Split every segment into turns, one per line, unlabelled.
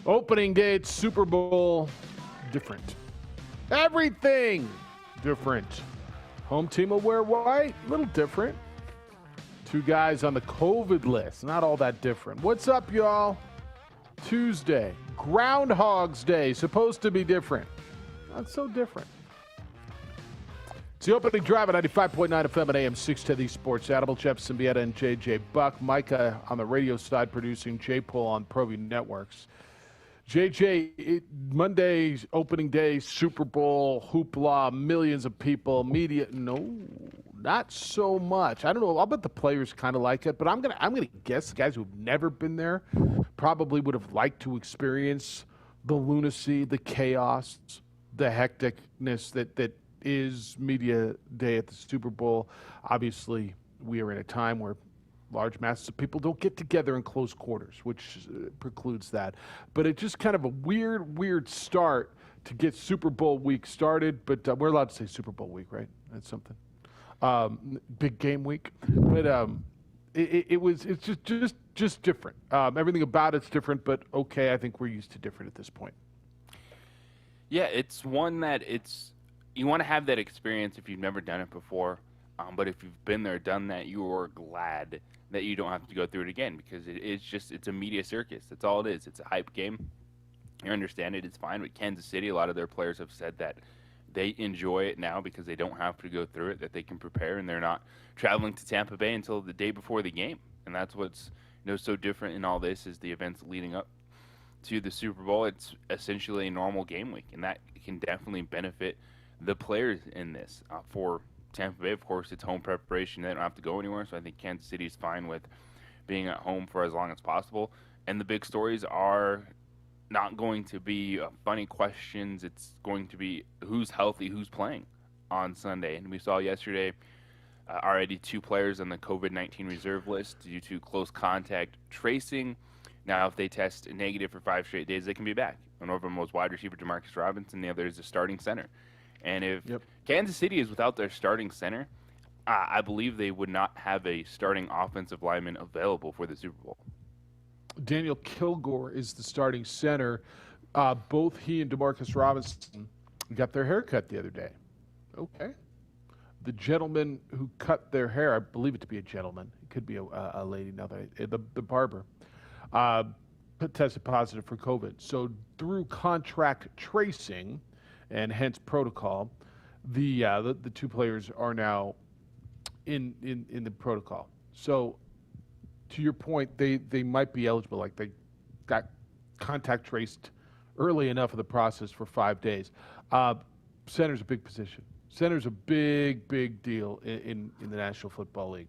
Opening day at Super Bowl, different. Everything different. Home team will wear white, a little different. Two guys on the COVID list, not all that different. What's up, y'all? Tuesday, Groundhog's Day, supposed to be different. Not so different. It's the opening drive at 95.9 FM and AM 610 The Sports Animal. Jeff Siembieda and JJ Buck. Micah on the radio side producing, J-Pole on ProView Networks. JJ, Monday's opening day, Super Bowl, hoopla, millions of people, media. No, not so much. I don't know. I'll bet the players kind of like it, but I'm gonna guess the guys who've never been there probably would have liked to experience the lunacy, the chaos, the hecticness that is media day at the Super Bowl. Obviously, we are in a time where large masses of people don't get together in close quarters, which precludes that. But it's just kind of a weird start to get Super Bowl week started. But we're allowed to say Super Bowl week, right? That's something. Big game week. But it's just different. Everything about it's different, but okay, I think we're used to different at this point.
Yeah, it's one that you want to have that experience if you've never done it before. But if you've been there, done that, you are glad that you don't have to go through it again, because it's a media circus. That's all it is. It's a hype game. You understand it. It's fine. But Kansas City, a lot of their players have said that they enjoy it now because they don't have to go through it, that they can prepare, and they're not traveling to Tampa Bay until the day before the game. And that's what's so different in all this is the events leading up to the Super Bowl. It's essentially a normal game week, and that can definitely benefit the players in this. For Tampa Bay, of course, it's home preparation. They don't have to go anywhere, so I think Kansas City is fine with being at home for as long as possible. And the big stories are not going to be funny questions. It's going to be who's healthy, who's playing on Sunday. And we saw yesterday already 2 players on the COVID-19 reserve list due to close contact tracing. Now, if they test negative for 5 straight days, they can be back. One of them was wide receiver Demarcus Robinson, the other is the starting center. And if Kansas City is without their starting center, I believe they would not have a starting offensive lineman available for the Super Bowl.
Daniel Kilgore is the starting center. Both he and Demarcus Robinson got their hair cut the other day. Okay. The gentleman who cut their hair, I believe it to be a gentleman. It could be a lady now. The barber tested positive for COVID. So through contract tracing and hence protocol, the 2 players are now in the protocol. So to your point, they might be eligible. Like they got contact traced early enough of the process for 5 days. Center's a big position. Center's a big deal in the National Football League.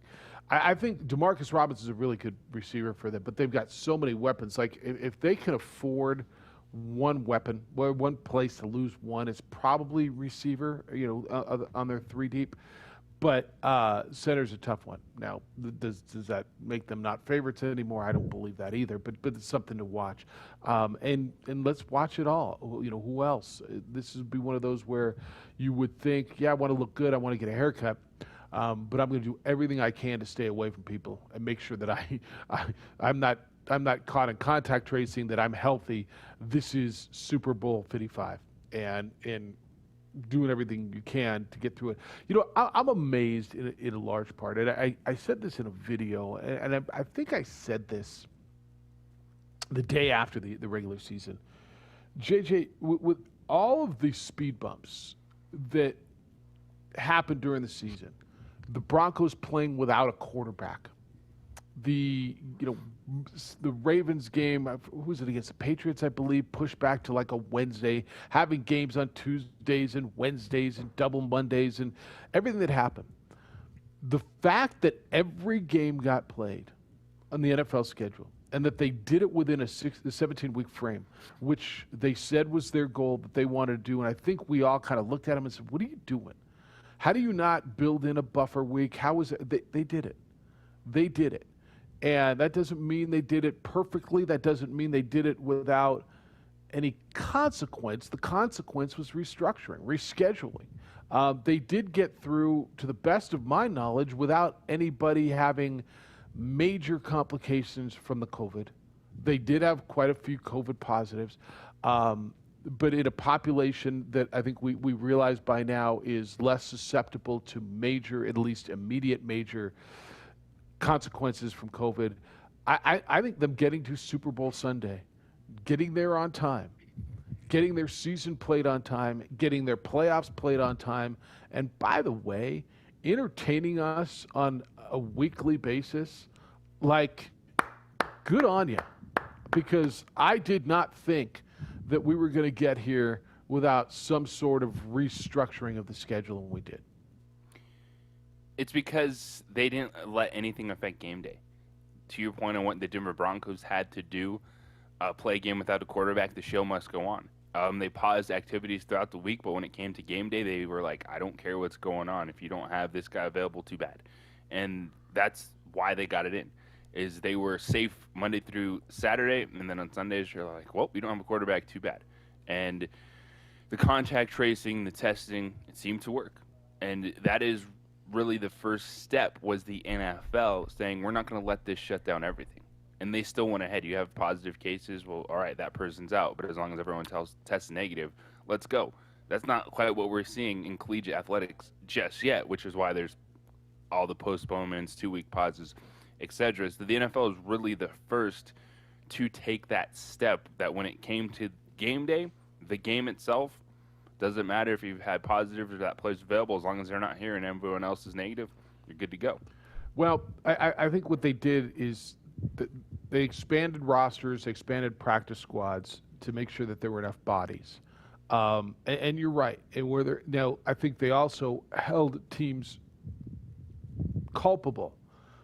I think Demarcus Robinson is a really good receiver for them, but they've got so many weapons. Like if they can afford one weapon, one place to lose one, it's probably receiver, on their 3 deep. But center's a tough one. Now, does that make them not favorites anymore? I don't believe that either, but it's something to watch. And let's watch it all. Who else? This would be one of those where you would think, yeah, I want to look good, I want to get a haircut, but I'm going to do everything I can to stay away from people and make sure that I'm not caught in contact tracing, that I'm healthy. This is Super Bowl 55, and doing everything you can to get through it. I'm amazed in a large part, and I said this in a video, and I think I said this the day after the regular season. JJ, with all of the speed bumps that happened during the season, the Broncos playing without a quarterback, the Ravens game, who was it against the Patriots, I believe, pushed back to like a Wednesday, having games on Tuesdays and Wednesdays and double Mondays and everything that happened. The fact that every game got played on the NFL schedule and that they did it within a 17-week frame, which they said was their goal that they wanted to do. And I think we all kind of looked at them and said, what are you doing? How do you not build in a buffer week? How is it? They did it. They did it. And that doesn't mean they did it perfectly. That doesn't mean they did it without any consequence. The consequence was restructuring, rescheduling. They did get through, to the best of my knowledge, without anybody having major complications from the COVID. They did have quite a few COVID positives, but in a population that I think we realize by now is less susceptible to major, at least immediate major consequences from COVID. I think them getting to Super Bowl Sunday, getting there on time, getting their season played on time, getting their playoffs played on time, and by the way, entertaining us on a weekly basis, like, good on you. Because I did not think that we were going to get here without some sort of restructuring of the schedule, and we did.
It's because they didn't let anything affect game day. To your point on what the Denver Broncos had to do, play a game without a quarterback, the show must go on. They paused activities throughout the week, but when it came to game day, they were like, I don't care what's going on. If you don't have this guy available, too bad. And that's why they got it in, is they were safe Monday through Saturday, and then on Sundays, you're like, well, we don't have a quarterback, too bad. And the contact tracing, the testing, it seemed to work. And that is really the first step, was the NFL saying, we're not going to let this shut down everything. And they still went ahead. You have positive cases. Well, all right, that person's out. But as long as everyone tests negative, let's go. That's not quite what we're seeing in collegiate athletics just yet, which is why there's all the postponements, 2-week pauses, etc. So the NFL is really the first to take that step, that when it came to game day, the game itself, doesn't matter if you've had positives or that player's available, as long as they're not here and everyone else is negative, you're good to go.
Well, I think what they did is they expanded rosters, expanded practice squads to make sure that there were enough bodies. And you're right. And where they're now, I think they also held teams culpable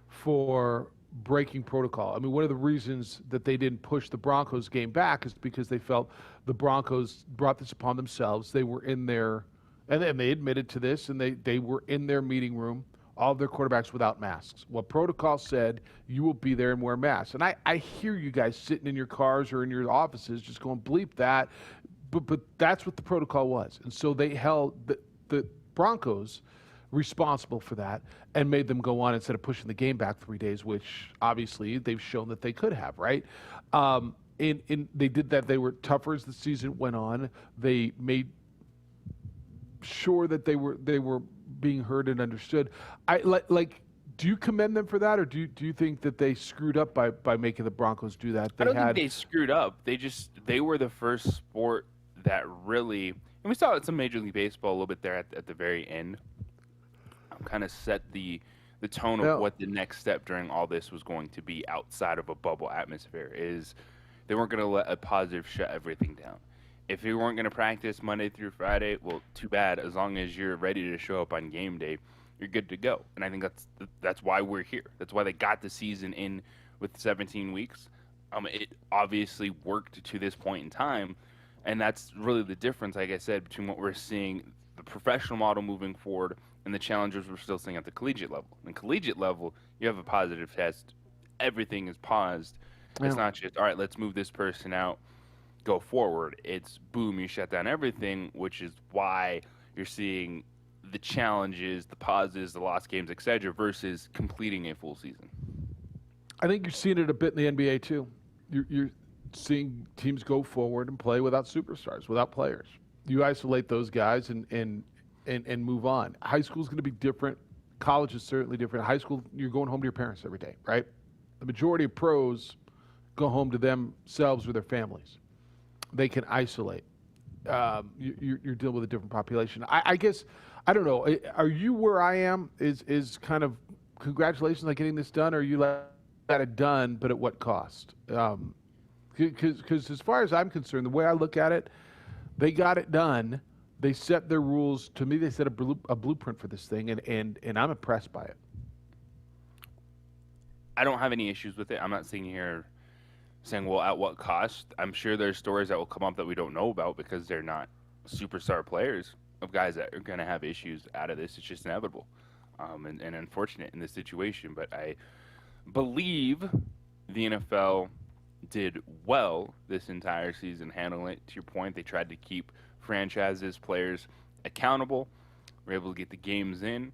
for breaking protocol. I mean, one of the reasons that they didn't push the Broncos game back is because they felt the Broncos brought this upon themselves. They were in their, and they admitted to this, and they were in their meeting room, all of their quarterbacks without masks. What protocol said, you will be there and wear masks. And I hear you guys sitting in your cars or in your offices just going, bleep that. But that's what the protocol was. And so they held the Broncos responsible for that and made them go on instead of pushing the game back 3 days, which obviously they've shown that they could have, right? They did that. They were tougher as the season went on. They made sure that they were being heard and understood. Do you commend them for that, or do you think that they screwed up by making the Broncos do that?
I don't think they screwed up. They were the first sport that really, and we saw it in some Major League Baseball a little bit there at the very end, kind of set the tone of what the next step during all this was going to be outside of a bubble atmosphere. Is they weren't going to let a positive shut everything down. If you weren't going to practice Monday through Friday, well, too bad. As long as you're ready to show up on game day, you're good to go. And I think that's why we're here. That's why they got the season in with 17 weeks. It obviously worked to this point in time, and that's really the difference, like I said, between what we're seeing, the professional model moving forward, and the challenges we're still seeing at the collegiate level. In collegiate level, you have a positive test. Everything is paused. Yeah. It's not just, all right, let's move this person out, go forward. It's boom, you shut down everything, which is why you're seeing the challenges, the pauses, the lost games, etc., versus completing a full season.
I think you're seeing it a bit in the NBA too. You're seeing teams go forward and play without superstars, without players. You isolate those guys and move on. High school is going to be different. College is certainly different. High school, you're going home to your parents every day, right? The majority of pros go home to themselves or their families. They can isolate. You're dealing with a different population. I guess, I don't know. Are you where I am? Is kind of congratulations on getting this done, or you got it done, but at what cost? Because as far as I'm concerned, the way I look at it, they got it done. They set their rules. To me, they set a blueprint for this thing, and I'm impressed by it.
I don't have any issues with it. I'm not sitting here saying, well, at what cost? I'm sure there's stories that will come up that we don't know about because they're not superstar players of guys that are going to have issues out of this. It's just inevitable and unfortunate in this situation. But I believe the NFL did well this entire season handling it. To your point, they tried to keep franchises, players accountable. We're able to get the games in.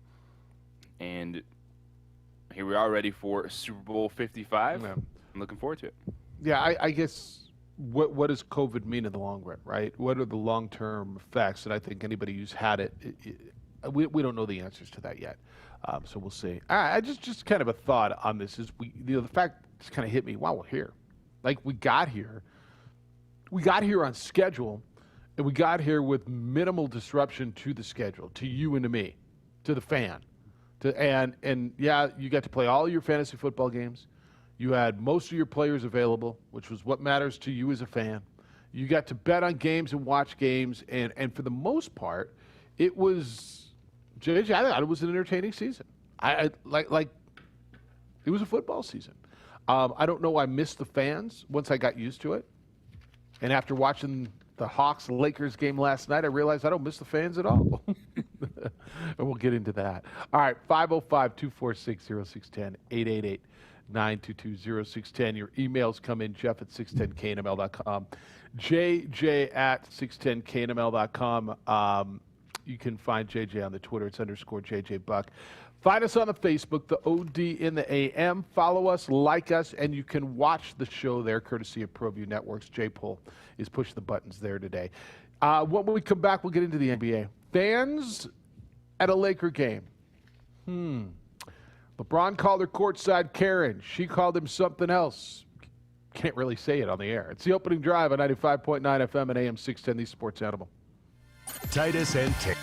And here we are ready for Super Bowl 55. Yeah. I'm looking forward to it.
Yeah, I guess what does COVID mean in the long run, right? What are the long-term effects? And I think anybody who's had we don't know the answers to that yet. So we'll see. I just kind of a thought on this is the fact just kind of hit me. Wow, we're here. Like we got here on schedule, and we got here with minimal disruption to the schedule, to you and to me, to the fan. And yeah, you got to play all your fantasy football games. You had most of your players available, which was what matters to you as a fan. You got to bet on games and watch games, and for the most part, it was, JJ, I thought it was an entertaining season. I like it was a football season. I don't know. I missed the fans once I got used to it, and after watching the Hawks-Lakers game last night, I realized I don't miss the fans at all. And we'll get into that. All right, 505-246-0610, 888-922-0610. Your emails come in, Jeff at 610knml.com, JJ at 610knml.com. You can find JJ on the Twitter. It's _JJ Buck. Find us on the Facebook, the OD in the AM. Follow us, like us, and you can watch the show there, courtesy of ProView Networks. J-Pole is pushing the buttons there today. When we come back, we'll get into the NBA. Fans at a Laker game. LeBron called her courtside Karen. She called him something else. Can't really say it on the air. It's the opening drive on 95.9 FM and AM 610, the Sports Animal.
Titus and Tick.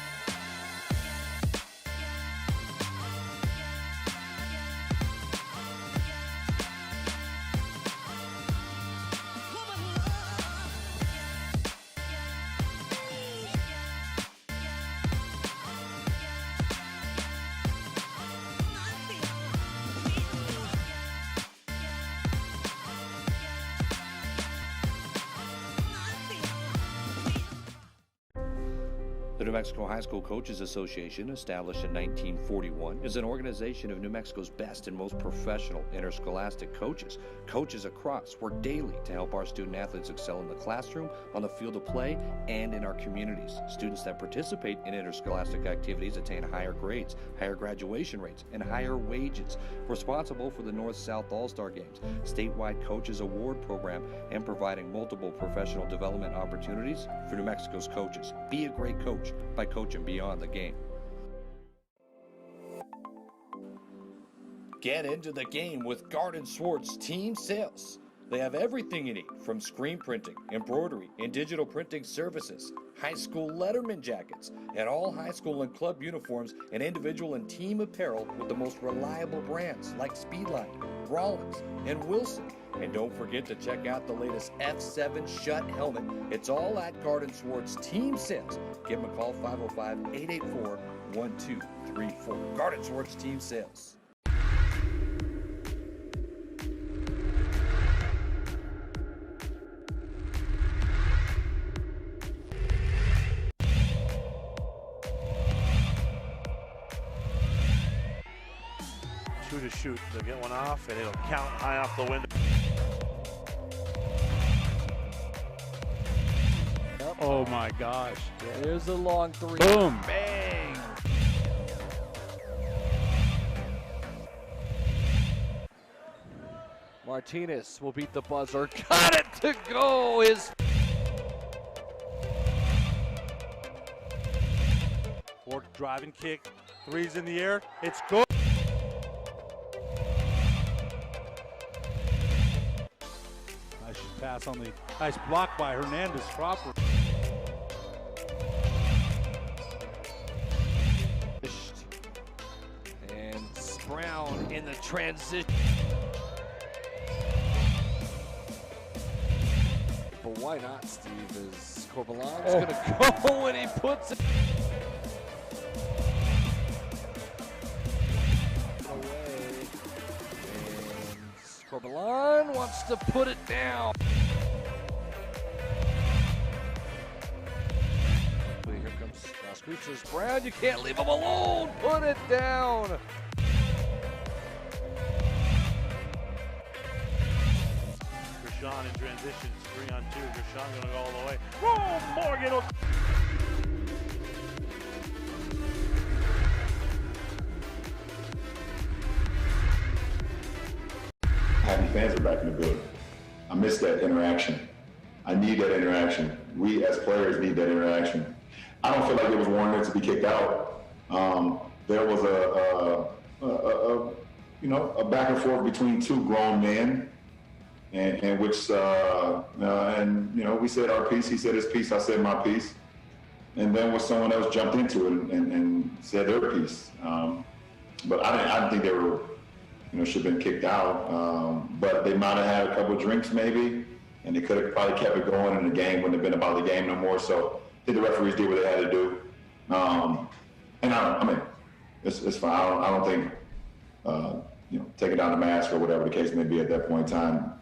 The New Mexico High School Coaches Association, established in 1941, is an organization of New Mexico's best and most professional interscholastic coaches. Coaches across work daily to help our student athletes excel in the classroom, on the field of play, and in our communities. Students that participate in interscholastic activities attain higher grades, higher graduation rates, and higher wages. Responsible for the North-South All-Star Games, statewide Coaches Award Program, and providing multiple professional development opportunities for New Mexico's coaches. Be a great coach by coaching beyond the game. Get into the game with Garden Swartz Team Sales. They have everything you need, from screen printing, embroidery, and digital printing services, high school letterman jackets, and all high school and club uniforms, and individual and team apparel with the most reliable brands like Speedline, Rollins, and Wilson. And don't forget to check out the latest F7 Shut helmet. It's all at Garden Swartz Team Sales. Give them a call, 505-884-1234. Garden Swartz Team Sales.
Shoot. They'll get one off, and it'll count high off the window.
Oh my gosh.
There's a long three.
Boom.
Bang. Martinez will beat the buzzer. Got it to go.
Fork driving kick. Three's in the air. It's good. Pass on the nice block by Hernandez Crawford.
And Brown in the transition. But why not, Steve? Is Corbalan's going to go and he puts it away. And Corbalan wants to put it down. Here comes Screechers. Brown, you can't leave him alone. Put it down.
Gershon in transition. 3-on-2. Gershon going to go all the way. Whoa, Morgan.
Happy fans are back in the building. I miss that interaction. I need that interaction. We as players need that interaction. I don't feel like it was warranted to be kicked out. There was a back and forth between two grown men, and which we said our piece. He said his piece. I said my piece, and then when someone else jumped into it and said their piece. But I didn't think they were, should have been kicked out. But they might have had a couple of drinks maybe, and they could have probably kept it going, and the game wouldn't have been about the game no more. So I think the referees did what they had to do. And it's fine. I don't think, taking down the mask or whatever the case may be at that point in time,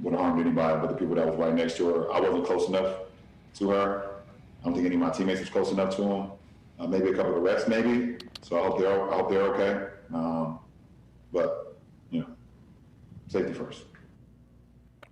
would have harmed anybody but the people that was right next to her. I wasn't close enough to her. I don't think any of my teammates was close enough to them. Maybe a couple of refs, maybe. So I hope they're okay. But safety first.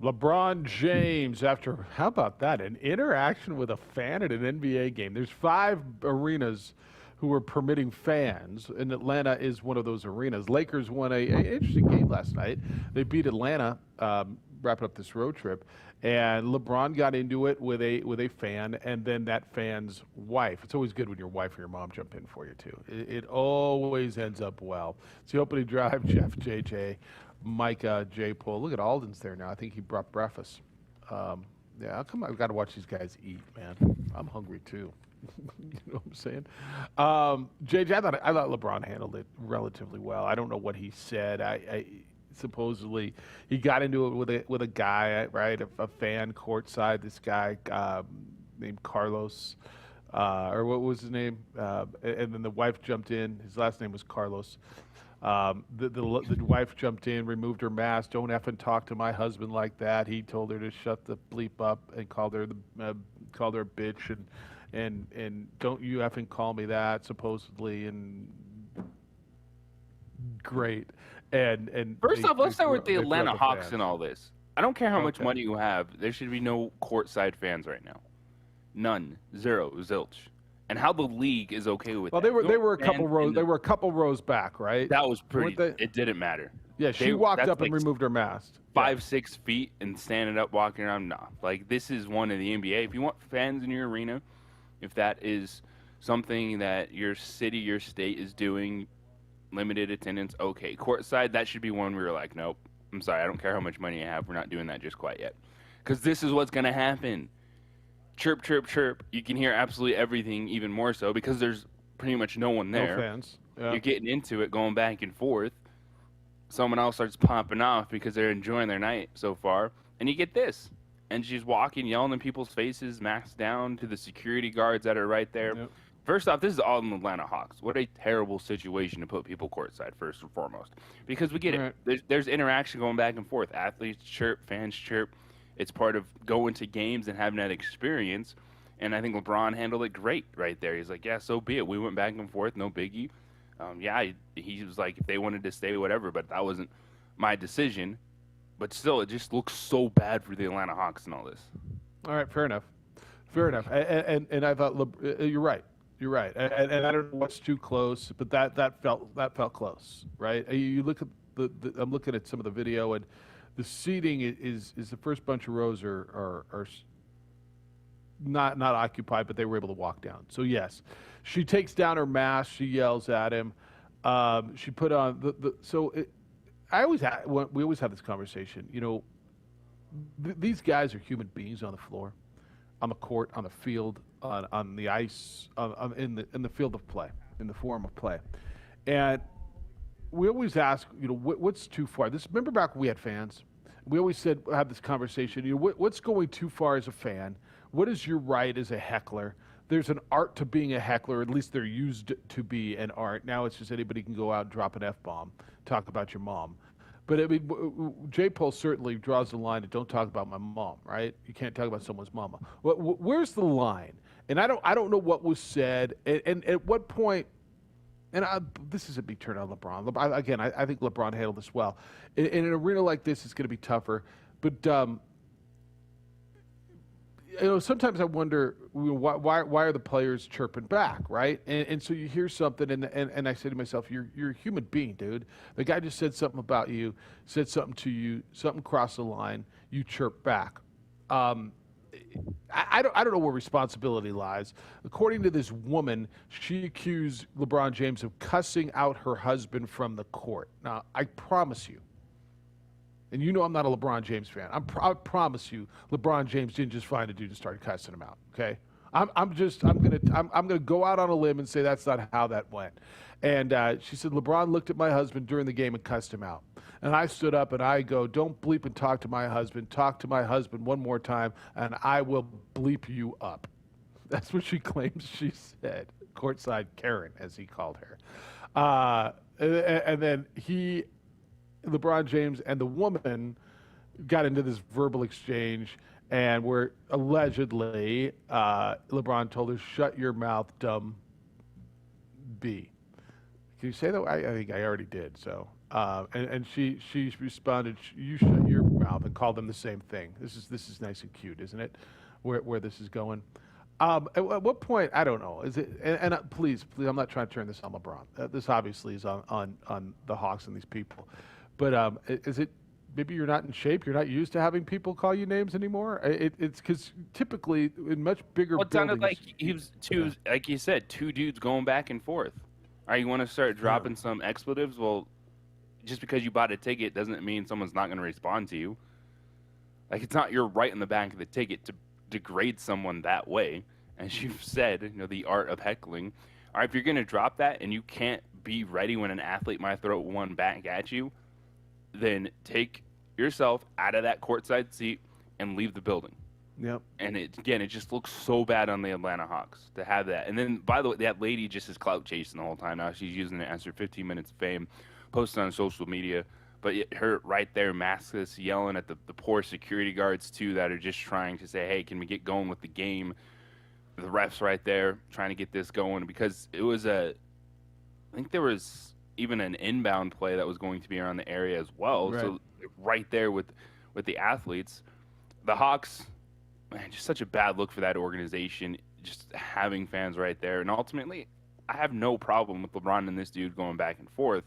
LeBron James, after, how about that, an interaction with a fan at an NBA game. There's 5 arenas who are permitting fans, and Atlanta is one of those arenas. Lakers won an interesting game last night. They beat Atlanta, wrapping up this road trip, and LeBron got into it with a fan, and then that fan's wife. It's always good when your wife or your mom jump in for you, too. It always ends up well. It's the opening drive, Jeff, JJ, Micah, J. Paul. Look at Alden's there now. I think he brought breakfast. How come I've got to watch these guys eat, man? I'm hungry, too. You know what I'm saying? JJ, I thought LeBron handled it relatively well. I don't know what he said. I supposedly he got into it with a guy, right? A fan courtside. This guy named Carlos, or what was his name? And then the wife jumped in. His last name was Carlos. The wife jumped in, removed her mask. Don't effing talk to my husband like that. He told her to shut the bleep up and called her a bitch and don't you effing call me that, supposedly, and great. And
First off, let's start with the Atlanta Hawks
fans.
and all this. I don't care how much money you have. There should be no courtside fans right now. None. Zero. Zilch. And how the league is okay with
well,
that.
they were a couple rows. They were a couple rows back, right?
That was pretty. It didn't matter.
Yeah, she walked up and
like
removed her mask.
5-6 feet and standing up, walking around. Nah, like this is one of the NBA. If you want fans in your arena, if that is something that your city, your state is doing, limited attendance, okay. Courtside, that should be one where you're like, nope, I'm sorry, I don't care how much money I have. We're not doing that just quite yet. Because this is what's going to happen. Chirp, chirp, chirp. You can hear absolutely everything, even more so, because there's pretty much no one there.
No fans. Yeah.
You're getting into it, going back and forth. Someone else starts popping off because they're enjoying their night so far. And you get this. And she's walking, yelling in people's faces, masks down to the security guards that are right there. Yep. First off, this is all in the Atlanta Hawks. What a terrible situation to put people courtside, first and foremost. Because we get it. There's interaction going back and forth. Athletes chirp, fans chirp. It's part of going to games and having that experience. And I think LeBron handled it great right there. He's like, yeah, so be it. We went back and forth, no biggie. He was like, if they wanted to stay, whatever, but that wasn't my decision. But still, it just looks so bad for the Atlanta Hawks and all this.
All right, fair enough. And I thought you're right. You're right. And I don't know what's too close, but that felt close, right? You look at I'm looking at some of the video, and the seating is the first bunch of rows are not occupied, but they were able to walk down. So yes, she takes down her mask. She yells at him. She put on we always have this conversation. These guys are human beings on the floor, on the court, on the field, on the ice, in the field of play, in the forum of play, and we always ask, what's too far? Remember back when we had fans, we always have this conversation. What's going too far as a fan? What is your right as a heckler? There's an art to being a heckler. At least there used to be an art. Now it's just anybody can go out and drop an F-bomb, talk about your mom. But I mean, J. Paul certainly draws the line to don't talk about my mom, right? You can't talk about someone's mama. Where's the line? And I don't know what was said, and at what point. And this isn't me turning on LeBron. I think LeBron handled this well. In an arena like this, it's going to be tougher. But sometimes I wonder why are the players chirping back, right? And so you hear something, and I say to myself, you're a human being, dude. The guy just said something about you, said something to you, something crossed the line. You chirp back. I don't know where responsibility lies. According to this woman, she accused LeBron James of cussing out her husband from the court. Now, I promise you, and you know I'm not a LeBron James fan. I promise you, LeBron James didn't just find a dude and start cussing him out. Okay, I'm gonna go out on a limb and say that's not how that went. And she said LeBron looked at my husband during the game and cussed him out. And I stood up and I go, don't bleep and talk to my husband. Talk to my husband one more time, and I will bleep you up. That's what she claims she said. Courtside Karen, as he called her. And then LeBron James and the woman got into this verbal exchange, and where allegedly LeBron told her, "Shut your mouth, dumb B." Can you say that? I think I already did. So, and she responded, "You shut your mouth," and called them the same thing. This is nice and cute, isn't it? Where this is going. At what point, I don't know. Is it? And please, I'm not trying to turn this on LeBron. This obviously is on the Hawks and these people. But is it maybe you're not in shape? You're not used to having people call you names anymore? It's because typically in much bigger
Well, it
buildings.
sounded like he was two, like you said, two dudes going back and forth. All right, you want to start dropping some expletives? Well, just because you bought a ticket doesn't mean someone's not going to respond to you. Like, it's not your right in the back of the ticket to degrade someone that way. As you've said, the art of heckling. All right, if you're going to drop that and you can't be ready when an athlete might throw one back at you, then take yourself out of that courtside seat and leave the building.
Yep.
And it just looks so bad on the Atlanta Hawks to have that. And then, by the way, that lady just is clout chasing the whole time now. She's using it as her 15 minutes of fame, posted on social media. But her right there, maskless, yelling at the poor security guards, too, that are just trying to say, hey, can we get going with the game? The refs right there trying to get this going, because it was I think there was even an inbound play that was going to be around the area as well.
Right.
So right there with the athletes, the Hawks, man, just such a bad look for that organization, just having fans right there. And ultimately, I have no problem with LeBron and this dude going back and forth.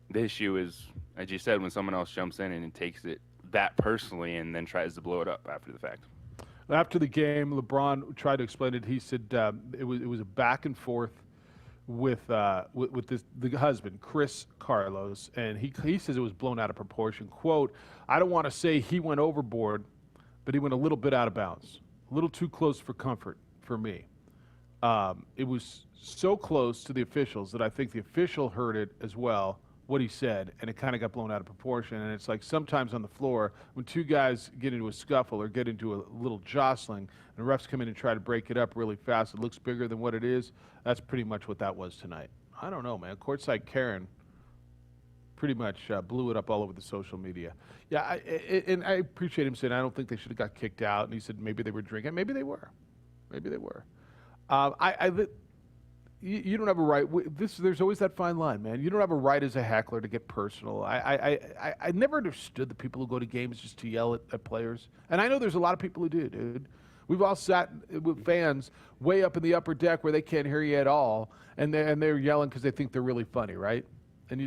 The issue is, as you said, when someone else jumps in and takes it that personally and then tries to blow it up after the fact.
After the game, LeBron tried to explain it. He said it was a back and forth with the husband, Chris Carlos, and he says it was blown out of proportion. Quote, I don't want to say he went overboard, but he went a little bit out of bounds, a little too close for comfort for me. It was so close to the officials that I think the official heard it as well, what he said, and it kind of got blown out of proportion. And it's like sometimes on the floor, when two guys get into a scuffle or get into a little jostling, and refs come in and try to break it up really fast, it looks bigger than what it is. That's pretty much what that was tonight. I don't know, man. Courtside Karen pretty much blew it up all over the social media. Yeah, and I appreciate him saying I don't think they should have got kicked out. And he said maybe they were drinking. Maybe they were. Maybe they were. You don't have a right. There's always that fine line, man. You don't have a right as a heckler to get personal. I never understood the people who go to games just to yell at players. And I know there's a lot of people who do, dude. We've all sat with fans way up in the upper deck where they can't hear you at all, and they're yelling because they think they're really funny, right? And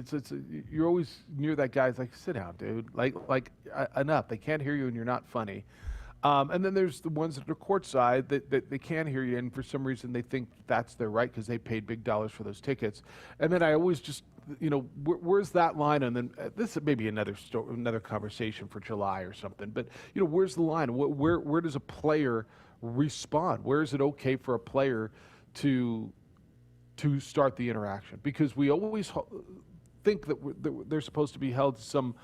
you're always near that guy. It's like, sit down, dude. Like enough. They can't hear you, and you're not funny. And then there's the ones that are courtside that they can hear you, and for some reason they think that's their right because they paid big dollars for those tickets. And then I always just, where's that line? And then this may be another conversation for July or something. But where's the line? Where does a player respond? Where is it okay for a player to start the interaction? Because we always think that they're supposed to be held to some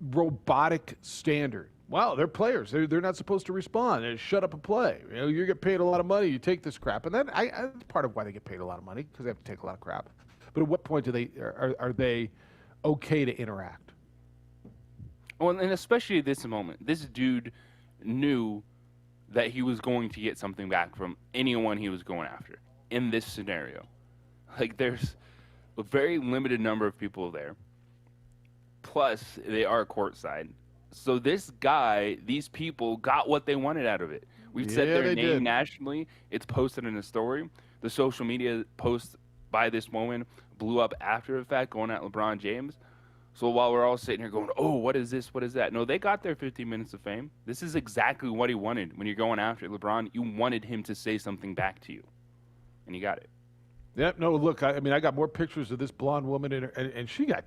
robotic standard. Wow, they're players. They're not supposed to respond. They shut up and play. You get paid a lot of money. You take this crap, and then that's part of why they get paid a lot of money, because they have to take a lot of crap. But at what point are they okay to interact?
Well, and especially at this moment, this dude knew that he was going to get something back from anyone he was going after in this scenario. Like, there's a very limited number of people there. Plus, they are courtside. So this guy, these people got what they wanted out of it. We've said
Yeah,
their
they
name
did.
nationally. It's posted in a story. The social media post by this woman blew up after the fact, going at LeBron James. So while we're all sitting here going, oh, what is this? What is that? No, they got their 15 minutes of fame. This is exactly what he wanted. When you're going after LeBron, you wanted him to say something back to you. And he got it.
Yep. No, look, I mean, I got more pictures of this blonde woman, and she got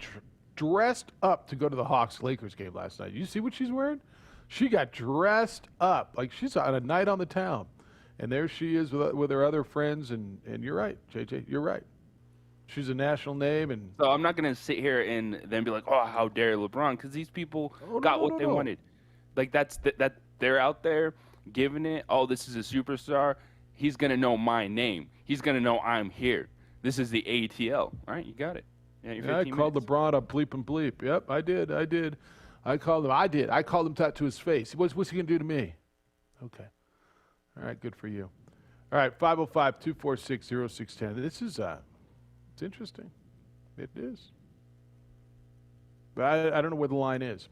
dressed up to go to the Hawks-Lakers game last night. You see what she's wearing? She got dressed up like she's on a night on the town. And there she is with her other friends, and you're right, JJ, you're right. She's a national name, and
So I'm not going to sit here and then be like, oh, how dare LeBron? Because these people got what they wanted. Like, that they're out there giving it, oh, this is a superstar. He's going to know my name. He's going to know I'm here. This is the ATL. All right, you got it.
Yeah, I called LeBron a bleep and bleep. Yep, I did. I called him. I called him to his face. What's he going to do to me? Okay. All right, good for you. All right, 505-246-0610. This is it's interesting. It is. But I don't know where the line is.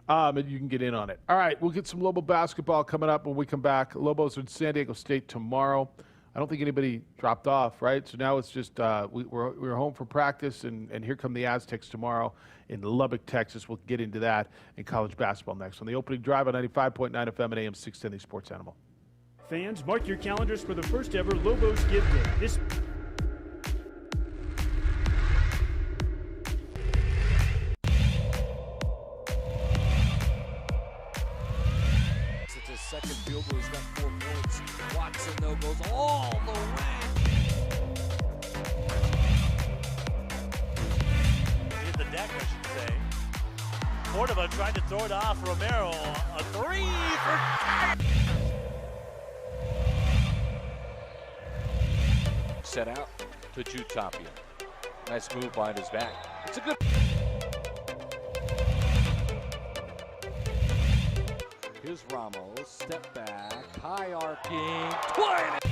And you can get in on it. All right, we'll get some Lobo basketball coming up when we come back. Lobos in San Diego State tomorrow. I don't think anybody dropped off, right? So now it's just we're home for practice, and here come the Aztecs tomorrow in Lubbock, Texas. We'll get into that in college basketball next on the opening drive on 95.9 FM and AM 610, the Sports Animal.
Fans, mark your calendars for the first ever Lobos Give Day. This
It's his second field goal. He's got 4 points. Watson, though, goes all the way.
Hit the deck, I should say. Cordova tried to throw it off. Romero, a three for...
Set out to Jutapia. Nice move behind his back. It's a good... Here's Ramos, step back, high arcing, playing it!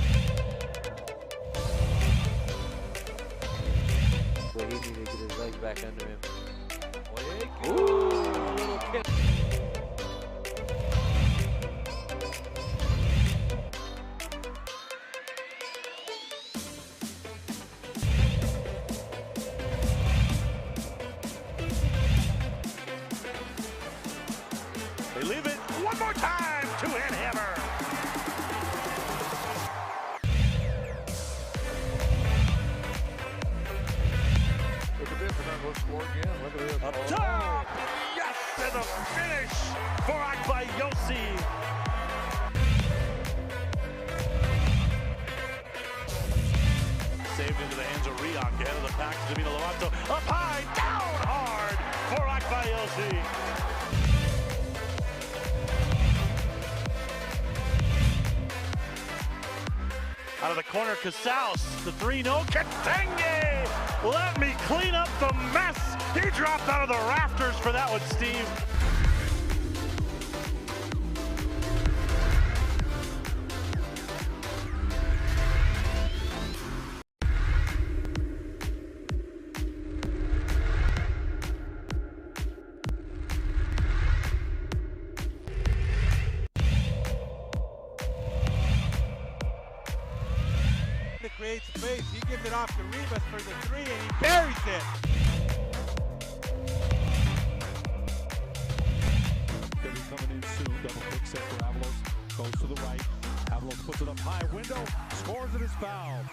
But he needed to get his legs back under him.
Ooh, a little kick.
They leave it one more time to Hammer.
Look at this, and then we'll score again. Look at this.
Up top! Yes! And the finish for Akbayosi. Saved into the hands of Riak, ahead of the pack to Davina Lovato. Up high, down hard for Akbayosi. Out of the corner, Casals, the 3-0, Katenge! Let me clean up the mess! He dropped out of the rafters for that one, Steve.
Creates space. He gives it off to Rivas for the 3, and he buries it.
They're coming in soon. Double pick set for Avalos. Goes to the right. Avalos puts it up high. Window. Scores it as foul.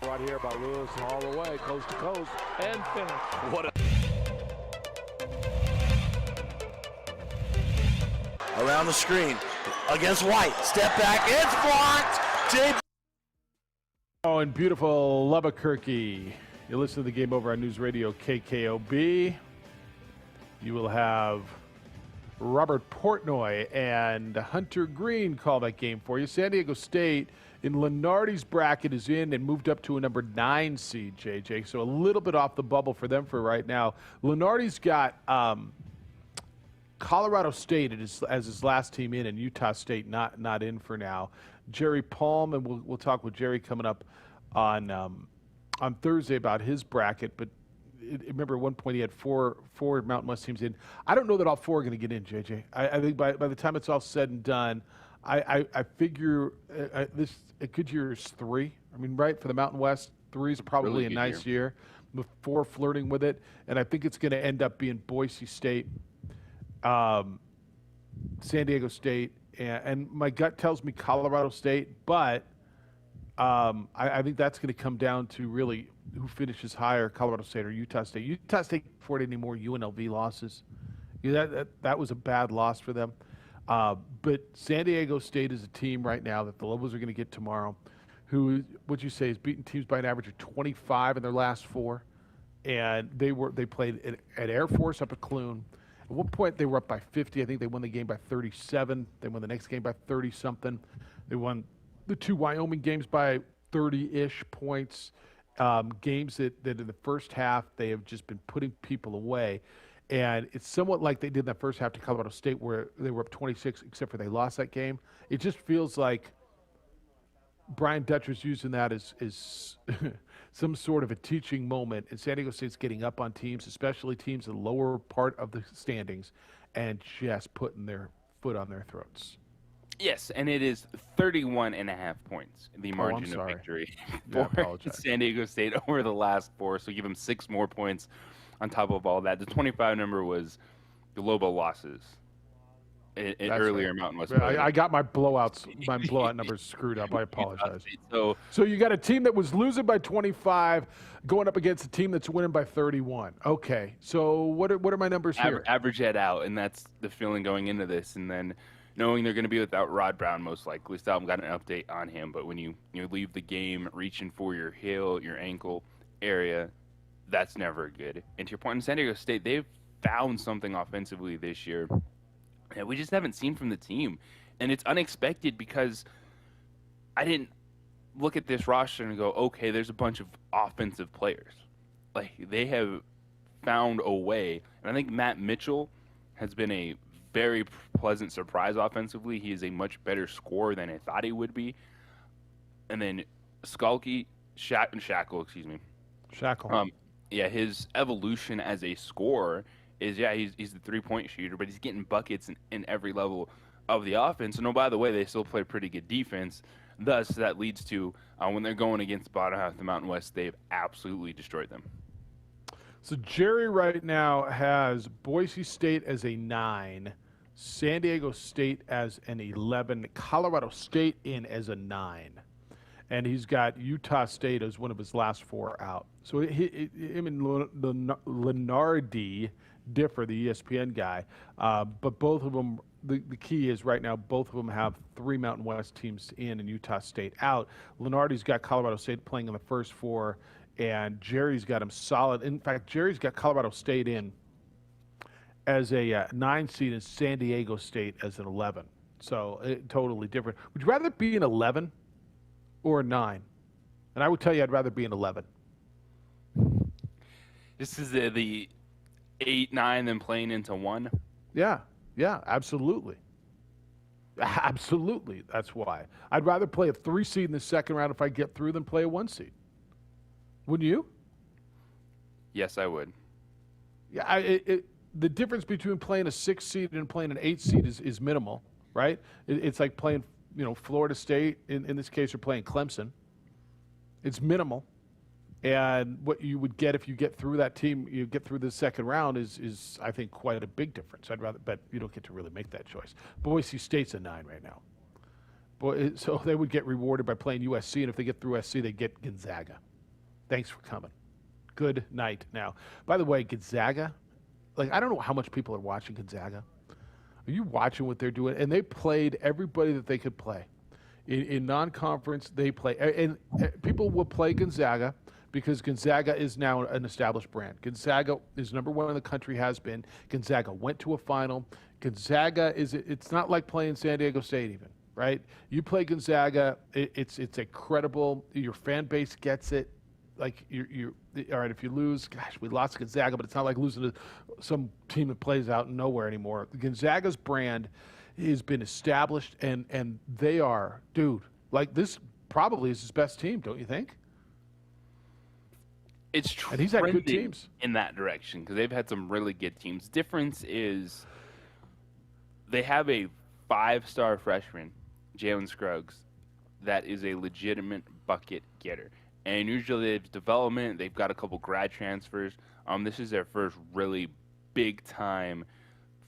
Right here by Lewis all the way, coast to coast, and finish. What a...
Around the screen. Against White. Step back. It's blocked.
Oh, and beautiful Lubbock-Kirky. You listen to the game over on News Radio KKOB. You will have Robert Portnoy and Hunter Green call that game for you. San Diego State in Lenardi's bracket is in and moved up to a number 9 seed, JJ. So a little bit off the bubble for them for right now. Lenardi's got Colorado State as his last team in, and Utah State not in for now. Jerry Palm, and we'll talk with Jerry coming up on Thursday about his bracket. But remember at one point he had four Mountain West teams in. I don't know that all four are going to get in, JJ. I think by the time it's all said and done, I figure this a good year is 3. I mean, right, for the Mountain West, 3 is probably
Really
a
good
nice year. With 4 flirting with it, and I think it's going to end up being Boise State, San Diego State, and my gut tells me Colorado State, but I think that's going to come down to really who finishes higher, Colorado State or Utah State. Utah State can't afford any more UNLV losses. That was a bad loss for them. But San Diego State is a team right now that the Lobos are going to get tomorrow, who, what'd you say, is beating teams by an average of 25 in their last 4. And they played at Air Force up at Clune. At one point, they were up by 50. I think they won the game by 37. They won the next game by 30-something. They won the 2 Wyoming games by 30-ish points. Games that in the first half, they have just been putting people away. And it's somewhat like they did in that first half to Colorado State, where they were up 26, except for they lost that game. It just feels like Brian Dutcher's using that as some sort of a teaching moment, and San Diego State's getting up on teams, especially teams in the lower part of the standings, and just putting their foot on their throats.
Yes, and it is 31.5 points, the margin of victory for San Diego State over the last 4. So give them 6 more points on top of all that. The 25 number was the Lobo losses. Earlier
right.
Mountain West.
I got my blowout numbers screwed up. I apologize. So you got a team that was losing by 25 going up against a team that's winning by 31. Okay, so what are my numbers here?
Average that out, and that's the feeling going into this. And then knowing they're going to be without Rod Brown most likely. Still haven't got an update on him, but when you leave the game reaching for your heel, your ankle area, that's never good. And to your point, in San Diego State, they've found something offensively this year that we just haven't seen from the team. And it's unexpected because I didn't look at this roster and go, okay, there's a bunch of offensive players. Like, they have found a way. And I think Matt Mitchell has been a very pleasant surprise offensively. He is a much better scorer than I thought he would be. And then Shackle. Yeah, his evolution as a scorer is, he's the three-point shooter, but he's getting buckets in every level of the offense. And, oh, by the way, they still play pretty good defense. Thus, that leads to when they're going against the bottom half of the Mountain West, they've absolutely destroyed them.
So Jerry right now has Boise State as a 9, San Diego State as an 11, Colorado State in as a 9. And he's got Utah State as one of his last 4 out. So him and Lenardi differ, the ESPN guy. But both of them, the key is right now, both of them have 3 Mountain West teams in and Utah State out. Lenardi's got Colorado State playing in the first 4, and Jerry's got him solid. In fact, Jerry's got Colorado State in as a 9 seed and San Diego State as an 11. So totally different. Would you rather be an 11 or a 9? And I would tell you I'd rather be an 11.
This is the 8, 9, then playing into 1?
Yeah, absolutely. Absolutely, that's why. I'd rather play a 3 seed in the second round if I get through than play a 1 seed. Wouldn't you?
Yes, I would.
Yeah, the difference between playing a 6 seed and playing an 8 seed is minimal, right? It's like playing, Florida State. In this case, you're playing Clemson. It's minimal. And what you would get if you get through that team, you get through the second round is I think, quite a big difference. But you don't get to really make that choice. Boise State's a 9 right now. So they would get rewarded by playing USC, and if they get through USC, they get Gonzaga. Thanks for coming. Good night now. By the way, Gonzaga, I don't know how much people are watching Gonzaga. Are you watching what they're doing? And they played everybody that they could play. In non-conference, they play. And people will play Gonzaga because Gonzaga is now an established brand. Gonzaga is number 1 in the country, has been. Gonzaga went to a final. Gonzaga it's not like playing San Diego State even, right? You play Gonzaga, it's a credible, your fan base gets it. Like, you're all right, if you lose, gosh, we lost Gonzaga, but it's not like losing to some team that plays out in nowhere anymore. Gonzaga's brand has been established, and they are, dude, this probably is his best team, don't you think?
It's
and he's had good
trending
teams
in that direction because they've had some really good teams. Difference is they have a 5-star freshman, Jalen Scruggs, that is a legitimate bucket getter. And usually they've development. They've got a couple grad transfers. This is their first really big-time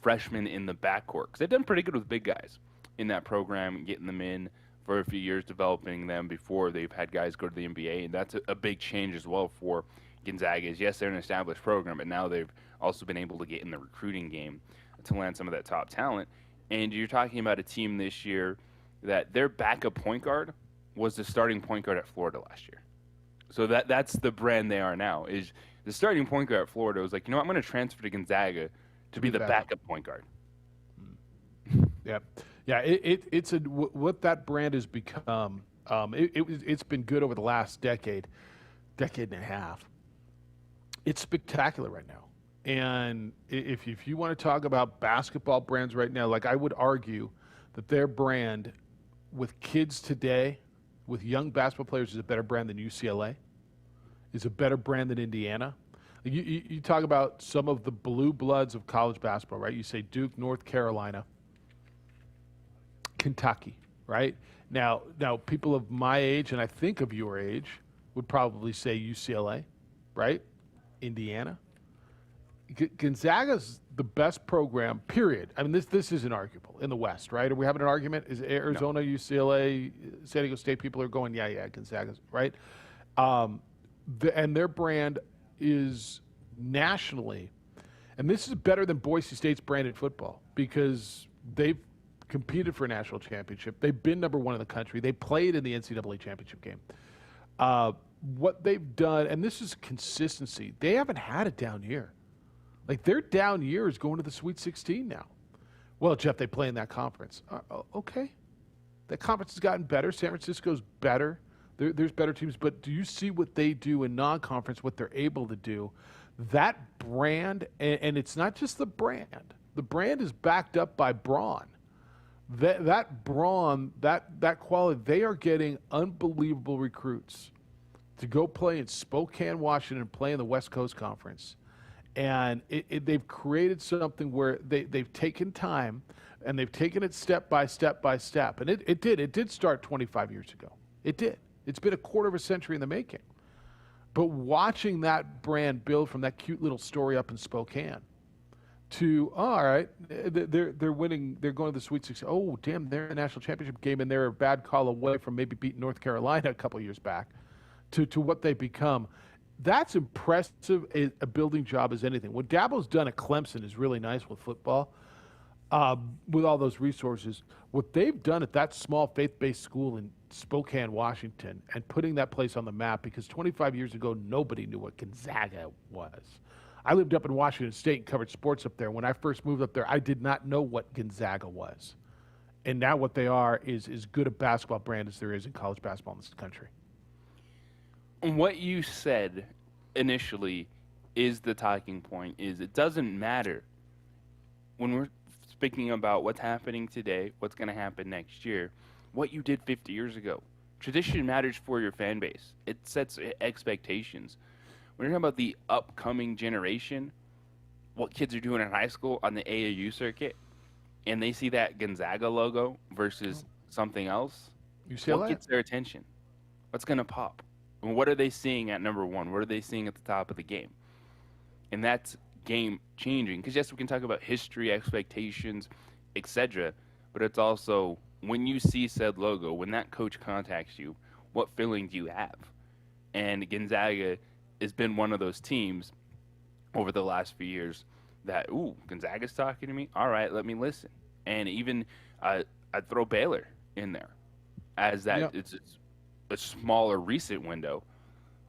freshman in the backcourt. 'Cause they've done pretty good with big guys in that program, getting them in for a few years, developing them before they've had guys go to the NBA. And that's a big change as well for Gonzaga. Yes, they're an established program, but now they've also been able to get in the recruiting game to land some of that top talent. And you're talking about a team this year that their backup point guard was the starting point guard at Florida last year. So that's the brand they are now. Is the starting point guard at Florida was like, I'm going to transfer to Gonzaga to be the backup point guard.
Yeah, yeah. It's what that brand has become. It's been good over the last decade and a half. It's spectacular right now. And if you want to talk about basketball brands right now, like I would argue that their brand with kids today, with young basketball players, is a better brand than UCLA, is a better brand than Indiana. You talk about some of the blue bloods of college basketball, right? You say Duke, North Carolina, Kentucky, right? Now people of my age, and I think of your age, would probably say UCLA, right? Indiana. Gonzaga's the best program, period. I mean, this isn't arguable in the West, right? Are we having an argument? Is Arizona, UCLA, San Diego State people are going, yeah, Gonzaga's, right? And their brand is nationally, and this is better than Boise State's branded football because they've competed for a national championship. They've been number one in the country. They played in the NCAA championship game. What they've done, and this is consistency, they haven't had a down year. Like, their down year is going to the Sweet 16 now. Well, Jeff, they play in that conference. Okay. That conference has gotten better. San Francisco's better. There's better teams. But do you see what they do in non-conference, what they're able to do? That brand, and it's not just the brand. The brand is backed up by brawn. That brawn, that quality, they are getting unbelievable recruits to go play in Spokane, Washington, and play in the West Coast Conference. And they've created something where they've taken time and they've taken it step by step by step. And it did start 25 years ago. It did. It's been a quarter of a century in the making. But watching that brand build from that cute little story up in Spokane to, all right, they're winning, they're going to the Sweet 16. Oh, damn, they're in the national championship game and they're a bad call away from maybe beating North Carolina a couple years back to what they've become. That's impressive a building job as anything. What Dabo's done at Clemson is really nice with football, with all those resources. What they've done at that small faith-based school in Spokane, Washington, and putting that place on the map, because 25 years ago, nobody knew what Gonzaga was. I lived up in Washington State and covered sports up there. When I first moved up there, I did not know what Gonzaga was. And now what they are is as good a basketball brand as there is in college basketball in this country.
What you said initially is the talking point, is it doesn't matter when we're speaking about what's happening today, what's going to happen next year, what you did 50 years ago. Tradition matters for your fan base. It sets expectations. When you're talking about the upcoming generation, what kids are doing in high school on the AAU circuit, and they see that Gonzaga logo versus something else, what gets their attention? What's going to pop? And what are they seeing at number one? What are they seeing at the top of the game? And that's game changing. Because, yes, we can talk about history, expectations, etc. But it's also when you see said logo, when that coach contacts you, what feeling do you have? And Gonzaga has been one of those teams over the last few years that, ooh, Gonzaga's talking to me? All right, let me listen. And even I'd throw Baylor in there as that. Yep. It's a smaller recent window,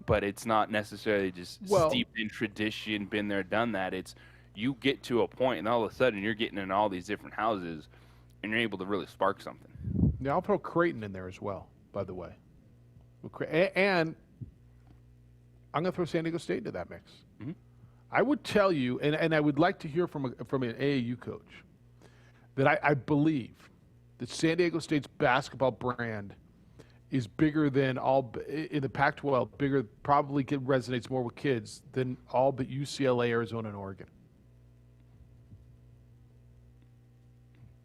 but it's not necessarily just steeped in tradition, been there, done that. It's you get to a point and all of a sudden you're getting in all these different houses and you're able to really spark something.
Yeah, I'll throw Creighton in there as well, by the way. And I'm going to throw San Diego State into that mix. Mm-hmm. I would tell you, and I would like to hear from an AAU coach, that I believe that San Diego State's basketball brand is bigger than in the Pac-12. Bigger, probably resonates more with kids than all but UCLA, Arizona, and Oregon.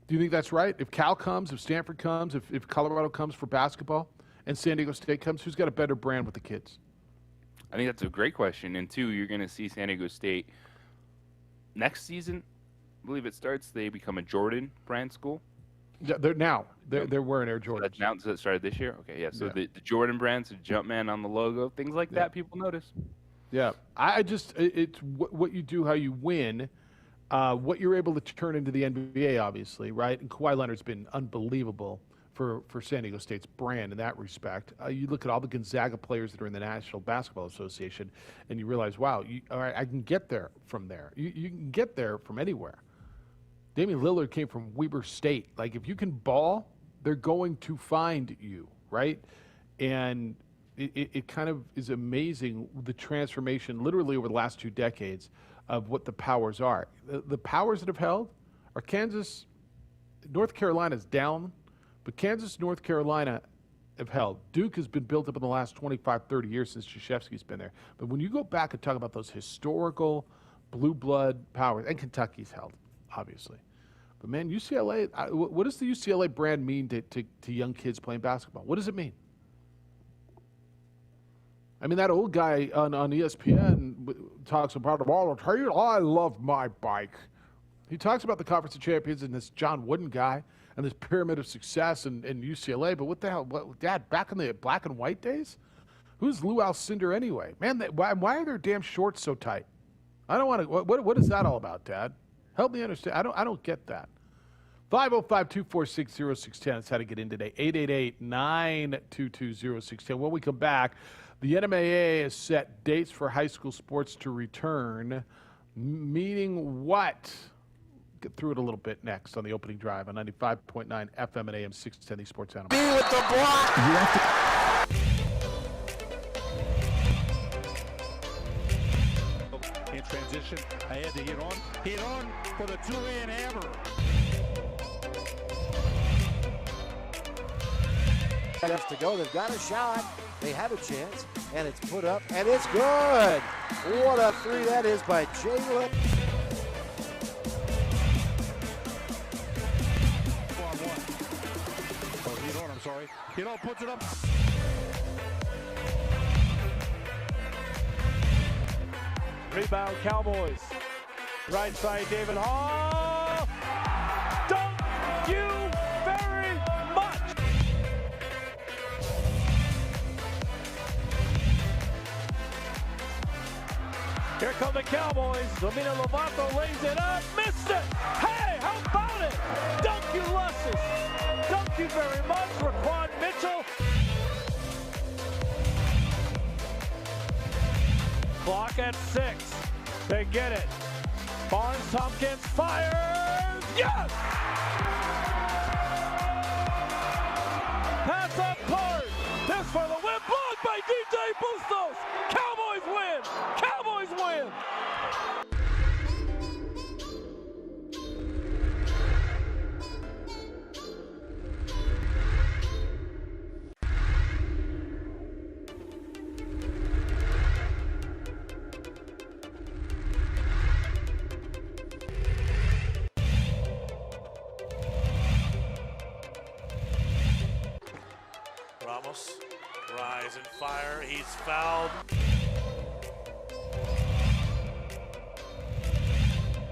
Do you think that's right? If Cal comes, if Stanford comes, if Colorado comes for basketball, and San Diego State comes, who's got a better brand with the kids?
I think that's a great question. And two, you're going to see San Diego State next season. I believe it starts. They become a Jordan brand school.
Yeah, they're wearing Air Jordans.
That's now that started this year. Okay, yeah. So the Jordan brand, so Jumpman on the logo, things like that, people notice.
Yeah, it's what you do, how you win, what you're able to turn into the NBA, obviously, right? And Kawhi Leonard's been unbelievable for San Diego State's brand in that respect. You look at all the Gonzaga players that are in the National Basketball Association, and you realize, wow, all right, I can get there from there. You can get there from anywhere. Damian Lillard came from Weber State. Like, if you can ball, they're going to find you, right? And it kind of is amazing, the transformation literally over the last 2 decades of what the powers are. The powers that have held are Kansas, North Carolina's down, but Kansas, North Carolina have held. Duke has been built up in the last 25, 30 years since Krzyzewski's been there. But when you go back and talk about those historical blue blood powers, and Kentucky's held, obviously. But, man, UCLA, what does the UCLA brand mean to young kids playing basketball? What does it mean? I mean, that old guy on ESPN talks about it all. I love my bike. He talks about the Conference of Champions and this John Wooden guy and this pyramid of success in UCLA. But what the hell? Dad, back in the black and white days? Who's Lou Alcindor anyway? Man, why are their damn shorts so tight? I don't want to. What is that all about, Dad? Help me understand. I don't get that. 505-246-0610. That's how to get in today. 888-922-0610. When we come back, the NMAA has set dates for high school sports to return, meaning what? Get through it a little bit next on the opening drive on 95.9 FM and AM 610, the Sports Animal.
Be with the block.
In transition, ahead to hit on for the two-hand hammer.
Minutes to go. They've got a shot. They have a chance, and it's put up, and it's good. What a three that is by Jalen.
Hito puts it up. Rebound, Cowboys. Right side, David Hall. Thank you very much. Here come the Cowboys. Domina Lovato lays it up. Missed it. Hey, how about it? Thank you, Lusses. Thank you very much, Raquan Mitchell. Clock at 6. They get it. Barnes Tompkins fires. Yes! Pass up court. This for the win. Blocked by DJ Bustos. Cowboys win. Cowboys win.
Ramos, rise and fire. He's fouled.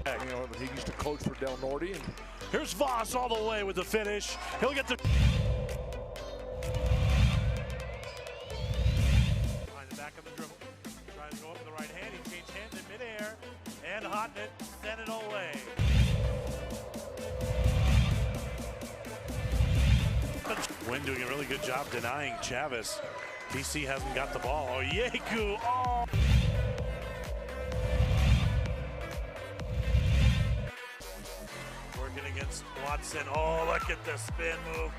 You know, he used to coach for Del Norte. And
here's Voss all the way with the finish. He'll get the. Behind the back of the dribble. Trying to go up with the right hand. He changed hands in midair. And Hotnet sent it away. Wynn doing a really good job denying Chavez. DC hasn't got the ball. Oh, Yeku. Oh. Working against Watson. Oh, look at the spin move.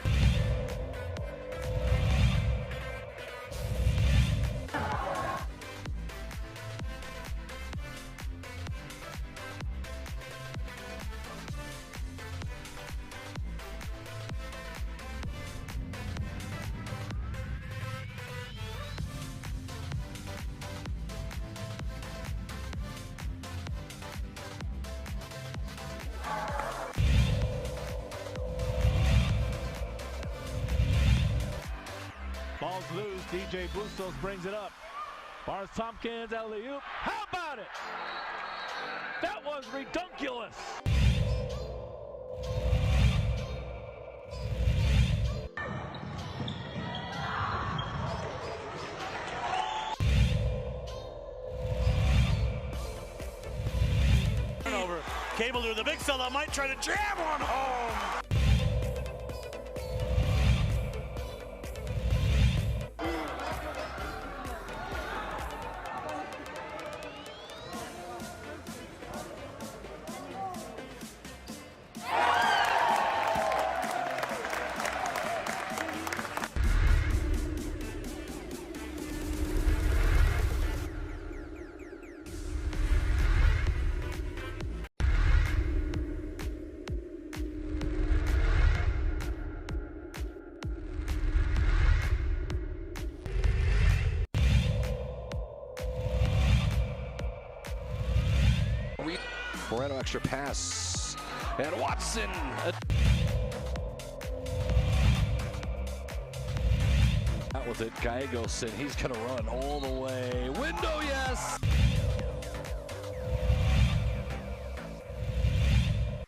Ball's loose. DJ Bustos brings it up. Barnes Tompkins, alley-oop. How about it? That was redunculous.
Turnover. Cable to the big fella might try to jam one home.
Moreno extra pass. And Watson. Out with it, Gallegos, and he's going to run all the way. Window, yes!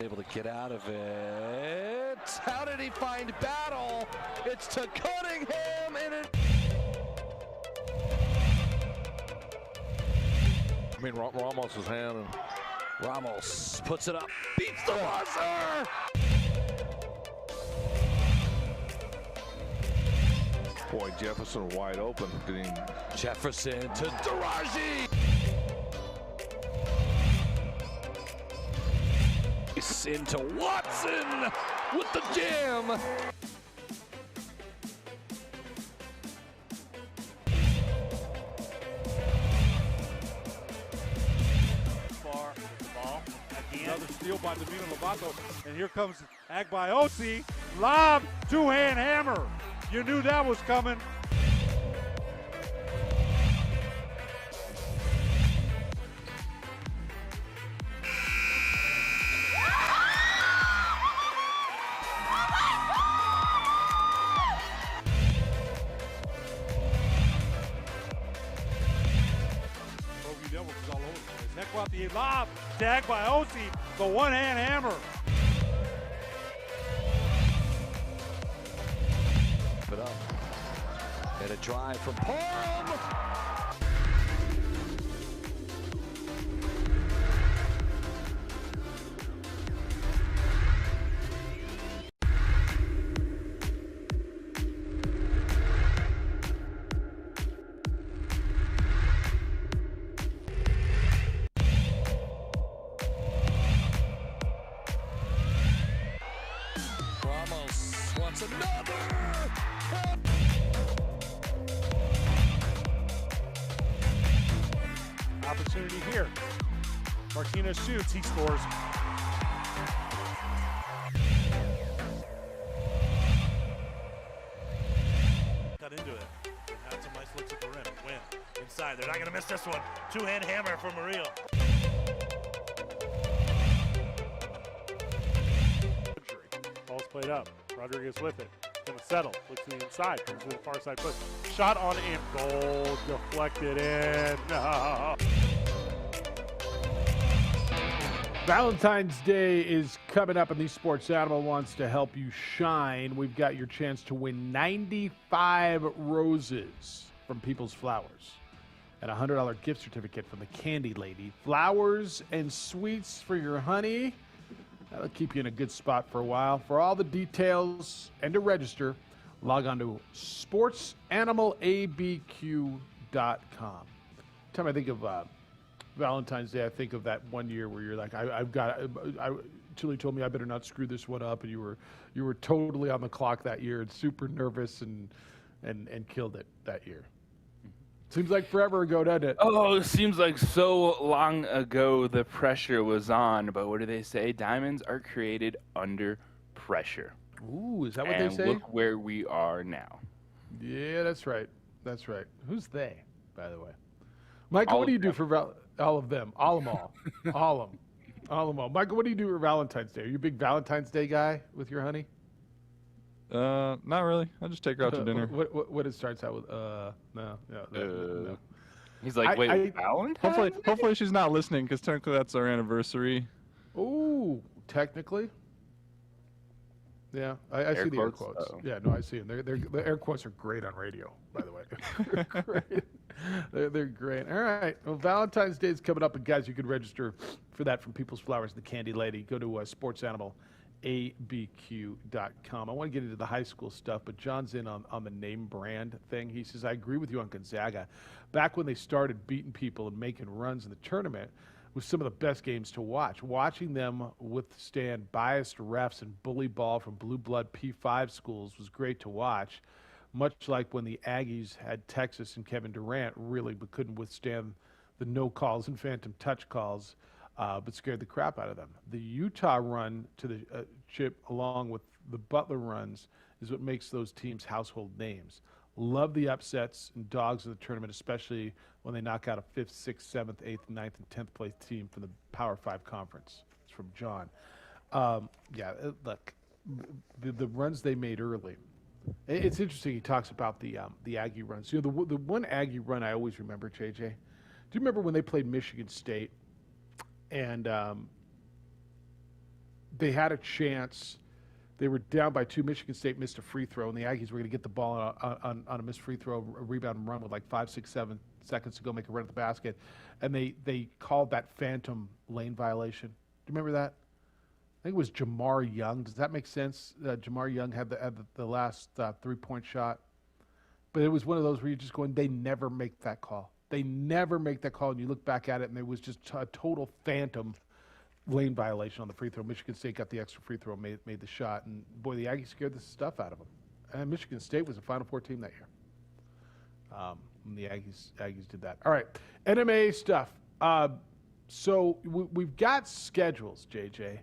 Able to get out of it. How did he find Battle? It's to Cunningham, and it...
I mean, Ramos' hand. And
Ramos puts it up, beats the buzzer!
Boy, Jefferson wide open.
Jefferson to Daraji! Into Watson with the jam!
Another steal by Domino Lovato, and here comes Agbaiosi. Lob, two-hand hammer. You knew that was coming. Devils is all over the place. Heck about the lob, tag by Osi, the one-hand hammer.
Put up. And a drive from Parham. Wants another!
Opportunity here. Martinez shoots, he scores. Cut into it. Had some nice looks at the rim. Win. Inside. They're not going to miss this one. Two-hand hammer from Murillo. Ball's played up. Rodriguez with it. Gonna settle. Looks to the inside. Comes to the far side push. Shot on aim. Goal deflected in. No.
Valentine's Day is coming up, and the Sports Animal wants to help you shine. We've got your chance to win 95 roses from People's Flowers and a $100 gift certificate from the Candy Lady. Flowers and sweets for your honey. That'll keep you in a good spot for a while. For all the details and to register, log on to sportsanimalabq.com. Time I think of Valentine's Day, I think of that one year where you're like, Chili told me I better not screw this one up, and you were totally on the clock that year and super nervous and killed it that year. Seems like forever ago, doesn't it?
Oh, it seems like so long ago the pressure was on. But what do they say? Diamonds are created under pressure.
Ooh, is that what
and
they say?
Look where we are now.
Yeah, that's right. That's right. Who's they, by the way? Michael, what do you do for all of them? All of them all. All of them. All of them all. Michael, what do you do for Valentine's Day? Are you a big Valentine's Day guy with your honey?
Not really. I'll just take her out to dinner.
What it starts out with? No.
He's like, wait, Valentine?
Hopefully she's not listening because technically that's our anniversary.
Ooh, technically. Yeah, I see the air quotes. Yeah, no, I see them. The air quotes are great on radio, by the way. They're great. They're great. All right. Well, Valentine's Day is coming up, and guys, you can register for that from People's Flowers, the Candy Lady. Go to sportsanimалabq.com. I want to get into the high school stuff, but John's in on the name brand thing. He says, I agree with you on Gonzaga. Back when they started beating people and making runs in the tournament, was some of the best games to watch. Watching them withstand biased refs and bully ball from blue blood P5 schools was great to watch, much like when the Aggies had Texas and Kevin Durant really but couldn't withstand the no calls and phantom touch calls, but scared the crap out of them. The Utah run to the chip along with the Butler runs is what makes those teams household names. Love the upsets and dogs of the tournament, especially when they knock out a 5th, 6th, 7th, 8th, 9th, and 10th place team from the Power 5 conference. It's from John. Look, the runs they made early. It's interesting. He talks about the Aggie runs. You know, the one Aggie run I always remember, JJ. Do you remember when they played Michigan State and they had a chance? They were down by 2. Michigan State missed a free throw, and the Aggies were going to get the ball on a missed free throw, a rebound and run with like 5, 6, 7 seconds to go make a run at the basket. And they called that phantom lane violation. Do you remember that? I think it was Jamar Young. Does that make sense? Jamar Young had the last 3-point shot. But it was one of those where you're just going, they never make that call. They never make that call. And you look back at it, and there was just a total phantom lane violation on the free throw. Michigan State got the extra free throw, made the shot, and boy, the Aggies scared the stuff out of them. And Michigan State was a Final Four team that year. And the Aggies did that. All right, NMA stuff. So we've got schedules, JJ,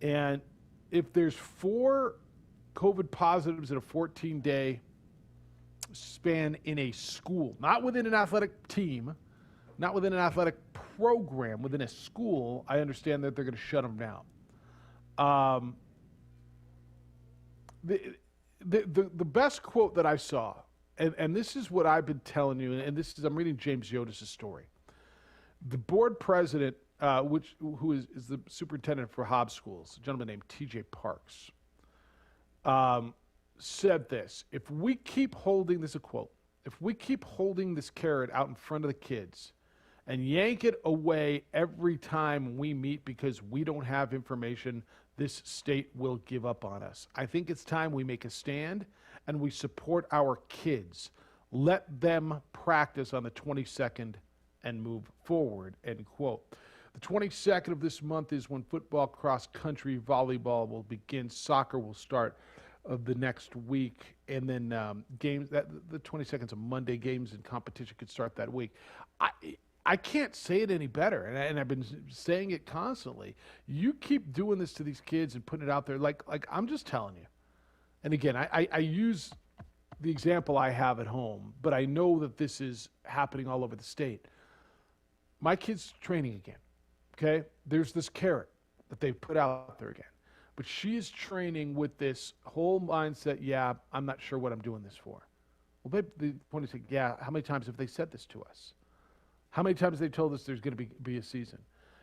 and if there's 4 COVID positives in a 14-day span in a school, not within an athletic team, not within an athletic program, within a school, I understand that they're going to shut them down. The best quote that I saw, and this is what I've been telling you, and this is, I'm reading James Yodis' story. The board president, who is the superintendent for Hobbs Schools, a gentleman named T.J. Parks, said this: if we keep holding, this is a quote, if we keep holding this carrot out in front of the kids and yank it away every time we meet because we don't have information, this state will give up on us. I think it's time we make a stand and we support our kids. Let them practice on the 22nd and move forward, end quote. The 22nd of this month is when football, cross country, volleyball will begin. Soccer will start of the next week, and then games. The 22nd is a Monday. Games and competition could start that week. I can't say it any better, and I've been saying it constantly. You keep doing this to these kids and putting it out there, like I'm just telling you. And again, I use the example I have at home, but I know that this is happening all over the state. My kid's training again, okay? There's this carrot that they've put out there again. But she is training with this whole mindset, yeah, I'm not sure what I'm doing this for. Well, babe, the point is, yeah, how many times have they said this to us? How many times have they told us there's going to be a season?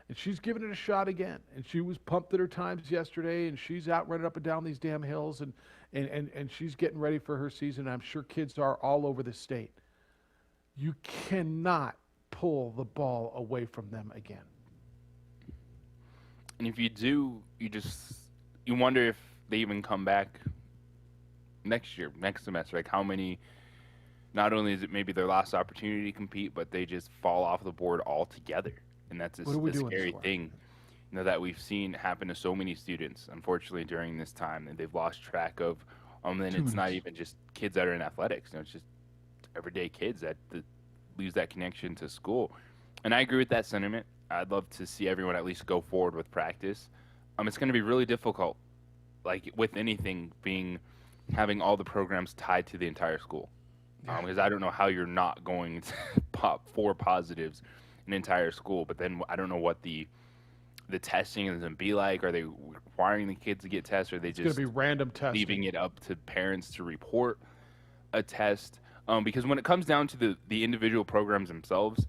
And she's giving it a shot again. And she was pumped at her times yesterday, and she's out running up and down these damn hills, and she's getting ready for her season. I'm sure kids are all over the state. You cannot pull the ball away from them again.
And if you do, you wonder if they even come back next year, next semester. Like how many, not only is it maybe their last opportunity to compete, but they just fall off the board altogether. And that's a scary thing, that we've seen happen to so many students, unfortunately, during this time, that they've lost track of. And it's not even just kids that are in athletics. It's just everyday kids that lose that connection to school. And I agree with that sentiment. I'd love to see everyone at least go forward with practice. It's going to be really difficult, like with anything, having all the programs tied to the entire school. Because I don't know how you're not going to pop 4 positives in an entire school. But then I don't know what the the testing is going to be like. Are they requiring the kids to get tests, or are they
It's going
just
to be random testing.
leaving it up to parents to report a test? Because when it comes down to the individual programs themselves,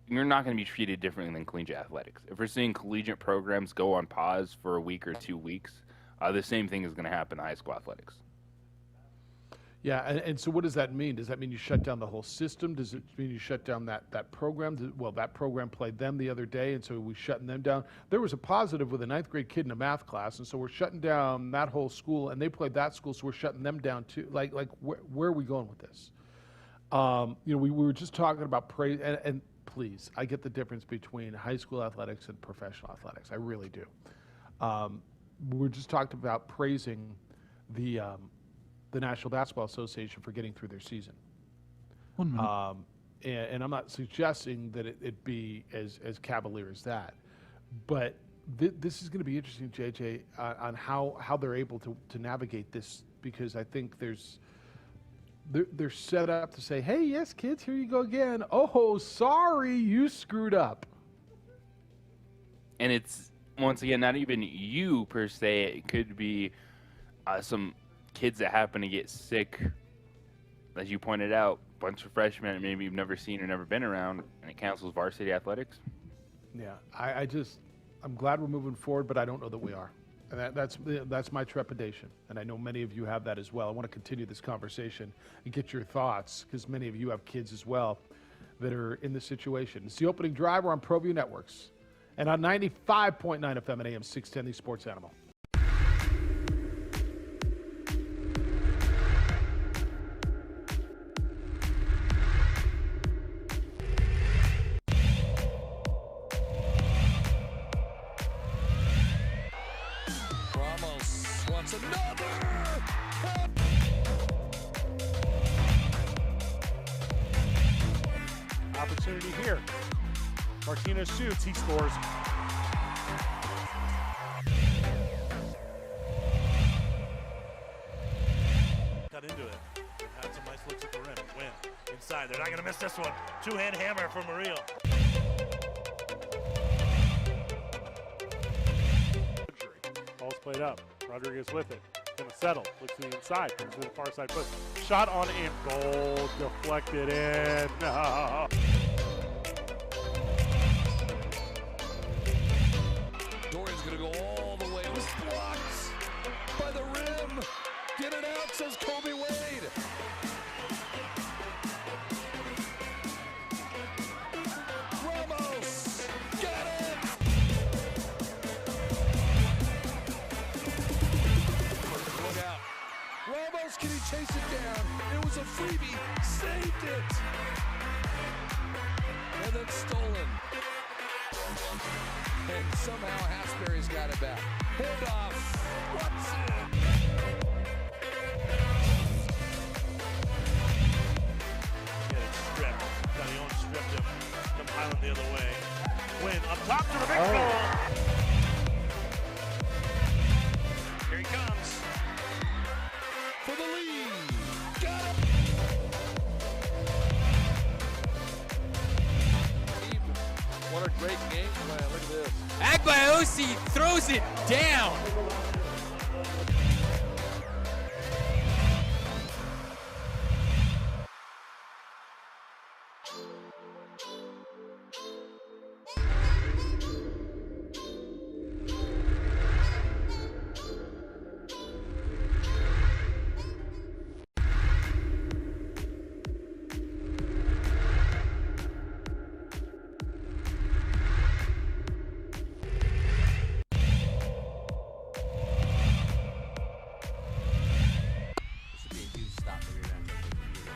you're not going to be treated differently than collegiate athletics. If we're seeing collegiate programs go on pause for a week or 2 weeks, the same thing is going to happen in high school athletics.
Yeah, and so what does that mean? Does that mean you shut down the whole system? Does it mean you shut down that program? Well, that program played them the other day, and so we're shutting them down. There was a positive with a 9th grade kid in a math class, and so we're shutting down that whole school, and they played that school, so we're shutting them down too. Like where are we going with this? We were just talking about praise, and please, I get the difference between high school athletics and professional athletics. I really do. We're just talking about praising the National Basketball Association for getting through their season.
1 minute.
And I'm not suggesting that it be as cavalier as that, but this is going to be interesting, JJ, on how they're able to navigate this, because I think they're set up to say, hey, yes, kids, here you go again. Oh, sorry, you screwed up.
And it's, once again, not even you per se. It could be some kids that happen to get sick, as you pointed out, bunch of freshmen that maybe you've never seen or never been around, and it cancels varsity athletics.
Yeah, I'm glad we're moving forward, but I don't know that we are. And that's my trepidation, and I know many of you have that as well. I want to continue this conversation and get your thoughts, because many of you have kids as well that are in this situation. It's the opening drive. We're on ProView Networks and on 95.9 FM and AM 610, the Sports Animal.
Opportunity here. Martinez shoots, he scores. Cut into it. Had some nice looks at the rim. Win. Inside. They're not going to miss this one. Two-hand hammer from Murillo. Ball's played up. Rodriguez with it. Gonna settle. Looks to the inside. Comes to the far side push. Shot on aim. Goal deflected in. No.
Dorian's gonna go all the way. It was blocked by the rim. Get it out, says Kobe Wade. Ramos got it. Look out. Ramos, can he chase it down? It was a freebie. Saved it. And then stolen. And somehow Hasbury's got it back. Handoff. Watson.
Getting stripped. Daniel stripped him. Come Highland the other way. Win up top to the big goal. Here he comes.
For the lead. Got it. What a great game plan. Look at this.
Agbayosi throws it down.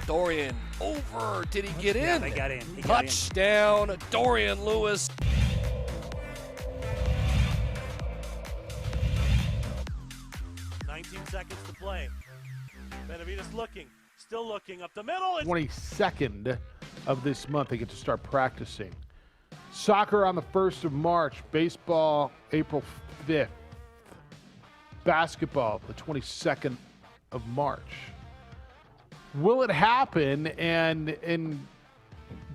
Dorian over. Did he get in?
Yeah, they got in. He got in.
Touchdown, Dorian Lewis.
Seconds to play. Benavides looking, still looking up the middle.
22nd of this month, they get to start practicing. Soccer on the 1st of March. Baseball, April 5th. Basketball, the 22nd of March. Will it happen? And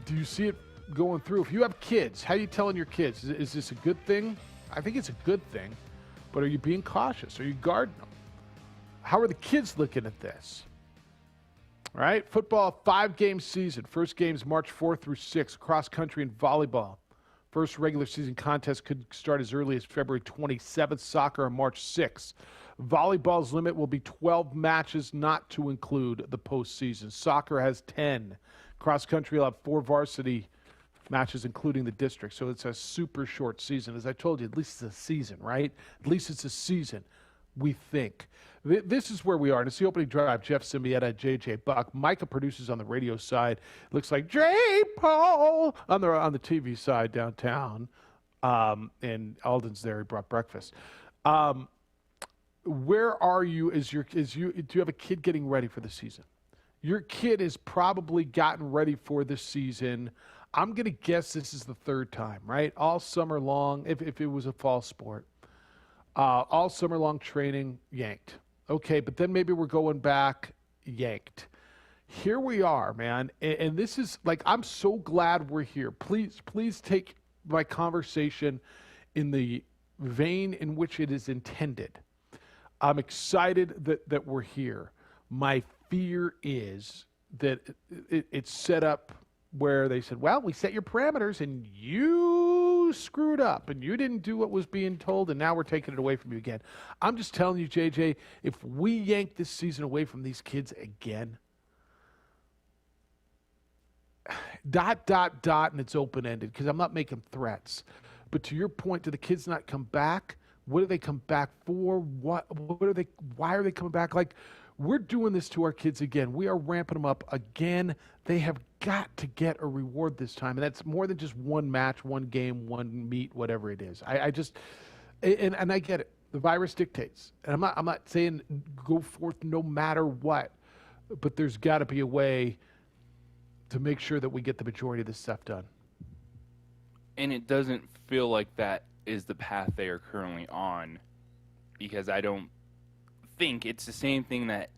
do you see it going through, if you have kids, how are you telling your kids? Is this a good thing? I think it's a good thing, but are you being cautious? Are you guarding them? How are the kids looking at this? All right, football, 5-game season. First game's March 4th through 6th, cross country and volleyball. First regular season contest could start as early as February 27th, soccer on March 6th. Volleyball's limit will be 12 matches, not to include the postseason. Soccer has 10. Cross country will have 4 varsity matches, including the district. So it's a super short season. As I told you, at least it's a season, right? At least it's a season, we think. This is where we are. And it's the opening drive. Jeff Siembieda, JJ Buck. Micah produces on the radio side. Looks like J. Paul on the TV side downtown. And Alden's there. He brought breakfast. Where are you? Do you have a kid getting ready for the season? Your kid has probably gotten ready for this season. I'm going to guess this is the 3rd time, right? All summer long, if it was a fall sport. All summer long training, yanked. Okay, but then maybe we're going back, yanked. Here we are, man. And this is, like, I'm so glad we're here. Please take my conversation in the vein in which it is intended. I'm excited that we're here. My fear is that it's set up where they said, well, we set your parameters and you screwed up and you didn't do what was being told and now we're taking it away from you again. I'm just telling you, JJ, if we yank this season away from these kids again, ... and it's open-ended because I'm not making threats. But to your point, do the kids not come back? What do they come back for? Why are they coming back? Like, we're doing this to our kids again. We are ramping them up again. They have got to get a reward this time. And that's more than just one match, one game, one meet, whatever it is. I get it. The virus dictates. And I'm not saying go forth no matter what. But there's got to be a way to make sure that we get the majority of this stuff done.
And it doesn't feel like that is the path they are currently on, because I don't think it's the same thing that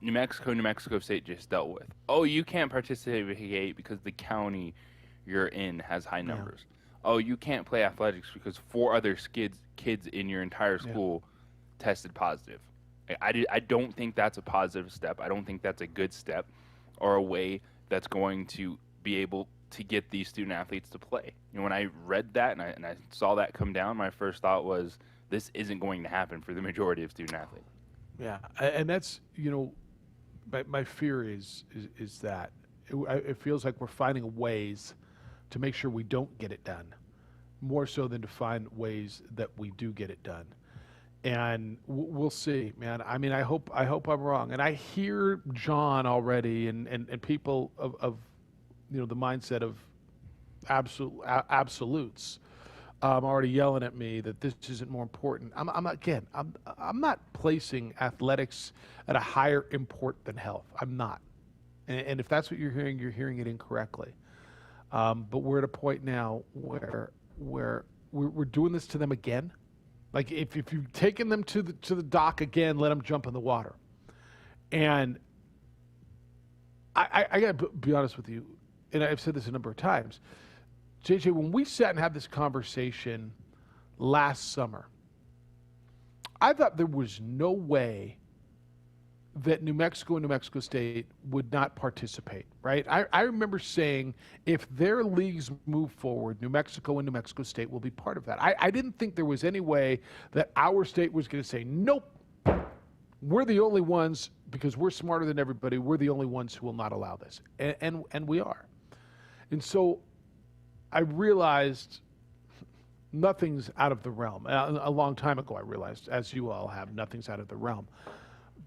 New Mexico State just dealt with. Oh, you can't participate because the county you're in has high numbers. Oh, you can't play athletics because 4 other kids in your entire school tested positive. I don't think that's a positive step. I don't think that's a good step or a way that's going to be able to get these student athletes to play. You know, when I read that and I saw that come down, my first thought was, this isn't going to happen for the majority of student athletes.
Yeah, and that's, my fear is that it feels like we're finding ways to make sure we don't get it done, more so than to find ways that we do get it done. And we'll see, man. I mean, I hope I'm wrong. And I hear John already and people of the mindset of absolutes already yelling at me that this isn't more important. I'm not placing athletics at a higher import than health. I'm not. And if that's what you're hearing it incorrectly. But we're at a point now where we're doing this to them again. Like, if you've taken them to the dock again, let them jump in the water. And I got to be honest with you, and I've said this a number of times, JJ, when we sat and had this conversation last summer, I thought there was no way that New Mexico and New Mexico State would not participate, right? I remember saying, if their leagues move forward, New Mexico and New Mexico State will be part of that. I didn't think there was any way that our state was going to say, nope, we're the only ones, because we're smarter than everybody, we're the only ones who will not allow this. And we are. And so I realized nothing's out of the realm. A long time ago I realized, as you all have, nothing's out of the realm.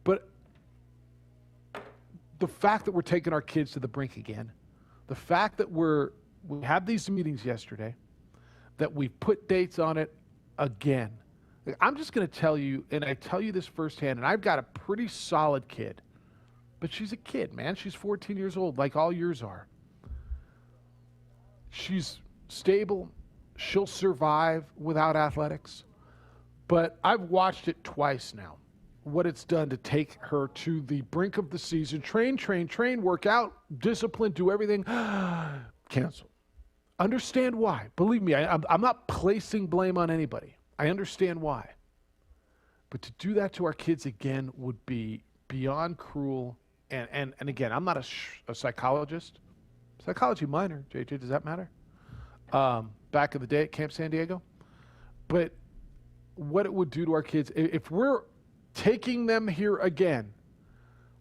But the fact that we're taking our kids to the brink again, the fact that we had these meetings yesterday, that we put dates on it again. I'm just going to tell you, and I tell you this firsthand, and I've got a pretty solid kid, but she's a kid, man. She's 14 years old, like all yours are. She's stable. She'll survive without athletics. But I've watched it twice now, what it's done to take her to the brink of the season. Train, work out, discipline, do everything. canceled. Understand why. Believe me, I'm not placing blame on anybody. I understand why. But to do that to our kids again would be beyond cruel. And again, I'm not a psychologist. Psychology minor, JJ, does that matter? Back in the day at Camp San Diego. But what it would do to our kids, if we're taking them here again,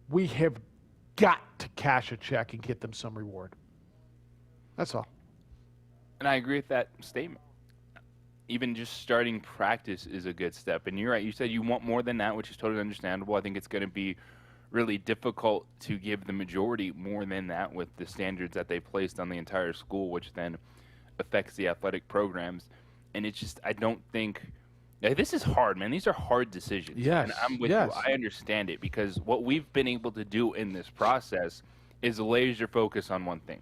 we have got to cash a check and get them some reward. That's all.
And I agree with that statement. Even just starting practice is a good step. And you're right. You said you want more than that, which is totally understandable. I think it's going to be really difficult to give the majority more than that with the standards that they placed on the entire school, which then affects the athletic programs. And it's just, I don't think, this is hard, man. These are hard decisions.
Yes.
And I'm with you. I understand it, because what we've been able to do in this process is laser focus on one thing: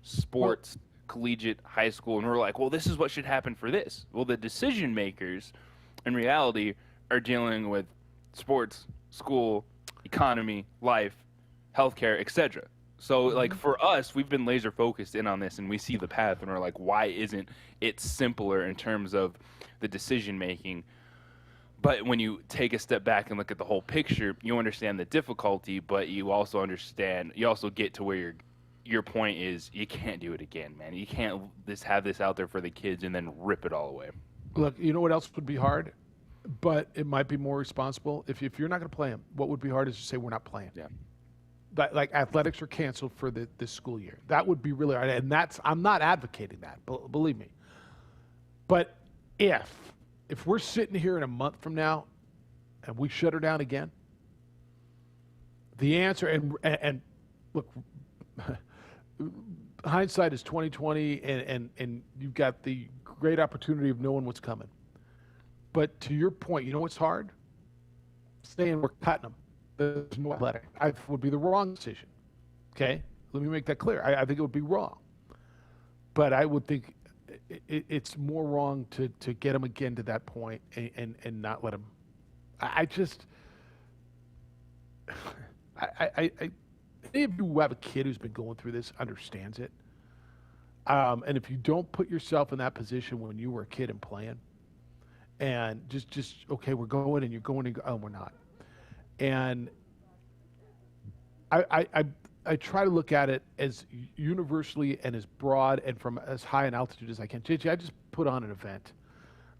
sports, collegiate, high school. And we're like, well, this is what should happen for this. Well, the decision makers in reality are dealing with sports, school, economy, life, healthcare, etc. So like for us, we've been laser focused in on this, and we see the path, and we're like, why isn't it simpler in terms of the decision making? But when you take a step back and look at the whole picture, you understand the difficulty, but you also get to where your point is, you can't do it again, man. You can't have this out there for the kids and then rip it all away.
Look, you know what else would be hard? But it might be more responsible. If you're not going to play them, what would be hard is to say we're not playing.
Yeah.
But like athletics are canceled for this school year. That would be really hard. And I'm not advocating that, believe me. But if we're sitting here in a month from now and we shut her down again, the answer, and look, hindsight is 20/20, and you've got the great opportunity of knowing what's coming. But to your point, you know what's hard? Saying we're cutting them. There's no athletic. I would be the wrong decision. Okay? Let me make that clear. I think it would be wrong. But I would think it's more wrong to get them again to that point and not let them. Any of you who have a kid who's been going through this understands it. And if you don't put yourself in that position when you were a kid and playing, and just okay, we're going, and you're going, and we're not. And I try to look at it as universally and as broad and from as high an altitude as I can. JJ, I just put on an event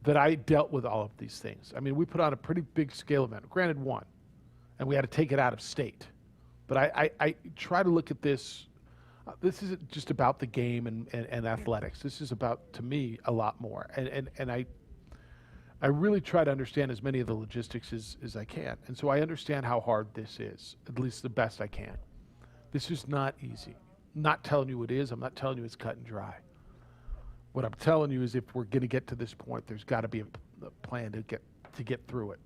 that I dealt with all of these things. I mean, we put on a pretty big scale event, granted one, and we had to take it out of state. But I try to look at this. This isn't just about the game and athletics. This is about, to me, a lot more. And I really try to understand as many of the logistics as I can. And so I understand how hard this is, at least the best I can. This is not easy. I'm not telling you it is. I'm not telling you it's cut and dry. What I'm telling you is if we're going to get to this point, there's got to be a plan to get through it.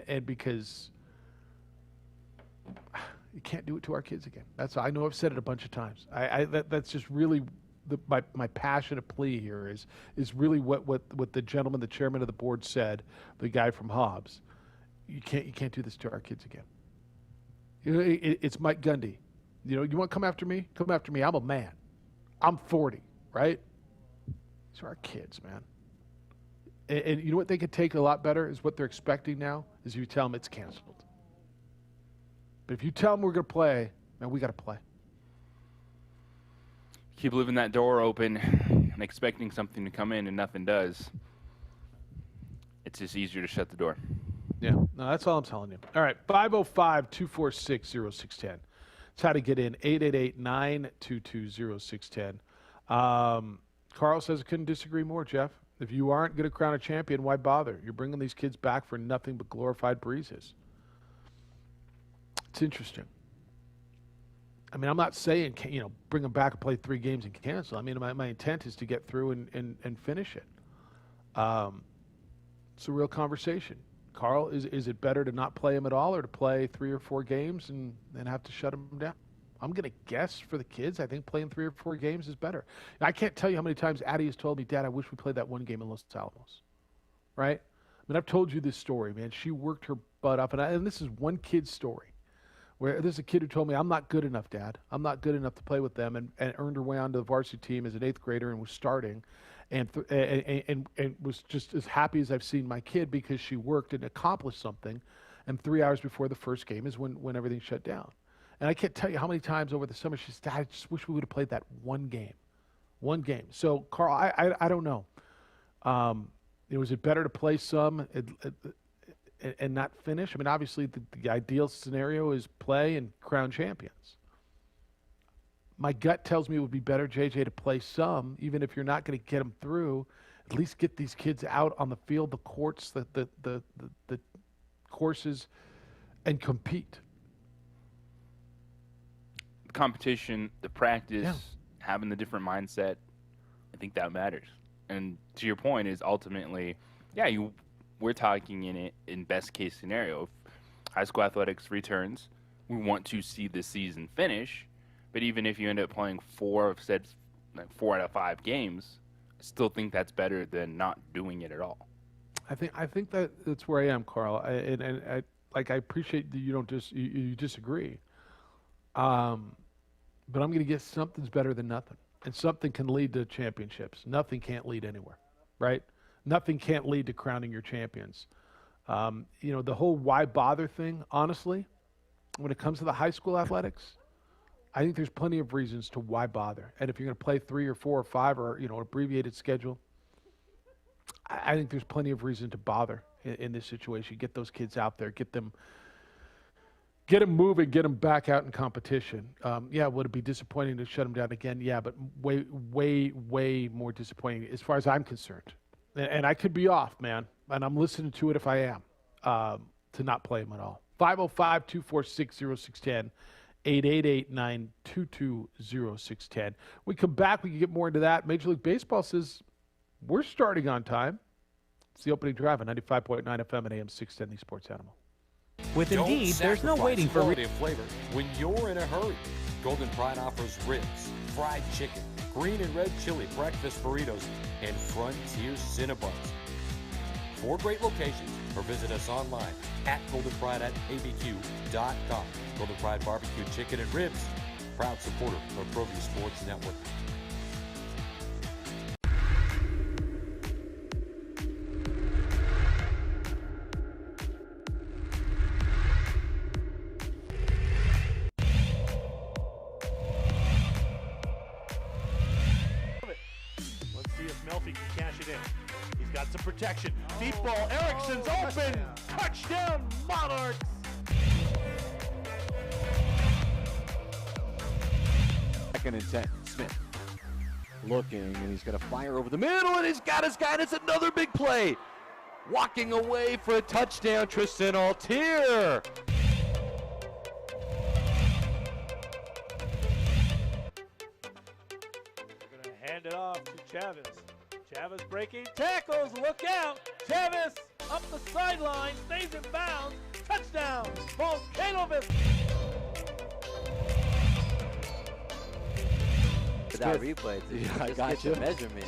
And because you can't do it to our kids again. I know I've said it a bunch of times. That's just really my passionate plea here is really what the gentleman, the chairman of the board said, the guy from Hobbs. You can't do this to our kids again. You know, it's Mike Gundy. You know, you want to come after me? Come after me. I'm a man. I'm 40, right? These are our kids, man. And you know what they could take a lot better is what they're expecting now is you tell them it's canceled. But if you tell them we're going to play, man, we got to play.
Keep leaving that door open and expecting something to come in and nothing does. It's just easier to shut the door.
Yeah, no, that's all I'm telling you. All right, 505-246-0610. That's how to get in, 888-922-0610. Carl says I couldn't disagree more, Jeff. If you aren't going to crown a champion, why bother? You're bringing these kids back for nothing but glorified breezes. It's interesting. I mean, I'm not saying, bring them back and play 3 games and cancel. I mean, my intent is to get through and finish it. It's a real conversation. Carl, is it better to not play them at all or to play 3 or 4 games and then have to shut them down? I'm going to guess for the kids, I think playing 3 or 4 games is better. I can't tell you how many times Addie has told me, Dad, I wish we played that one game in Los Alamos. Right? I mean, I've told you this story, man. She worked her butt up, and this is one kid's story. Where there's a kid who told me, I'm not good enough, Dad. I'm not good enough to play with them, and earned her way onto the varsity team as an 8th grader and was starting, and was just as happy as I've seen my kid because she worked and accomplished something. And 3 hours before the first game is when everything shut down. And I can't tell you how many times over the summer she said, I just wish we would have played that one game. One game. So, Carl, I don't know. Was it better to play some and not finish? I mean, obviously, the ideal scenario is play and crown champions. My gut tells me it would be better, JJ, to play some, even if you're not going to get them through. At least get these kids out on the field, the courts, the courses, and compete.
The competition, the practice, having the different mindset, I think that matters. And to your point is ultimately, we're talking in best case scenario. If high school athletics returns, we want to see the season finish. But even if you end up playing 4 out of 5 games, I still think that's better than not doing it at all.
I think that's where I am, Carl. I appreciate that you disagree. But I'm going to get something's better than nothing, and something can lead to championships. Nothing can't lead anywhere, right? Nothing can't lead to crowning your champions. The whole why bother thing. Honestly, when it comes to the high school athletics, I think there's plenty of reasons to why bother. And if you're going to play 3 or 4 or 5 or abbreviated schedule, I think there's plenty of reason to bother in this situation. Get those kids out there, get them moving, get them back out in competition. Would it be disappointing to shut them down again? Yeah, but way, way, way more disappointing as far as I'm concerned. And I could be off, man, and I'm listening to it if I am, to not play them at all. 505-246-0610, 888-922-0610. We come back, we can get more into that. Major League Baseball says we're starting on time. It's the opening drive on 95.9 FM and AM 610, the Sports Animal.
With Indeed, there's no waiting for
quality and flavor when you're in a hurry. Golden Pride offers ribs, fried chicken, green and red chili breakfast burritos, and Frontier Cinnabons. 4 great locations, or visit us online at goldenpride@abq.com. Golden Pride Barbecue Chicken and Ribs, proud supporter of ProView Sports Network.
Got some protection. Deep ball. Erickson's open. Touchdown, Monarchs.
Second and 10. Smith looking, and he's going to fire over the middle, and he's got his guy, and it's another big play. Walking away for a touchdown, Tristan Altier.
They're going to hand it off to Chavez. Chavez breaking tackles, look out! Chavez up the sideline, stays in bounds, touchdown, Volcanovic!
That replay,
I got you.
Measurement.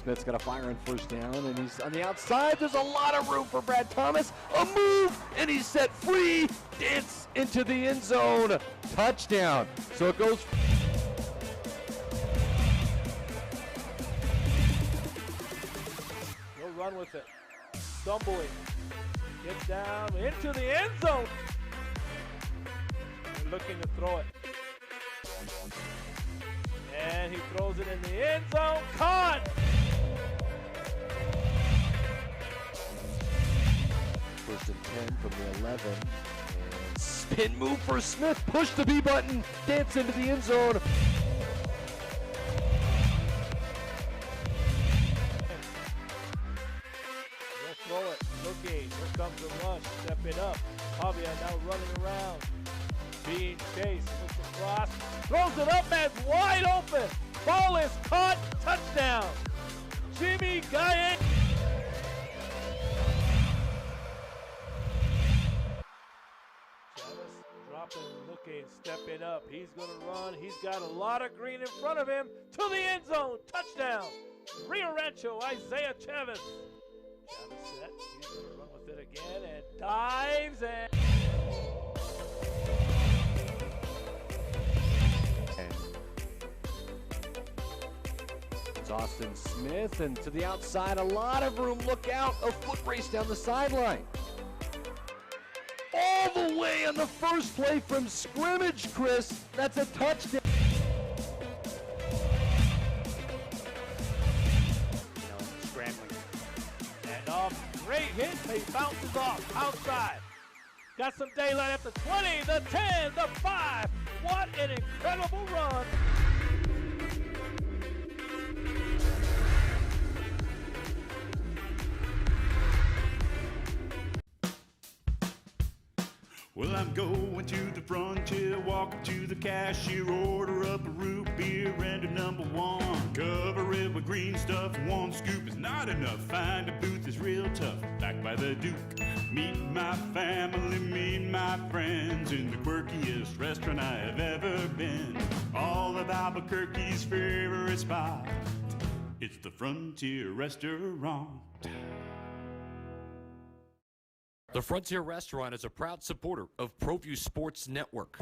Smith's got a fire on first down, and he's on the outside. There's a lot of room for Brad Thomas. A move, and he's set free. Dance into the end zone. Touchdown. So it goes.
Run with it. Stumbling. Gets down into the end zone. And looking to throw it. And he throws it in the end zone. Caught!
First and 10 from the 11. And spin move for Smith. Push the B button. Dance into the end zone.
Throw it, looking, here comes the rush, stepping up. Javier now running around, being chased, looks across, throws it up and wide open. Ball is caught, touchdown. Jimmy Gaye. Chavez dropping, looking, stepping up. He's going to run. He's got a lot of green in front of him. To the end zone, touchdown. Rio Rancho, Isaiah Chavez. Chavez set, he's going to run with it again and dives and
It's Austin Smith, and to the outside, a lot of room. Look out, a foot race down the sideline. All the way on the first play from scrimmage, Chris. That's a touchdown.
Scrambling. And great hit. He bounces off outside. Got some daylight at the 20, the 10, the 5. What an incredible run.
Well, I'm going to the frontier, walk up to the cashier, order up a root beer and a number one. Cover it with green stuff, one scoop is not enough. Find a booth is real tough, back by the Duke. Meet my family, meet my friends in the quirkiest restaurant I have ever been. All of Albuquerque's favorite spot, it's the Frontier Restaurant.
The Frontier Restaurant is a proud supporter of ProView Sports Network.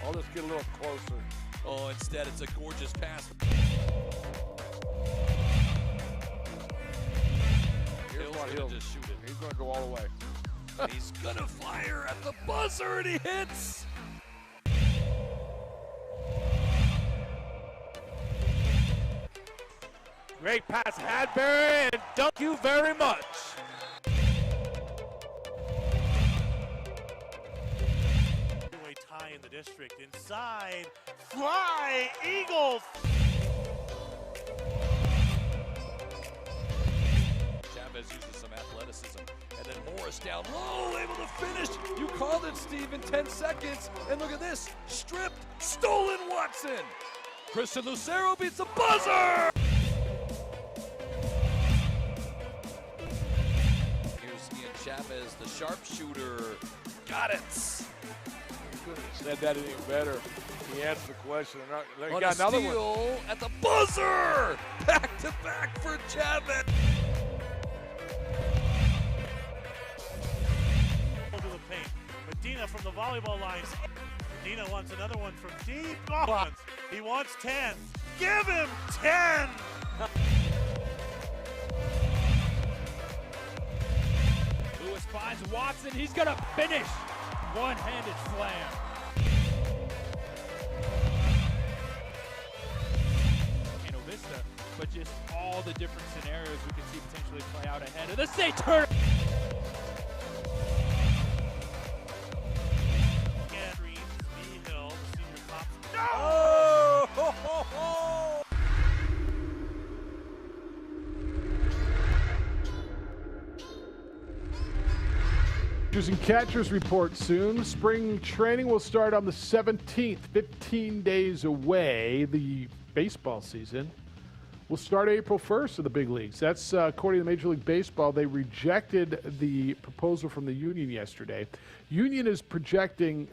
I'll just get a little closer.
Oh, instead it's a gorgeous pass.
Here's what he'll
just shoot it.
He's going to go all the way.
He's gonna fire at the buzzer, and he hits.
Great pass, Hadbury, and thank you very much.
Tie in the district. Inside. Fly. Eagles.
Chavez uses some athleticism. And then Morris down low, able to finish. You called it, Steve, in 10 seconds. And look at this. Stripped, stolen Watson. Christian Lucero beats the buzzer. Here's Ian Chavez, the sharpshooter. Got it.
Couldn't have said that any better. He answered the question. He
On
got
a
another
steal
one.
at the buzzer. Back to back for Chavez.
Over the paint. Medina from the volleyball line. Medina wants another one from deep. Oh, he wants 10. Give him 10.
Lewis finds Watson. He's going to finish. One-handed slam. Cano Vista, but just all the different scenarios we could see potentially play out ahead of the state tournament.
No!
Pitchers and catchers report soon. Spring training will start on the 17th, 15 days away. The baseball season will start April 1st in the big leagues. That's according to Major League Baseball. They rejected the proposal from the union yesterday. Union is proposing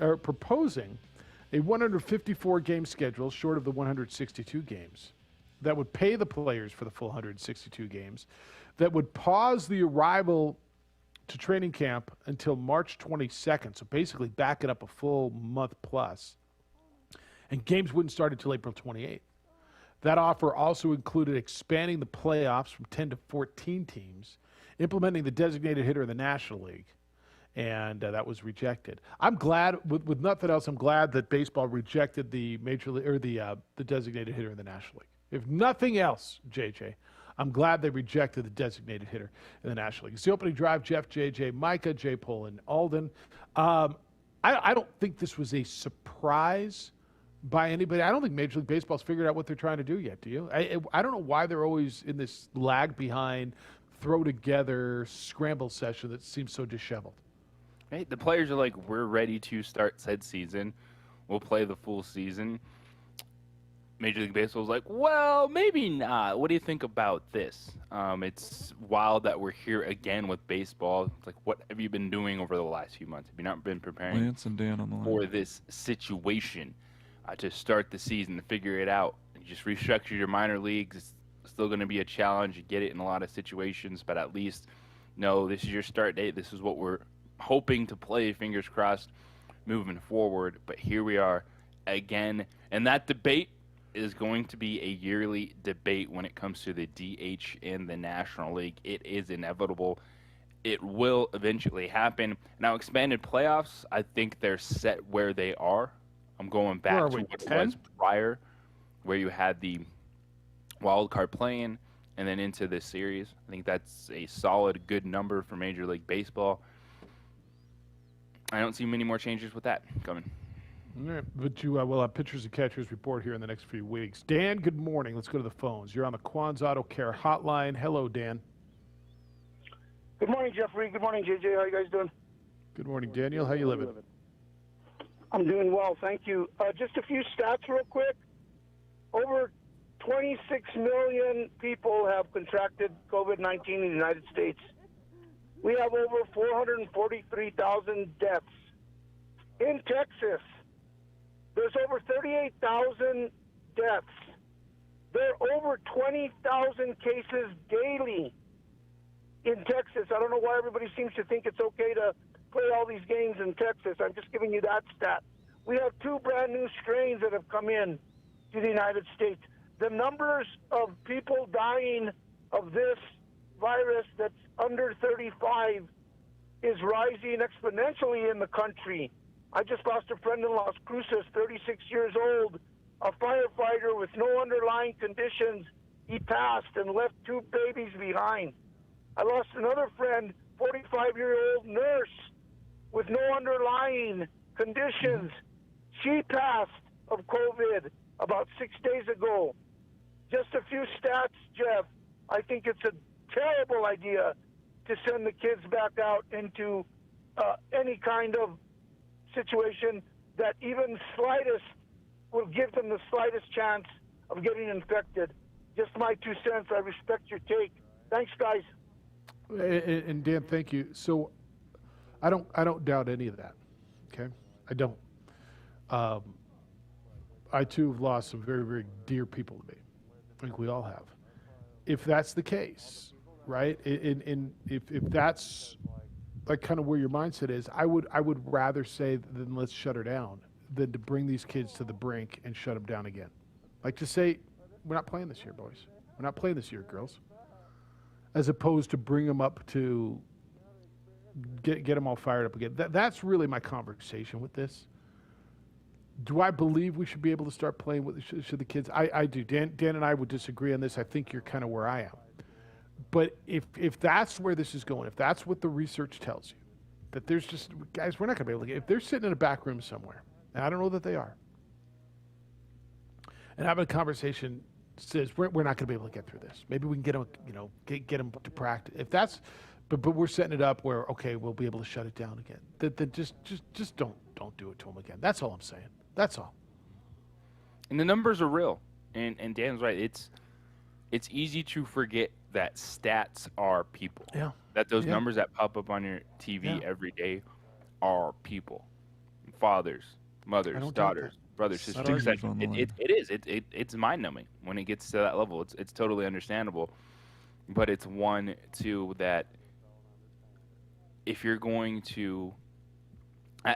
a 154-game schedule short of the 162 games that would pay the players for the full 162 games, that would pause the arrival to training camp until March 22nd, so basically back it up a full month plus. And games wouldn't start until April 28th. That offer also included expanding the playoffs from 10 to 14 teams, implementing the designated hitter in the National League, and that was rejected. I'm glad, with nothing else, I'm glad that baseball rejected the major league, or the designated hitter in the National League. If nothing else, JJ, I'm glad they rejected the designated hitter in the National League. It's the opening drive. Jeff, JJ, Micah, J. Pole, and Alden. I don't think this was a surprise by anybody. I don't think Major League Baseball's figured out what they're trying to do yet, do you? I don't know why they're always in this lag behind, throw together, scramble session that seems so disheveled.
Right? The players are like, we're ready to start said season. We'll play the full season. Major League Baseball's like, well, maybe not. What do you think about this? It's wild that we're here again with baseball. It's like, what have you been doing over the last few months? Have you not been preparing
Lance and Dan on the line
for this situation to start the season, to figure it out? You just restructure your minor leagues. It's still going to be a challenge. You get it in a lot of situations, but at least know this is your start date. This is what we're hoping to play, fingers crossed, moving forward. But here we are again. And that debate is going to be a yearly debate when it comes to the DH in the National League. It is inevitable. It will eventually happen. Now, expanded playoffs, I think they're set where they are. I'm going back to what it was prior, where you had the wild card play-in and then into this series. I think that's a solid, good number for Major League Baseball. I don't see many more changes with that coming.
All right, but you will have pitchers and catchers report here in the next few weeks. Dan, good morning. Let's go to the phones. You're on the Quan's Auto Care hotline. Hello, Dan.
Good morning, Jeffrey. Good morning, JJ. How you guys doing?
Good morning, Daniel. How you living?
I'm doing well, thank you. Just a few stats real quick. Over 26 million people have contracted COVID-19 in the United States. We have over 443,000 deaths. In Texas, there's over 38,000 deaths. There are over 20,000 cases daily in Texas. I don't know why everybody seems to think it's okay to play all these games in Texas. I'm just giving you that stat. We have 2 brand new strains that have come in to the United States. The numbers of people dying of this virus that's under 35 is rising exponentially in the country. I just lost a friend in Las Cruces, 36 years old, a firefighter with no underlying conditions. He passed and left 2 babies behind. I lost another friend, 45-year-old nurse with no underlying conditions. She passed of COVID about 6 days ago. Just a few stats, Jeff. I think it's a terrible idea to send the kids back out into any kind of situation that even slightest will give them the slightest chance of getting infected. Just my 2 cents. I respect your take. Thanks, guys.
And Dan, thank you. So I don't doubt any of that. Okay, I don't. I too have lost some very, very dear people to me. I think we all have. If that's the case, right? And if that's like kind of where your mindset is, I would rather say than let's shut her down than to bring these kids to the brink and shut them down again. Like to say, we're not playing this year, boys. We're not playing this year, girls. As opposed to bring them up to get them all fired up again. That's really my conversation with this. Do I believe we should be able to start playing with should the kids? I do. Dan and I would disagree on this. I think you're kind of where I am. But if that's where this is going, if that's what the research tells you, that there's just, guys, we're not going to be able to get, if they're sitting in a back room somewhere, and I don't know that they are, and having a conversation says, we're not going to be able to get through this. Maybe we can get them, get them to practice. If that's, but we're setting it up where, okay, we'll be able to shut it down again. Then just don't do it to them again. That's all I'm saying. That's all.
And the numbers are real. And Dan's right. It's easy to forget that stats are people.
Yeah.
That those numbers that pop up on your TV every day are people. Fathers, mothers, daughters, brothers, sisters. It's mind-numbing when it gets to that level. It's totally understandable. But it's one, too, that if you're going to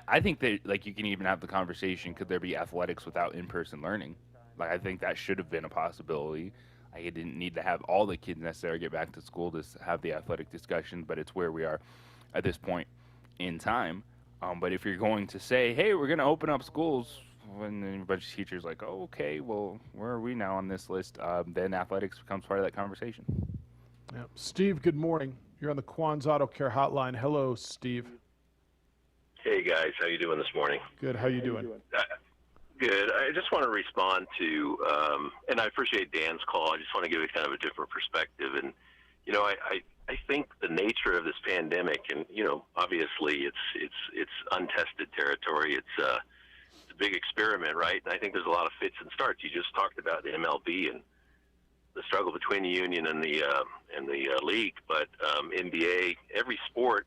I think that, like, you can even have the conversation, could there be athletics without in-person learning? Like, I think that should have been a possibility. I didn't need to have all the kids necessarily get back to school to have the athletic discussion, but it's where we are at this point in time. But if you're going to say, hey, we're going to open up schools, when a bunch of teachers like, oh, okay, well, where are we now on this list? Then athletics becomes part of that conversation.
Yeah. Steve, good morning. You're on the Quan's Auto Care hotline. Hello, Steve.
Hey guys, how you doing this morning?
Good. How you doing?
Good. I just want to respond to, and I appreciate Dan's call. I just want to give you kind of a different perspective. And I think the nature of this pandemic, and obviously it's untested territory. It's a big experiment, right? And I think there's a lot of fits and starts. You just talked about the MLB and the struggle between the union and the league, but NBA, every sport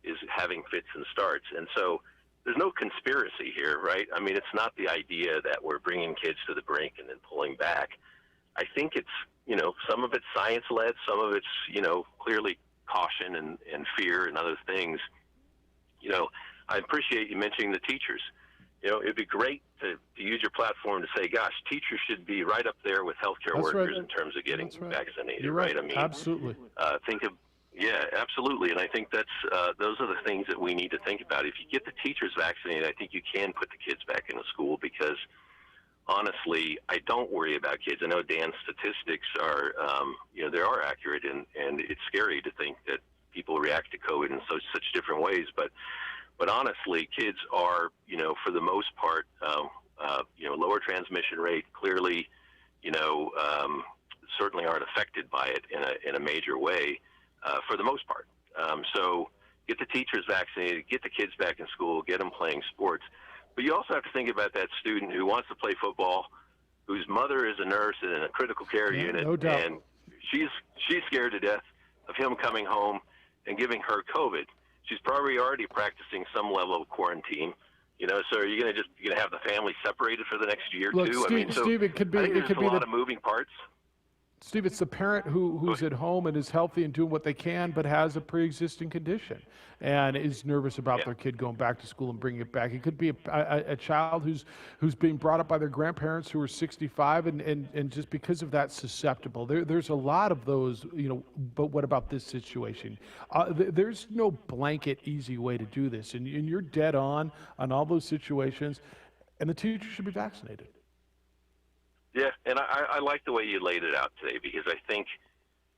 is having fits and starts. And so there's no conspiracy here, right? I mean, it's not the idea that we're bringing kids to the brink and then pulling back. I think it's some of it's science-led, some of it's, clearly caution and fear and other things. I appreciate you mentioning the teachers. It'd be great to use your platform to say, gosh, teachers should be right up there with healthcare
That's
workers
right.
in terms of getting vaccinated,
You're
right?
right.
I mean,
Absolutely.
Yeah, absolutely. And I think those are the things that we need to think about. If you get the teachers vaccinated, I think you can put the kids back into school because, honestly, I don't worry about kids. I know Dan's statistics are, they are accurate, and it's scary to think that people react to COVID in such different ways. But honestly, kids are, for the most part, lower transmission rate, clearly, certainly aren't affected by it in a major way for the most part. So get the teachers vaccinated, get the kids back in school, get them playing sports. But you also have to think about that student who wants to play football, whose mother is a nurse in a critical care unit,
no doubt.
and she's scared to death of him coming home and giving her COVID. She's probably already practicing some level of quarantine. So are you going to have the family separated for the next year
Look,
too?
Steve, it could be
there's a lot of moving parts.
Steve, it's the parent who's at home and is healthy and doing what they can, but has a pre-existing condition and is nervous about their kid going back to school and bringing it back. It could be a child who's being brought up by their grandparents who are 65 and just because of that susceptible. There's a lot of those, but what about this situation? There's no blanket easy way to do this, and you're dead on all those situations, and the teacher should be vaccinated.
Yeah, and I like the way you laid it out today because I think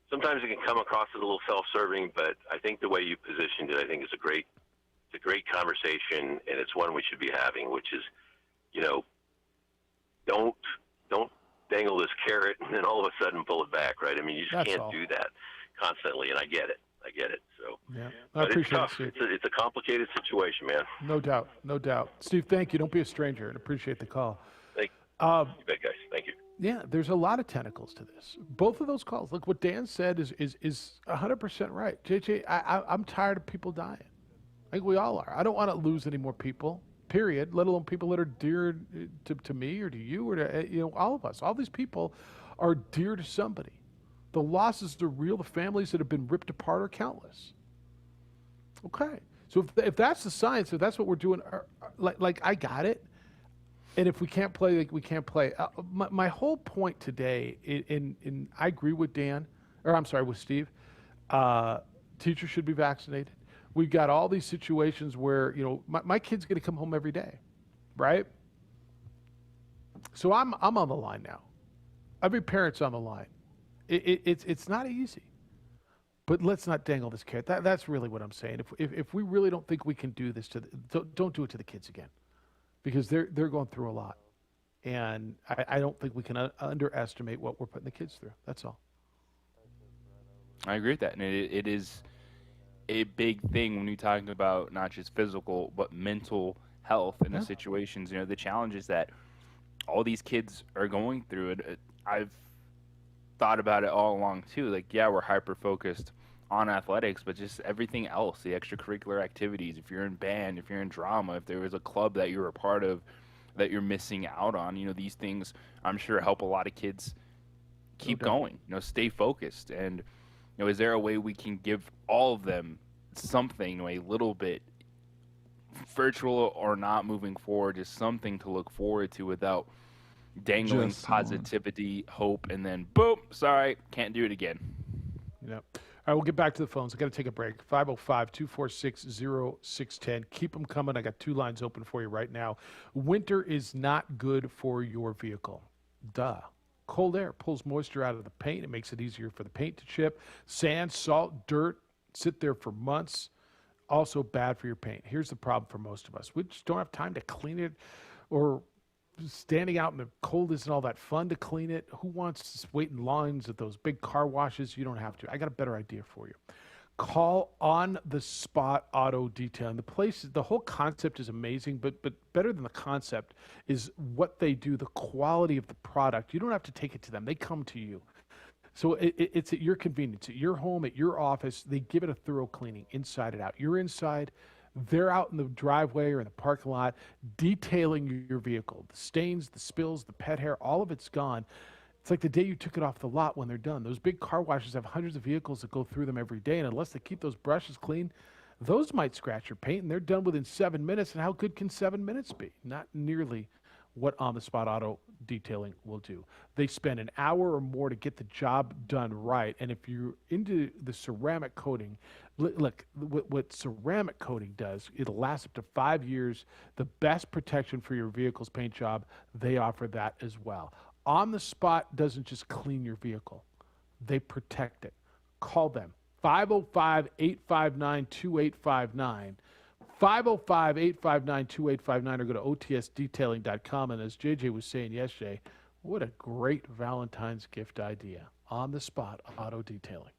sometimes it can come across as a little self-serving, but I think the way you positioned it, I think is a great conversation, and it's one we should be having, which is, don't dangle this carrot and then all of a sudden pull it back, right? I mean, you just can't do that constantly, and I get it. So
yeah, I appreciate
it's tough.
it, Steve.
It's a complicated situation, man.
No doubt. Steve, thank you. Don't be a stranger, and appreciate the call.
You bet, guys. Thank you.
Yeah, there's a lot of tentacles to this. Both of those calls. Look, what Dan said is 100% right. JJ, I'm tired of people dying. I think we all are. I don't want to lose any more people, period, let alone people that are dear to me or to you or to all of us. All these people are dear to somebody. The losses are real. The families that have been ripped apart are countless. Okay. So if that's the science, if that's what we're doing, like I got it. And if we can't play, we can't play. My whole point today, and I agree with with Steve, teachers should be vaccinated. We've got all these situations where, my kid's going to come home every day, right? So I'm on the line now. Every parent's on the line. It's not easy. But let's not dangle this carrot. That's really what I'm saying. If we really don't think we can do this don't do it to the kids again. Because they're going through a lot. And I don't think we can underestimate what we're putting the kids through. That's all.
I agree with that. And it is a big thing when you're talking about not just physical, but mental health in the situations. The challenges that all these kids are going through. I've thought about it all along, too. Like, yeah, we're hyper-focused on athletics, but just everything else, the extracurricular activities, if you're in band, if you're in drama, if there was a club that you're a part of that you're missing out on, these things I'm sure help a lot of kids keep going, stay focused. And, is there a way we can give all of them something, a little bit, virtual or not moving forward, just something to look forward to without dangling positivity, hope, and then boom, sorry, can't do it again.
Yep. All right, we'll get back to the phones. I got to take a break. 505-246-0610. Keep them coming. I got two lines open for you right now. Winter is not good for your vehicle. Duh. Cold air pulls moisture out of the paint. It makes it easier for the paint to chip. Sand, salt, dirt sit there for months. Also bad for your paint. Here's the problem for most of us. We just don't have time to clean it, or standing out in the cold isn't all that fun to clean it. Who wants to wait in lines at those big car washes? You don't have to. I got a better idea for you. Call On the Spot Auto Detailing. The whole concept is amazing, but better than the concept is what they do, the quality of the product. You don't have to take it to them. They come to you. So it's at your convenience, at your home, at your office. They give it a thorough cleaning inside and out. You're inside. They're out in the driveway or in the parking lot detailing your vehicle. The stains, the spills, the pet hair, all of it's gone. It's like the day you took it off the lot when they're done. Those big car washes have hundreds of vehicles that go through them every day, and unless they keep those brushes clean, those might scratch your paint, and they're done within 7 minutes. And how good can 7 minutes be? Not nearly what on-the-spot auto detailing will do. They spend an hour or more to get the job done right. And if you're into the ceramic coating, look, what ceramic coating does, it'll last up to 5 years. The best protection for your vehicle's paint job, they offer that as well. On the Spot doesn't just clean your vehicle. They protect it. Call them. 505-859-2859. 505-859-2859 or go to otsdetailing.com. And as JJ was saying yesterday, what a great Valentine's gift idea. On the Spot auto detailing.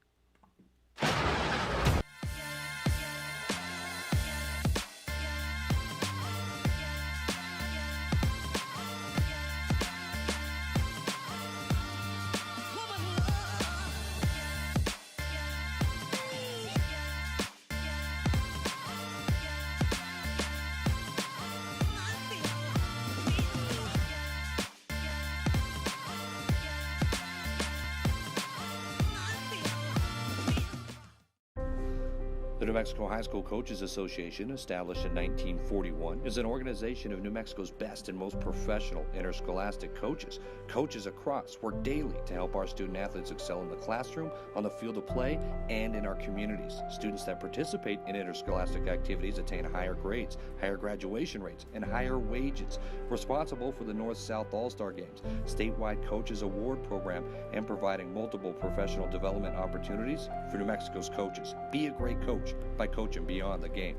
The New Mexico High School Coaches Association, established in 1941, is an organization of New Mexico's best and most professional interscholastic coaches. Coaches across work daily to help our student athletes excel in the classroom, on the field of play, and in our communities. Students that participate in interscholastic activities attain higher grades, higher graduation rates, and higher wages. Responsible for the North-South All-Star Games, statewide coaches award program, and providing multiple professional development opportunities for New Mexico's coaches. Be a great coach by coaching beyond the game.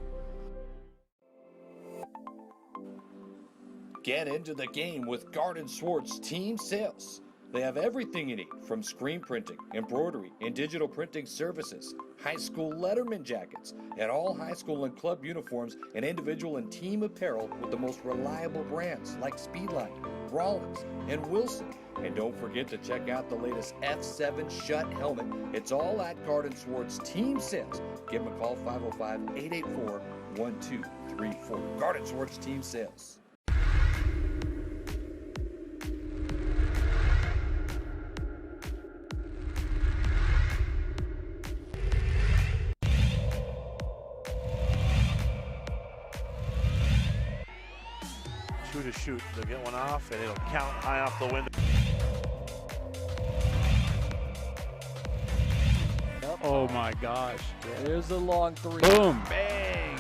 Get into the game with Garden Swartz Team Sales. They have everything you need, from screen printing, embroidery, and digital printing services, high school letterman jackets, and all high school and club uniforms, and individual and team apparel with the most reliable brands like Speedline, Rollins, and Wilson. And don't forget to check out the latest F7 Shut helmet. It's all at Garden Swartz Team Sales. Give them a call, 505-884-1234. Garden Swartz Team Sales.
Shoot a shoot. They'll get one off, and it'll count high off the window.
Oh my gosh. There's a long three.
Boom.
Bang.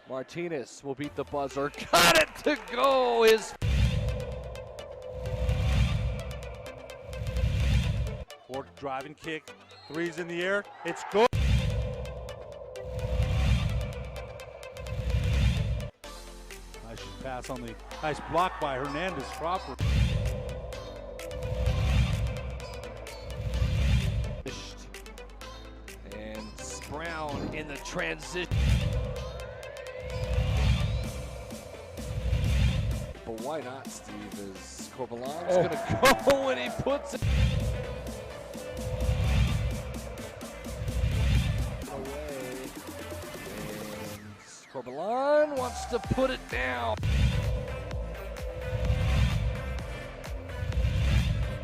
Martinez will beat the buzzer. Got it to go. His
Fork driving kick. Three's in the air. It's good. Nice pass on the nice block by Hernandez Crawford.
and Brown in the transition. But why not, Steve? Is Corbalan's gonna go and he puts it away. And Corbalan wants to put it down.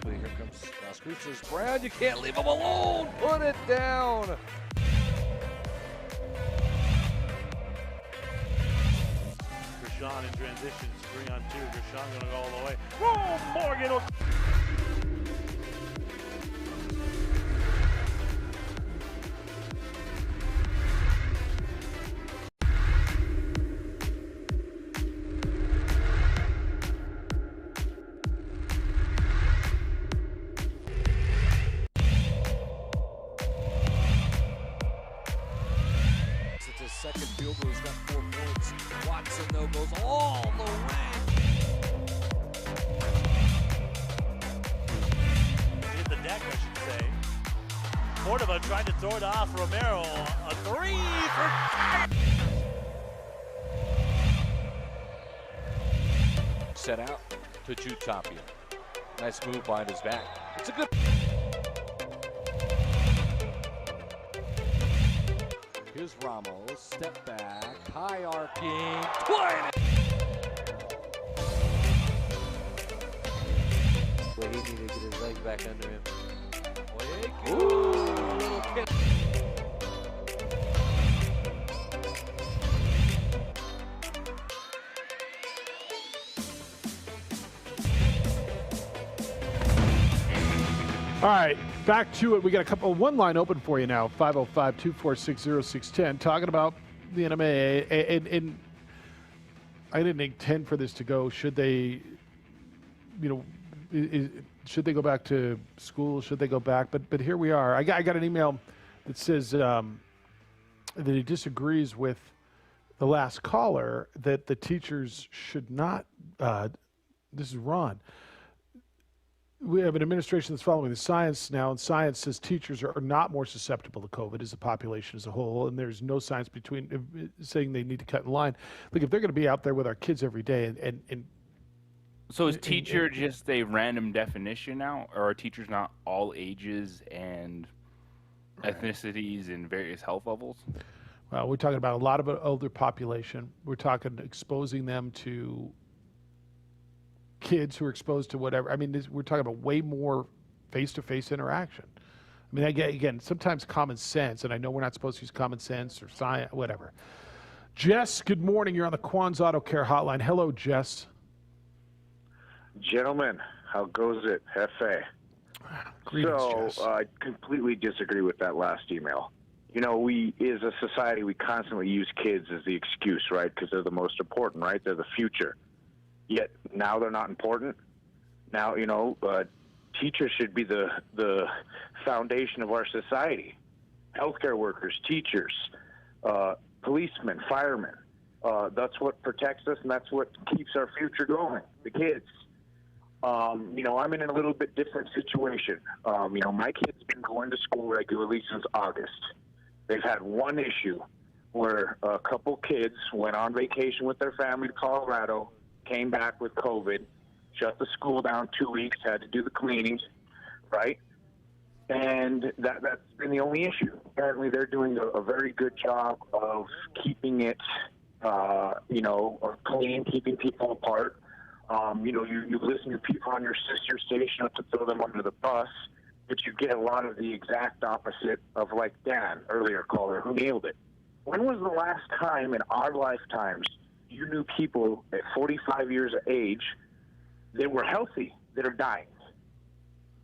Here comes Screechers. Brown, you can't leave him alone. Put it down.
Gershon in transition, 3-on-2. Gershon gonna go all the way. Whoa, Morgan!
It's his second field goal. He's got 4 points. Watson, though, goes all the way.
Hit the deck, I should say. Cordova tried to throw it off. Romero, a 3 for...
Set out to Jutapia. Nice move behind his back. It's a good... Here's Ramos, step back, high arcing, 20!
Boy, he needed to get his legs back under him.
Ooh, a little kick.
All right, back to it. We got one line open for you now, 505-246-0610, talking about the NMA. And I didn't intend for this to go. Should they, should they go back to school? Should they go back? But here we are. I got an email that says that he disagrees with the last caller, that the teachers should not, this is Ron. We have an administration that's following the science now, and science says teachers are not more susceptible to COVID as a population as a whole, and there's no science between saying they need to cut in line. Look, if they're going to be out there with our kids every day, and
so is teacher just a random definition now, or are teachers not all ages and ethnicities and various health levels?
Well, we're talking about a lot of an older population. We're talking exposing them to kids who are exposed to whatever. I mean, we're talking about way more face-to-face interaction. I mean, again, sometimes common sense, and I know we're not supposed to use common sense or science, whatever. Jess, good morning. You're on the Quan's Auto Care Hotline. Hello, Jess.
Gentlemen, how goes it, Hefe?
Greetings,
So,
Jess.
I completely disagree with that last email. You know, we, as a society, we constantly use kids as the excuse, right? Because they're the most important, right? They're the future. Yet now they're not important. Now, teachers should be the foundation of our society. Healthcare workers, teachers, policemen, firemen. That's what protects us, and that's what keeps our future going, the kids. I'm in a little bit different situation. My kid's been going to school regularly since August. They've had one issue where a couple kids went on vacation with their family to Colorado, came back with COVID, shut the school down 2 weeks, had to do the cleaning, right? And that's been the only issue. Apparently they're doing a very good job of keeping it, clean, keeping people apart. You listen to people on your sister station not to throw them under the bus, but you get a lot of the exact opposite of like Dan, earlier caller, who nailed it. When was the last time in our lifetimes you knew people at 45 years of age that were healthy that are dying?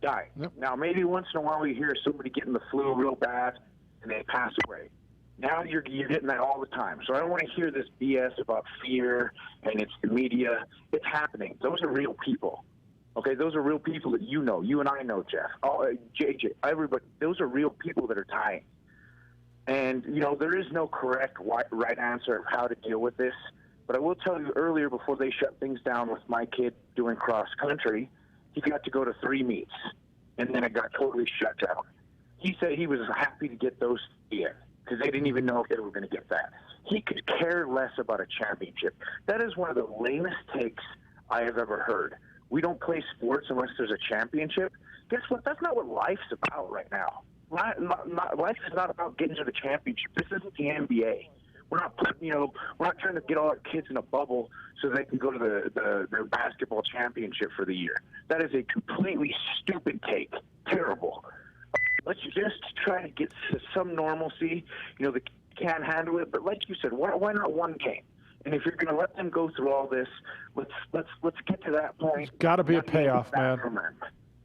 Yep. Now, maybe once in a while you hear somebody getting the flu real bad and they pass away. Now you're getting that all the time. So I don't want to hear this BS about fear and it's the media. It's happening. Those are real people. Okay, those are real people that you know. You and I know, Jeff. JJ, everybody. Those are real people that are dying. And, there is no correct right answer of how to deal with this. But I will tell you earlier, before they shut things down with my kid doing cross country, he got to go to 3 meets, and then it got totally shut down. He said he was happy to get those in because they didn't even know if they were going to get that. He could care less about a championship. That is one of the lamest takes I have ever heard. We don't play sports unless there's a championship. Guess what? That's not what life's about right now. Life is not about getting to the championship. This isn't the NBA. We're not we're not trying to get all our kids in a bubble so they can go to the basketball championship for the year. That is a completely stupid take. Terrible. Let's just try to get to some normalcy. They can't handle it, but like you said, why not one game? And if you're going to let them go through all this, let's get to that point.
There's got to be a payoff, man.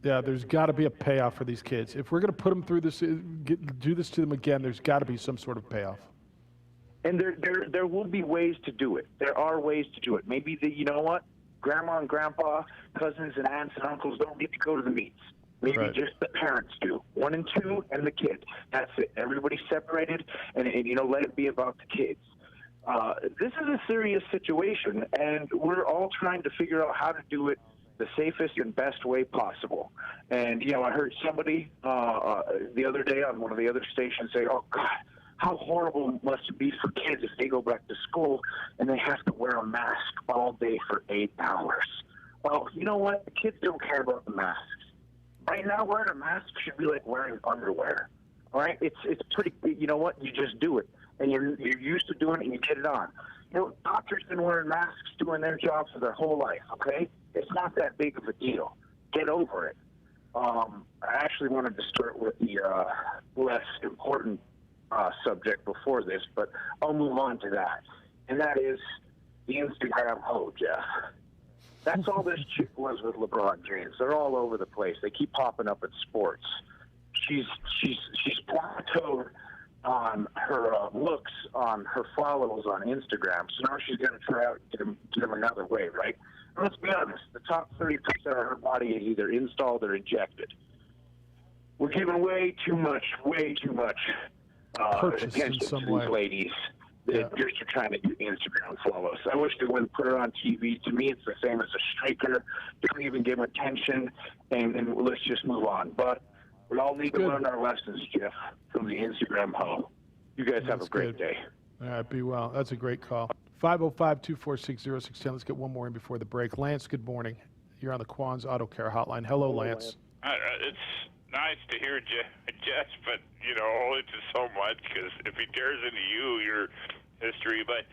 Yeah, there's got to be a payoff for these kids. If we're going to put them through this, do this to them again, there's got to be some sort of payoff.
And there will be ways to do it. There are ways to do it. Maybe grandma and grandpa, cousins and aunts and uncles don't get to go to the meets. Maybe just the parents do. 1 and 2 and the kids. That's it. Everybody's separated, and let it be about the kids. This is a serious situation, and we're all trying to figure out how to do it the safest and best way possible. And, I heard somebody the other day on one of the other stations say, oh, God, how horrible must it be for kids if they go back to school and they have to wear a mask all day for 8 hours. Well, you know what? The kids don't care about the masks. Right now, wearing a mask should be like wearing underwear. All right? It's pretty, you know what? You just do it. And you're used to doing it and you get it on. Doctors been wearing masks doing their jobs for their whole life, okay? It's not that big of a deal. get over it. I actually wanted to start with the less important subject before this, but I'll move on to that. And that is the Instagram hoe, Jeff. That's all this chick was with LeBron James. They're all over the place. They keep popping up at sports. She's plateaued on her looks, on her follows on Instagram. So now she's going to try out and get them another way, right? And let's be honest. The top 30% of her body is either installed or injected. We're giving way too much attention to these ladies. They're just trying to get Instagram follows. I wish they wouldn't put her on TV. To me, it's the same as a striker. Don't even give them attention, and let's just move on. But we all need to learn our lessons, Jeff, from the Instagram hoe. You guys have a great day.
All right, be well. That's a great call. 505-246-0610. Let's get one more in before the break. Lance, good morning. You're on the Quan's Auto Care Hotline. Hello, Lance.
It's nice to hear Jess, but, you know, only to so much, because if he tears into you, your history. But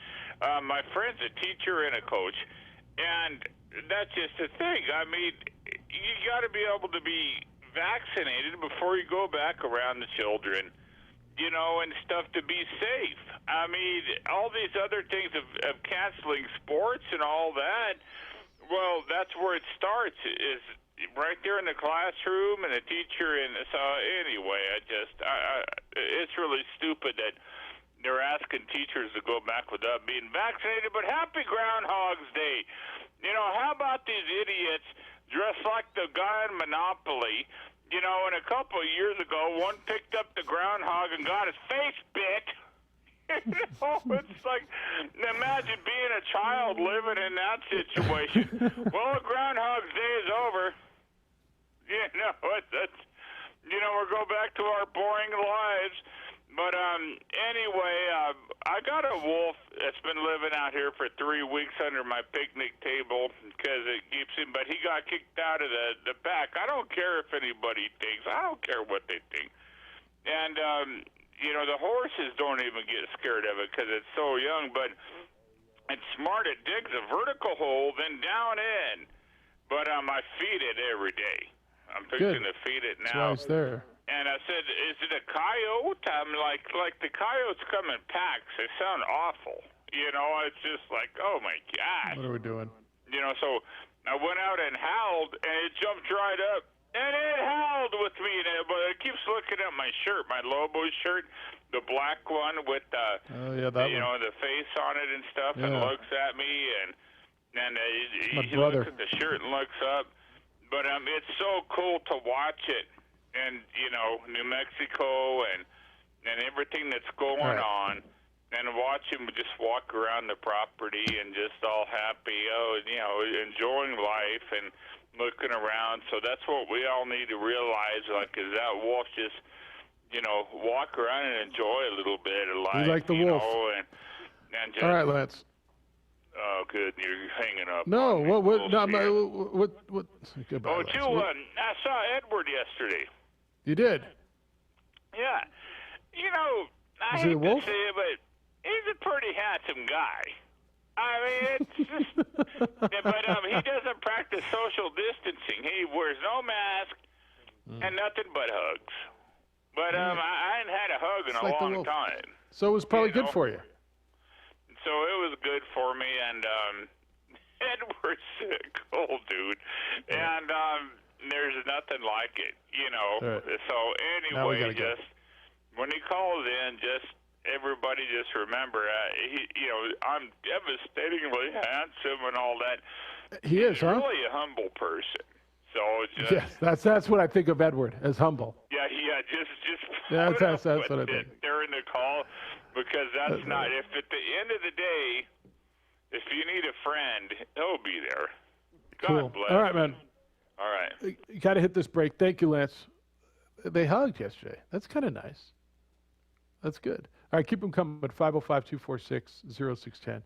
my friend's a teacher and a coach, and that's just the thing. I mean, you got to be able to be vaccinated before you go back around the children, you know, and stuff, to be safe. I mean, all these other things of canceling sports and all that, well, that's where it starts, is right there in the classroom and the teacher. And so anyway, it's really stupid that they're asking teachers to go back without being vaccinated. But happy Groundhog's Day. You know, how about these idiots dressed like the guy in Monopoly? You know, and a couple of years ago, one picked up the groundhog and got his face bit. You know, it's like, imagine being a child living in that situation. Well, Groundhog's Day is over. You know, we'll go back to our boring lives. But anyway, I got a wolf that's been living out here for 3 weeks under my picnic table because it keeps him. But he got kicked out of the pack. I don't care if anybody thinks. I don't care what they think. And you know, the horses don't even get scared of it because it's so young. But it's smart. It digs a vertical hole, then down in. But I feed it every day. I'm fixing to feed it now.
That's why it's there.
And I said, is it a coyote? I'm like the coyotes come in packs. They sound awful. You know, it's just like, oh, my gosh.
What are we doing?
You know, so I went out and howled, and it jumped right up. And it howled with me, but it keeps looking at my shirt, my Lobo shirt, the black one with the face on it and stuff, and looks at me, and he looks at the shirt and looks up. But it's so cool to watch it. And, you know, New Mexico and everything that's going on, and watch him just walk around the property and just all happy, you know, enjoying life and looking around. So that's what we all need to realize, like, is that wolf just, you know, walk around and enjoy a little bit of life.
You like the wolf.
Know, and just,
all right, Lance.
Oh, good. You're hanging up.
No, what? Goodbye,
Lance. I saw Edward yesterday.
You did?
Yeah. You know, I hate to say it, but he's a pretty handsome guy. I mean, it's just... but he doesn't practice social distancing. He wears no mask and nothing but hugs. But I hadn't had a hug in a long time.
So it was probably good for you.
So it was good for me, and Edward's a cool dude. And... there's nothing like it, you know. Right. So anyway, just when he calls in, just everybody just remember, you know, I'm devastatingly handsome and all that.
He is, huh?
He's really a humble person. So just,
yes, that's what I think of Edward, as humble.
Yeah, just
that's what I think
during the call, because that's not. If at the end of the day, if you need a friend, he'll be there. God bless.
All right, man.
All right.
You got to hit this break. Thank you, Lance. They hugged yesterday. That's kind of nice. That's good. All right, keep them coming at 505-246-0610.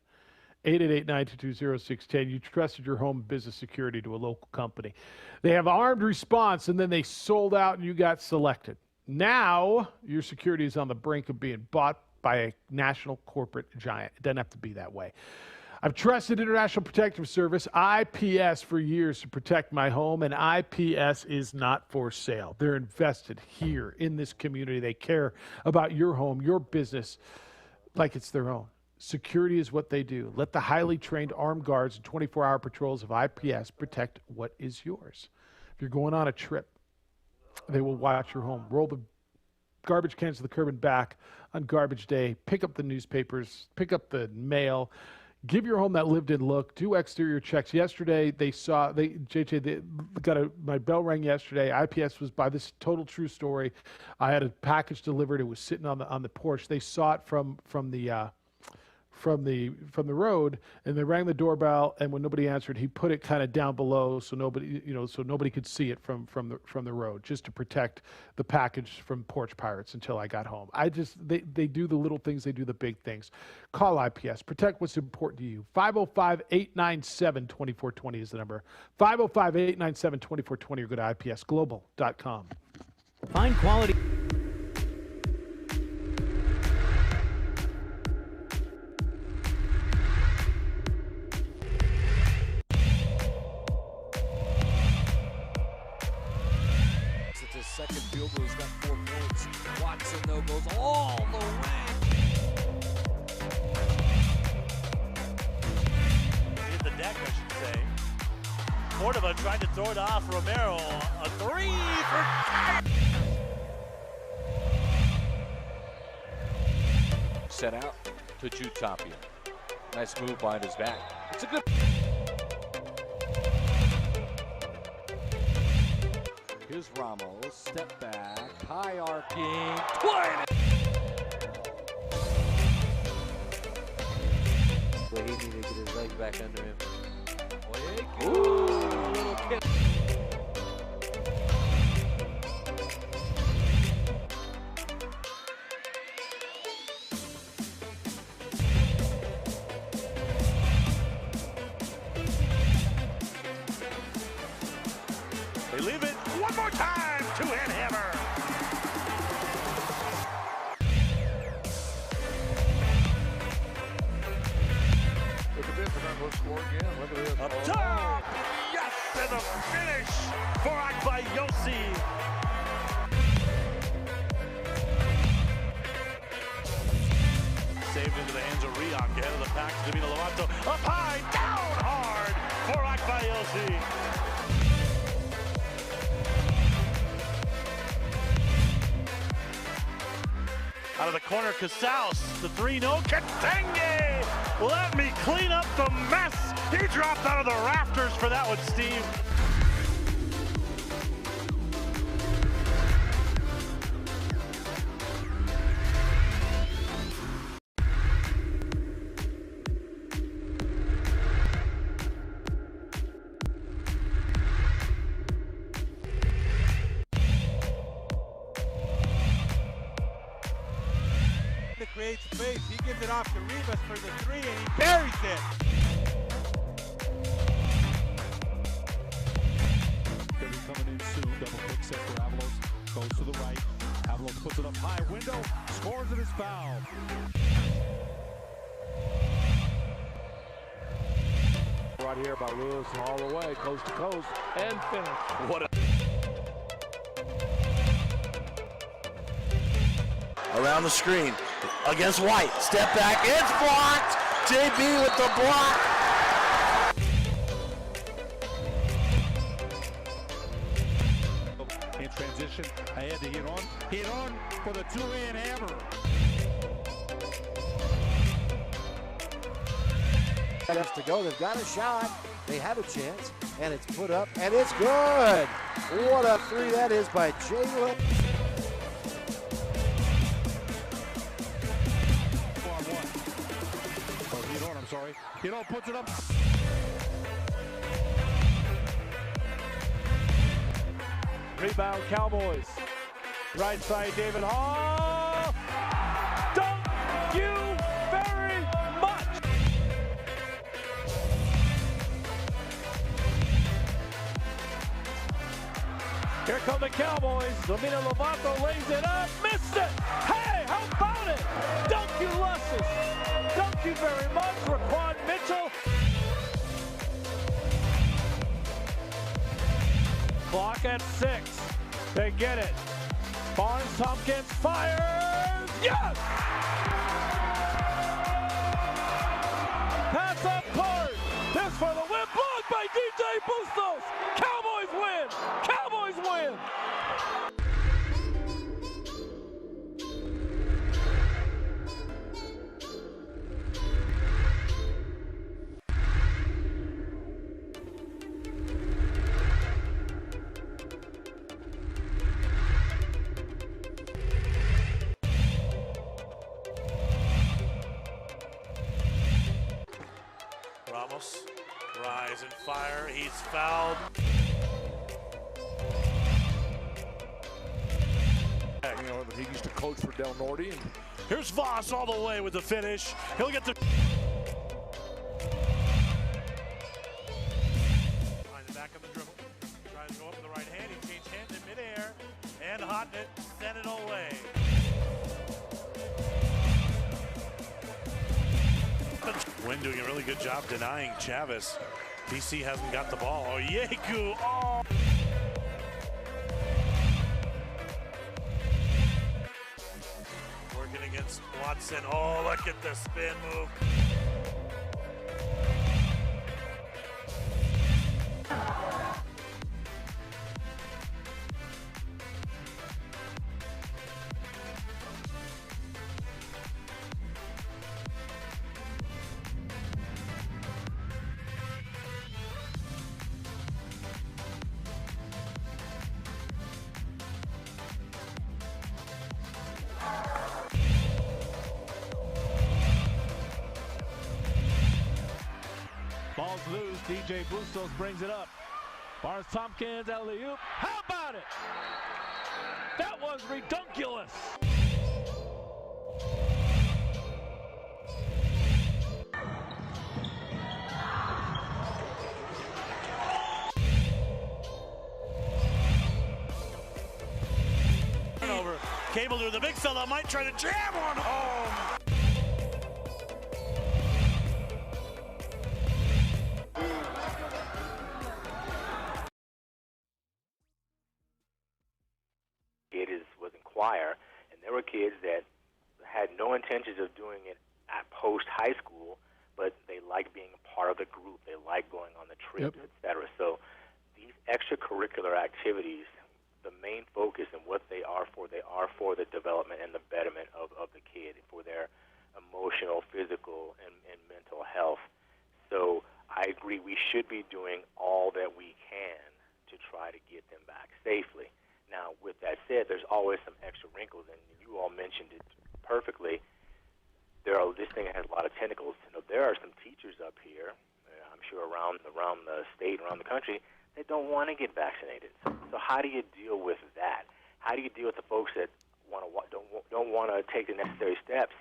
888-922-0610. You trusted your home business security to a local company. They have armed response, and then they sold out, and you got selected. Now your security is on the brink of being bought by a national corporate giant. It doesn't have to be that way. I've trusted International Protective Service, IPS, for years to protect my home, and IPS is not for sale. They're invested here in this community. They care about your home, your business, like it's their own. Security is what they do. Let the highly trained armed guards and 24-hour patrols of IPS protect what is yours. If you're going on a trip, they will watch your home. Roll the garbage cans to the curb and back on garbage day. Pick up the newspapers. Pick up the mail. Give your home that lived-in look. Do exterior checks. Yesterday, my bell rang yesterday. IPS was, by this total true story, I had a package delivered. It was sitting on the porch. They saw it from the road, and they rang the doorbell, and when nobody answered, he put it kind of down below so nobody could see it from the road, just to protect the package from porch pirates until I got home. They do the little things, they do the big things. Call IPS. Protect what's important to you. 505-897-2420 is the number. 505-897-2420 or go to ipsglobal.com.
Find quality.
Second field goal, he's got 4 points. Watson, though, goes all the way.
Hit the deck, I should say. Cordova tried to throw it off. Romero, a 3 for...
Set out to Jutapia. Nice move behind his back. It's a good... Here's Ramos, step back, high arcing, 20!
But he needed to get his legs back under him.
Ooh, a little kick.
They leave it one more time. Two-hand hammer.
Look at this, they're not going to score again. Look at this.
Up top. Yes, and the finish for Akbayosi. Saved into the hands of Riak, ahead of the pack to Davina Lovato. Up high, down hard for Akbayosi. Out of the corner, Casals, the 3-0, Katenge! Let me clean up the mess! He dropped out of the rafters for that one, Steve.
To create space, he gives it off to Rivas for the 3 and he buries it.
Could be coming in soon. Double pick set for Avalos. Goes to the right. Avalos puts it up high. Window. Scores it as foul.
Right here by Lewis all the way, coast to coast, and finish. What a...
Around the screen, against White, step back, it's blocked! JB with the block!
In transition, ahead to hit on for the two-hand hammer.
Minutes to go, they've got a shot, they have a chance, and it's put up, and it's good! What a 3 that is by Jalen.
Hidon puts it up.
Rebound, Cowboys. Right side, David Hall. Thank you very much. Here come the Cowboys. Davina Lovato lays it up. Missed it. Hey, how about it? Thank you, Lusses. Thank you very much. Raquan Mitchell Clock at 6. They get it. Barnes Tompkins fires. Yes! Pass up court. This for the win. Blocked by DJ Bustos. Cowboys win. Cowboys win.
Ramos, rise and fire. He's fouled.
You know, he used to coach for Del Norte. And
Here's Voss all the way with the finish. He'll get the... Behind the back of the dribble. Tries to go up with the right hand. He changed hands in midair. And Hotnet sent it away. Wynn doing a really good job denying Chavez. DC hasn't got the ball. Oh, Yeku. Oh. Working against Watson. Oh, look at the spin move.
Ball's loose. DJ Bustos brings it up. Barnes Tompkins, alley-oop. How about it? That was redunculous.
Turnover. Cable to the big fella. Might try to jam one home.
Was in choir, and there were kids that had no intentions of doing it at post high school, but they like being a part of the group. They like going on the trips, etc. So these extracurricular activities, the main focus and what they are for the development and the betterment of the kid, for their emotional, physical, and mental health. So I agree we should be doing all that we can to try to get them back safely. Now, with that said, there's always some extra wrinkles, and you all mentioned it perfectly. This thing has a lot of tentacles. You know, there are some teachers up here, I'm sure around the state, around the country, that don't want to get vaccinated. So how do you deal with that? How do you deal with the folks that don't want to take the necessary steps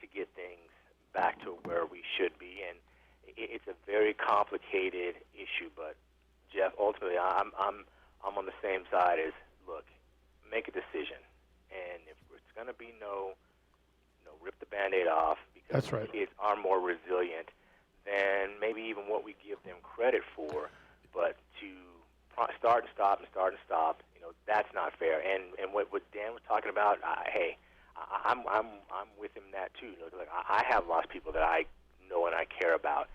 to get things back to where we should be? And it's a very complicated issue. But Jeff, ultimately, I'm on the same side as. Look, make a decision, and if it's going to be no, rip the Band-Aid off because
That's right.
kids are more resilient than maybe even what we give them credit for. But to start and stop, that's not fair. And what Dan was talking about, I'm with him in that too. Like, I have lost people that I know and I care about.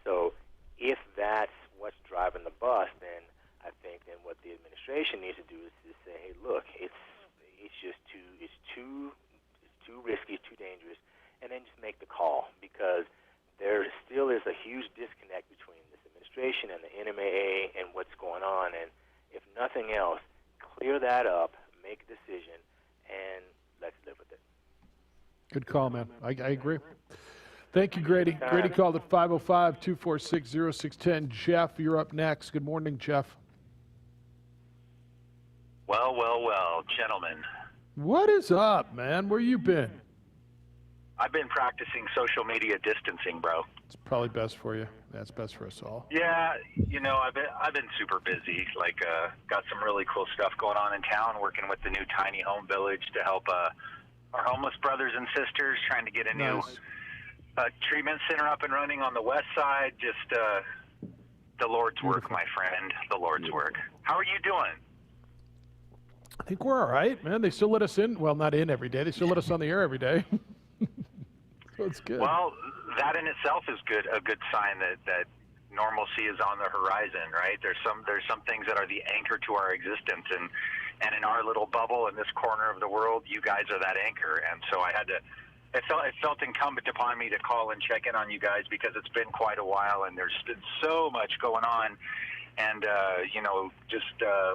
So if that's what's driving the bus, then I think then what the administration needs to do is to say, hey, look, it's too risky, it's too dangerous, and then just make the call, because there still is a huge disconnect between this administration and the NMAA and what's going on. And if nothing else, clear that up, make a decision, and let's live with it.
Good call, man. I agree. Thank you, Grady. Grady called at 505-246-0610. Jeff, you're up next. Good morning, Jeff.
Well, gentlemen.
What is up, man? Where you been?
I've been practicing social media distancing, bro.
It's probably best for you. That's best for us all.
Yeah, I've been super busy. Like, got some really cool stuff going on in town, working with the new tiny home village to help our homeless brothers and sisters, trying to get a new treatment center up and running on the west side. Just The Lord's work, my friend. The Lord's work. How are you doing?
I think we're all right, man. They still let us in. Well, not in every day. They still let us on the air every day. So it's good.
Well, that in itself is a good sign that normalcy is on the horizon, right? There's some things that are the anchor to our existence, and in our little bubble in this corner of the world, you guys are that anchor. And so it felt incumbent upon me to call and check in on you guys because it's been quite a while, and there's been so much going on, and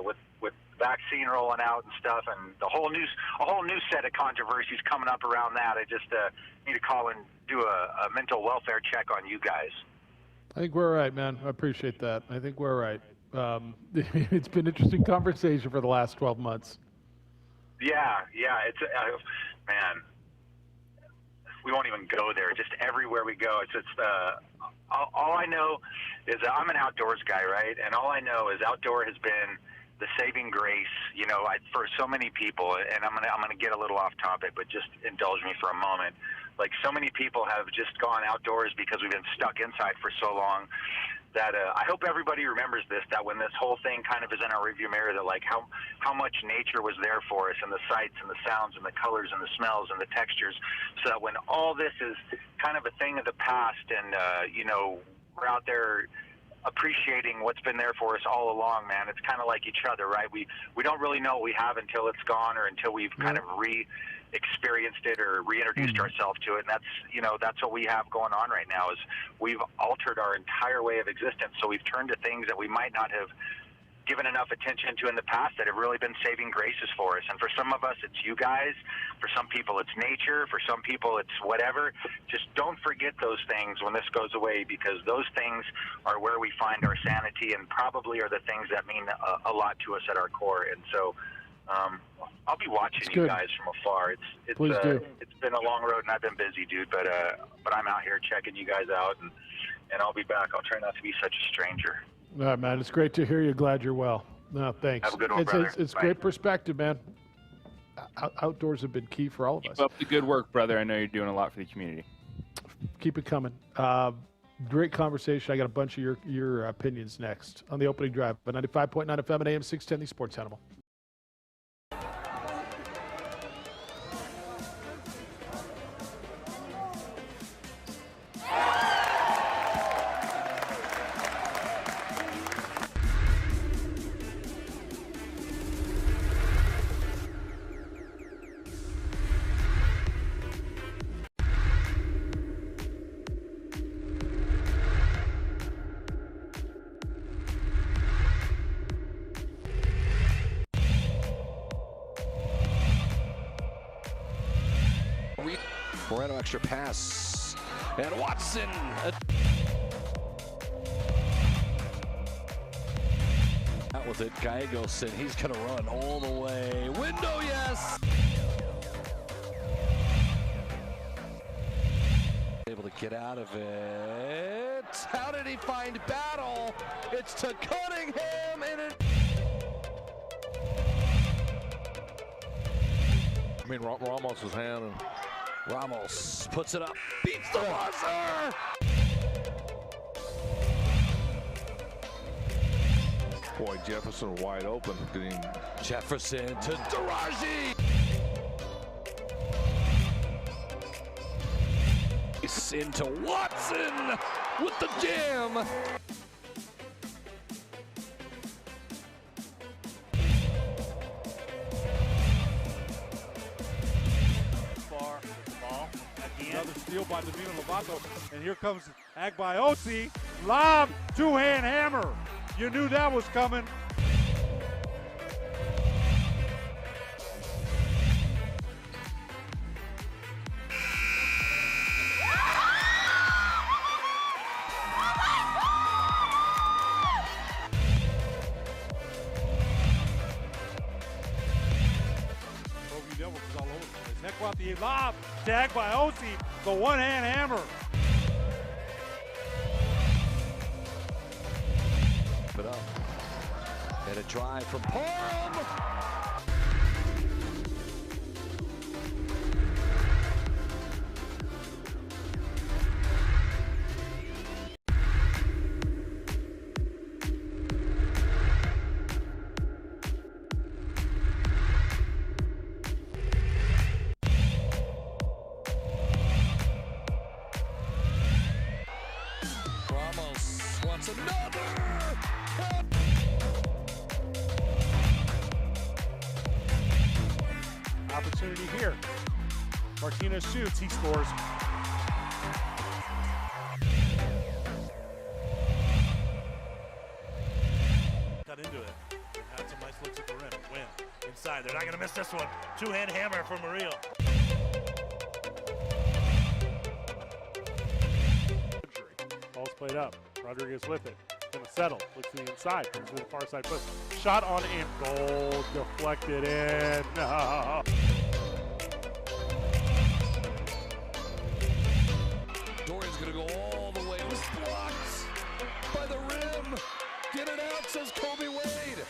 with vaccine rolling out and stuff, and a whole new set of controversies coming up around that. I just need to call and do a mental welfare check on you guys.
I think we're all right, man. I appreciate that. I think we're all right. It's been an interesting conversation for the last 12 months.
Yeah, it's man. We won't even go there. Just everywhere we go, it's all I know is that I'm an outdoors guy, right? And all I know is outdoor has been the saving grace, for so many people. And I'm gonna get a little off topic, but just indulge me for a moment. Like, so many people have just gone outdoors because we've been stuck inside for so long that I hope everybody remembers this, that when this whole thing kind of is in our rearview mirror, that like how much nature was there for us, and the sights and the sounds and the colors and the smells and the textures, so that when all this is kind of a thing of the past and, we're out there appreciating what's been there for us all along, man. It's kind of like each other, right? We don't really know what we have until it's gone, or until we've kind of experienced it or reintroduced ourselves to it. And that's what we have going on right now, is we've altered our entire way of existence. So we've turned to things that we might not have given enough attention to in the past that have really been saving graces for us. And for some of us, it's you guys. For some people, it's nature. For some people, it's whatever. Just don't forget those things when this goes away, because those things are where we find our sanity, and probably are the things that mean a lot to us at our core. And so I'll be watching you guys from afar. It's been a long road, and I've been busy, dude. But I'm out here checking you guys out, and I'll be back. I'll try not to be such a stranger.
All right, man. It's great to hear you. Glad you're well. No, thanks.
Have a good one, brother.
It's great perspective, man. Outdoors have been key for all of us.
Keep up the good work, brother. I know you're doing a lot for the community.
Keep it coming. Great conversation. I got a bunch of your opinions next on the opening drive. But 95.9 FM and AM 610, the Sports Animal.
Moreno extra pass, and Watson. Out with it, Gallegos, and he's gonna run all the way. Window, yes! Able to get out of it. How did he find Battle? It's to Cunningham, and it...
I mean, Ramos' hand. And
Ramos puts it up, beats the buzzer!
Boy, Jefferson wide open.
Jefferson to Daraji! Into Watson with the jam!
Another steal by Domino Lovato, and here comes Agbaiosi. Lob, two-hand hammer. You knew that was coming. The lob tagged by Osi, the one-hand hammer.
Put up. And a drive from Parham.
It's another.
Opportunity here. Martinez shoots, he scores.
Got into it. Had some nice looks at the rim. Win. Inside. They're not going to miss this one. Two-hand hammer from Murillo.
Ball's played up. Rodriguez with it. Gonna settle. Looks to the inside. Comes to the far side push. Shot on aim. Goal. Deflected in. No.
Dorian's going to go all the way. It was blocked by the rim. Get it out, says Kobe Wade.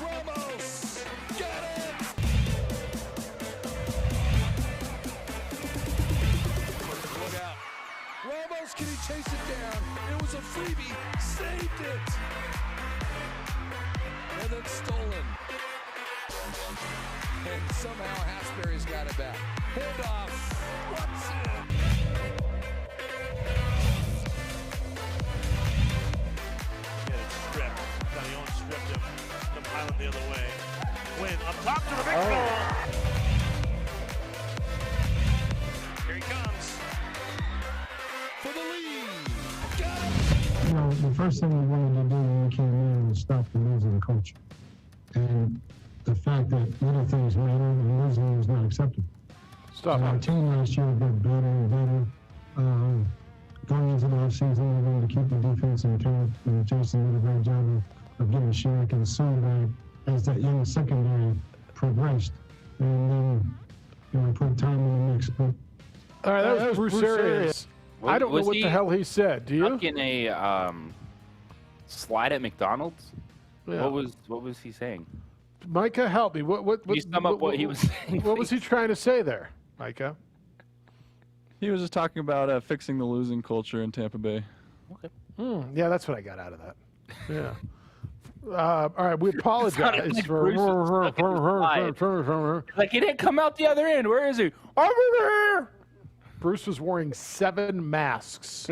Ramos, get it! Look out. Ramos, can he chase it down? It was a freebie, saved it. And then stolen. And somehow Hasbury's got it back. Handoff. Watson.
Getting stripped. Calion stripped him. The Highland the other way. Win up top to the big goal. Here he comes.
For the lead. Got it.
You know, the first thing we wanted to do when we came in was stop the losing culture. And the fact that little things matter and losing is not acceptable.
Stop.
Our team last year got better and better. Going into the offseason, we wanted to keep the defense in camp, and Jason did a great job of getting Shaq and Siembieda as that young secondary progressed. And then, you know, put time in the mix. But
All right, that was Bruce Arians. I don't know what the hell he said. Do you?
Stuck in a slide at McDonald's?
Yeah.
What was he saying?
Micah, help me. What
Can you sum up what he was saying?
What was he trying to say there, Micah?
He was just talking about fixing the losing culture in Tampa Bay.
Okay.
Yeah, that's what I got out of that. Yeah. All right, we apologize
like
for.
Like he didn't come out the other end. Where is he? Over there.
Bruce was wearing 7 masks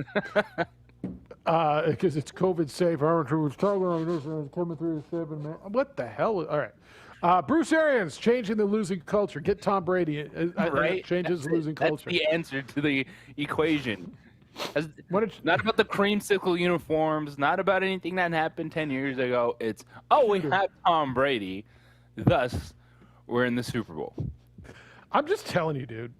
because it's COVID safe. What the hell? All right. Bruce Arians changing the losing culture. Get Tom Brady.
Right?
Changes the losing culture.
That's the answer to the equation. Not about the creamsicle uniforms, not about anything that happened 10 years ago. It's, we have Tom Brady, thus we're in the Super Bowl.
I'm just telling you, dude.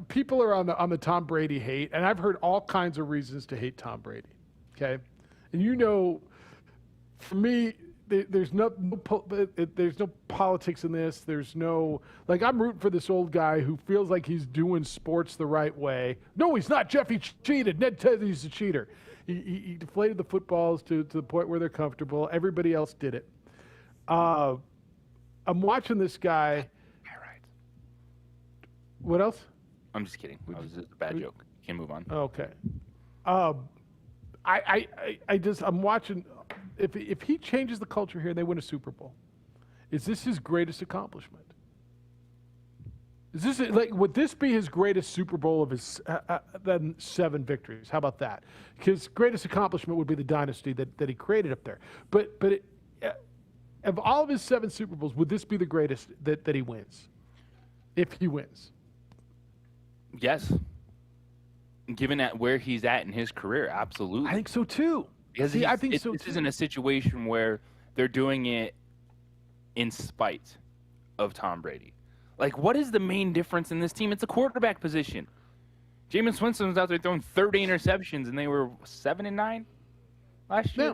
People are on the Tom Brady hate, and I've heard all kinds of reasons to hate Tom Brady. Okay, and you know, for me, there's no politics in this. There's no, like, I'm rooting for this old guy who feels like he's doing sports the right way. No, he's not. Jeff, he cheated. Ned says he's a cheater. He deflated the footballs to the point where they're comfortable. Everybody else did it. I'm watching this guy. What else?
I'm just kidding. That was just a bad joke. You can move on.
Okay. I'm watching. If he changes the culture here and they win a Super Bowl, is this his greatest accomplishment? Is this would this be his greatest Super Bowl of his then 7 victories? How about that? His greatest accomplishment would be the dynasty that he created up there. But of all of his 7 Super Bowls, would this be the greatest that he wins? If he wins.
Yes. Given at where he's at in his career, absolutely.
I think so too.
Because
I think so
this
too.
isn't a situation where they're doing it in spite of Tom Brady. Like, what is the main difference in this team? It's a quarterback position. Jameis Winston was out there throwing 30 interceptions, and they were 7-9 last year.
Yeah.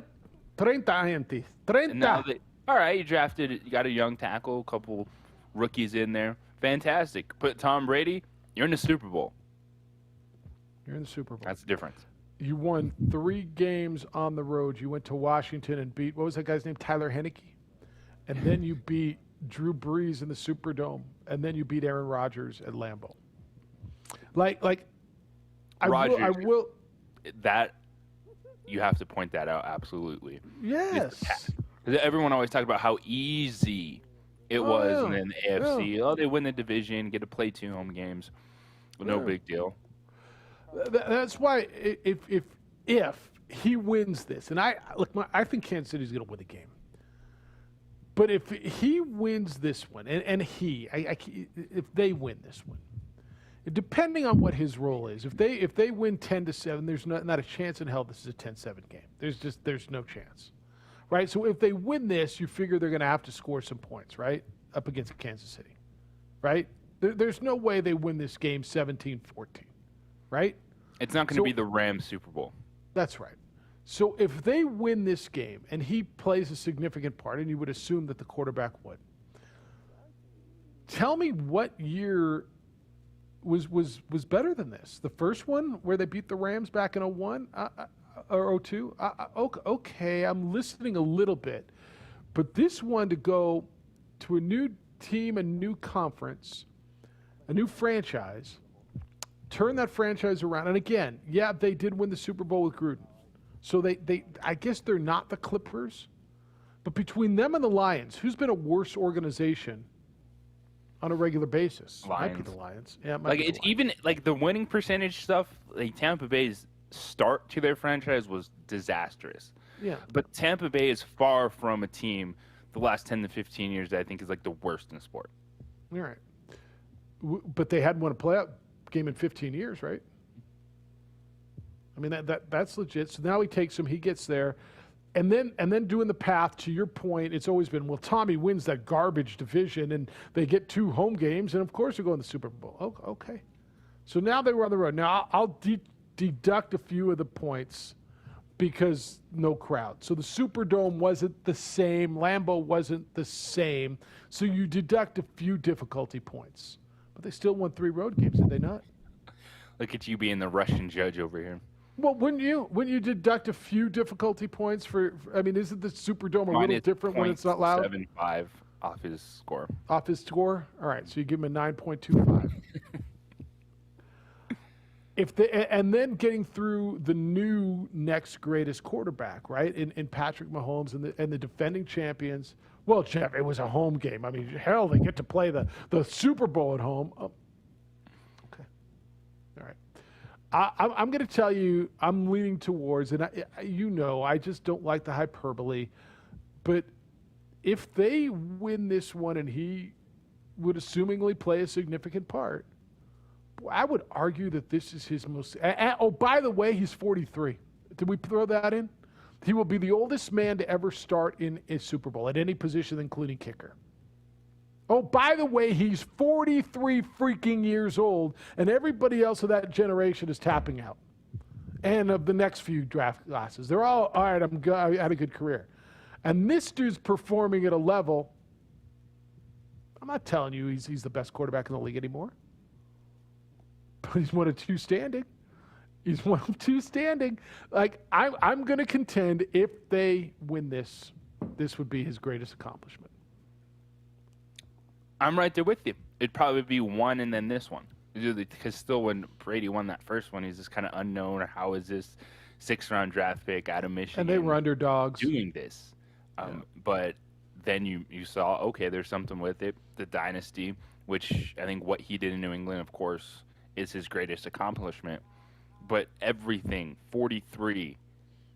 30 gente. 30.
And now all right, you got a young tackle, a couple rookies in there. Fantastic. Put Tom Brady, you're in the Super Bowl.
You're in the Super Bowl.
That's the difference.
You won 3 games on the road. You went to Washington and beat, what was that guy's name? Tyler Heineke. And then you beat Drew Brees in the Superdome. And then you beat Aaron Rodgers at Lambeau. I will.
That, you have to point that out, absolutely.
Yes.
Everyone always talks about how easy It
Oh,
was,
yeah.
and then the AFC. Oh, they win the division, get to play 2 home games. No
Yeah.
big deal.
That's why if he wins this, and I think Kansas City's going to win the game. But if he wins this one, and if they win this one, depending on what his role is, if they win 10-7, there's not a chance in hell this is a 10-7 game. There's no chance, right? So if they win this, you figure they're going to have to score some points, right, up against Kansas City, right? There's no way they win this game 17-14, right?
It's not going to be the Rams Super Bowl.
That's right. So if they win this game and he plays a significant part, and you would assume that the quarterback would, tell me what year was better than this? The first one where they beat the Rams back in 01 or 02? Okay, I'm listening a little bit. But this one, to go to a new team, a new conference, a new franchise, turn that franchise around. And again, yeah, they did win the Super Bowl with Gruden. So they I guess they're not the Clippers. But between them and the Lions, who's been a worse organization on a regular basis?
Lions.
Might be the Lions. Yeah, it might
Like
be the
it's
Lions.
even like the winning percentage stuff. Like Tampa Bay's start to their franchise was disastrous.
Yeah.
But Tampa Bay is far from a team the last 10 to 15 years that I think is like the worst in sport.
All right. But they hadn't won a playoff game in 15 years, right? I mean, that's legit. So now he takes him, he gets there. And then doing the path, to your point, it's always been, well, Tommy wins that garbage division, and they get 2 home games, and of course they go in the Super Bowl. Okay. So now they were on the road. Now I'll deduct a few of the points because no crowd. So the Superdome wasn't the same. Lambeau wasn't the same. So you deduct a few difficulty points. But they still won 3 road games, did they not?
Look at you being the Russian judge over here.
Well, wouldn't you deduct a few difficulty points for I mean, isn't the Superdome a little different when it's not loud?
0.75 off his score.
Off his score? All right, so you give him a 9.25. And then getting through the new next greatest quarterback, right? In Patrick Mahomes and the defending champions. Well, Jeff, it was a home game. I mean, hell, they get to play the Super Bowl at home. Oh. Okay. All right. I'm going to tell you, I'm leaning towards, and I just don't like the hyperbole, but if they win this one and he would assumingly play a significant part, I would argue that this is his most. Oh, by the way, he's 43. Did we throw that in? He will be the oldest man to ever start in a Super Bowl at any position, including kicker. Oh, by the way, he's 43 freaking years old, and everybody else of that generation is tapping out. And of the next few draft classes, they're all right. I had a good career, and this dude's performing at a level. I'm not telling you he's the best quarterback in the league anymore. But he's 1 of 2 standing. He's 1 of 2 standing. Like, I'm going to contend if they win this would be his greatest accomplishment.
I'm right there with you. It'd probably be 1 and then this one. Because still when Brady won that first one, he's just kind of unknown. Or how is this 6th-round draft pick out of Michigan?
And they were underdogs.
Doing this. But then you saw, okay, there's something with it. The dynasty, which I think what he did in New England, of course, is his greatest accomplishment. But everything, 43,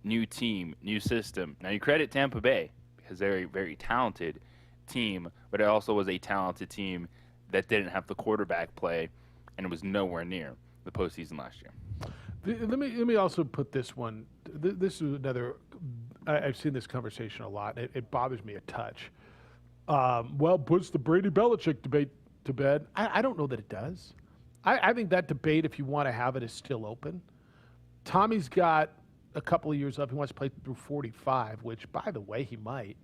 new team, new system. Now you credit Tampa Bay because they're a very talented team, but it also was a talented team that didn't have the quarterback play, and it was nowhere near the postseason last year.
Let me also put this one. This is another. I've seen this conversation a lot. It bothers me a touch. Well, puts the Brady Belichick debate to bed. I don't know that it does. I think that debate, if you want to have it, is still open. Tommy's got a couple of years left. He wants to play through 45, which, by the way, he might.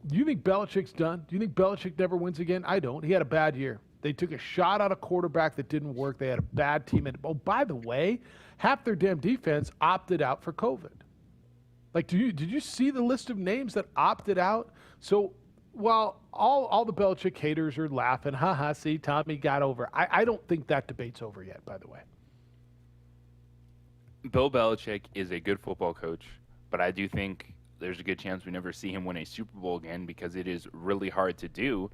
Do you think Belichick's done? Do you think Belichick never wins again? I don't. He had a bad year. They took a shot at a quarterback that didn't work. They had a bad team. And, oh, by the way, half their damn defense opted out for COVID. Like, did you see the list of names that opted out? So while all the Belichick haters are laughing, see, Tommy got over. I don't think that debate's over yet, by the way.
Bill Belichick is a good football coach, but I do think there's a good chance we never see him win a Super Bowl again because it is really hard to do.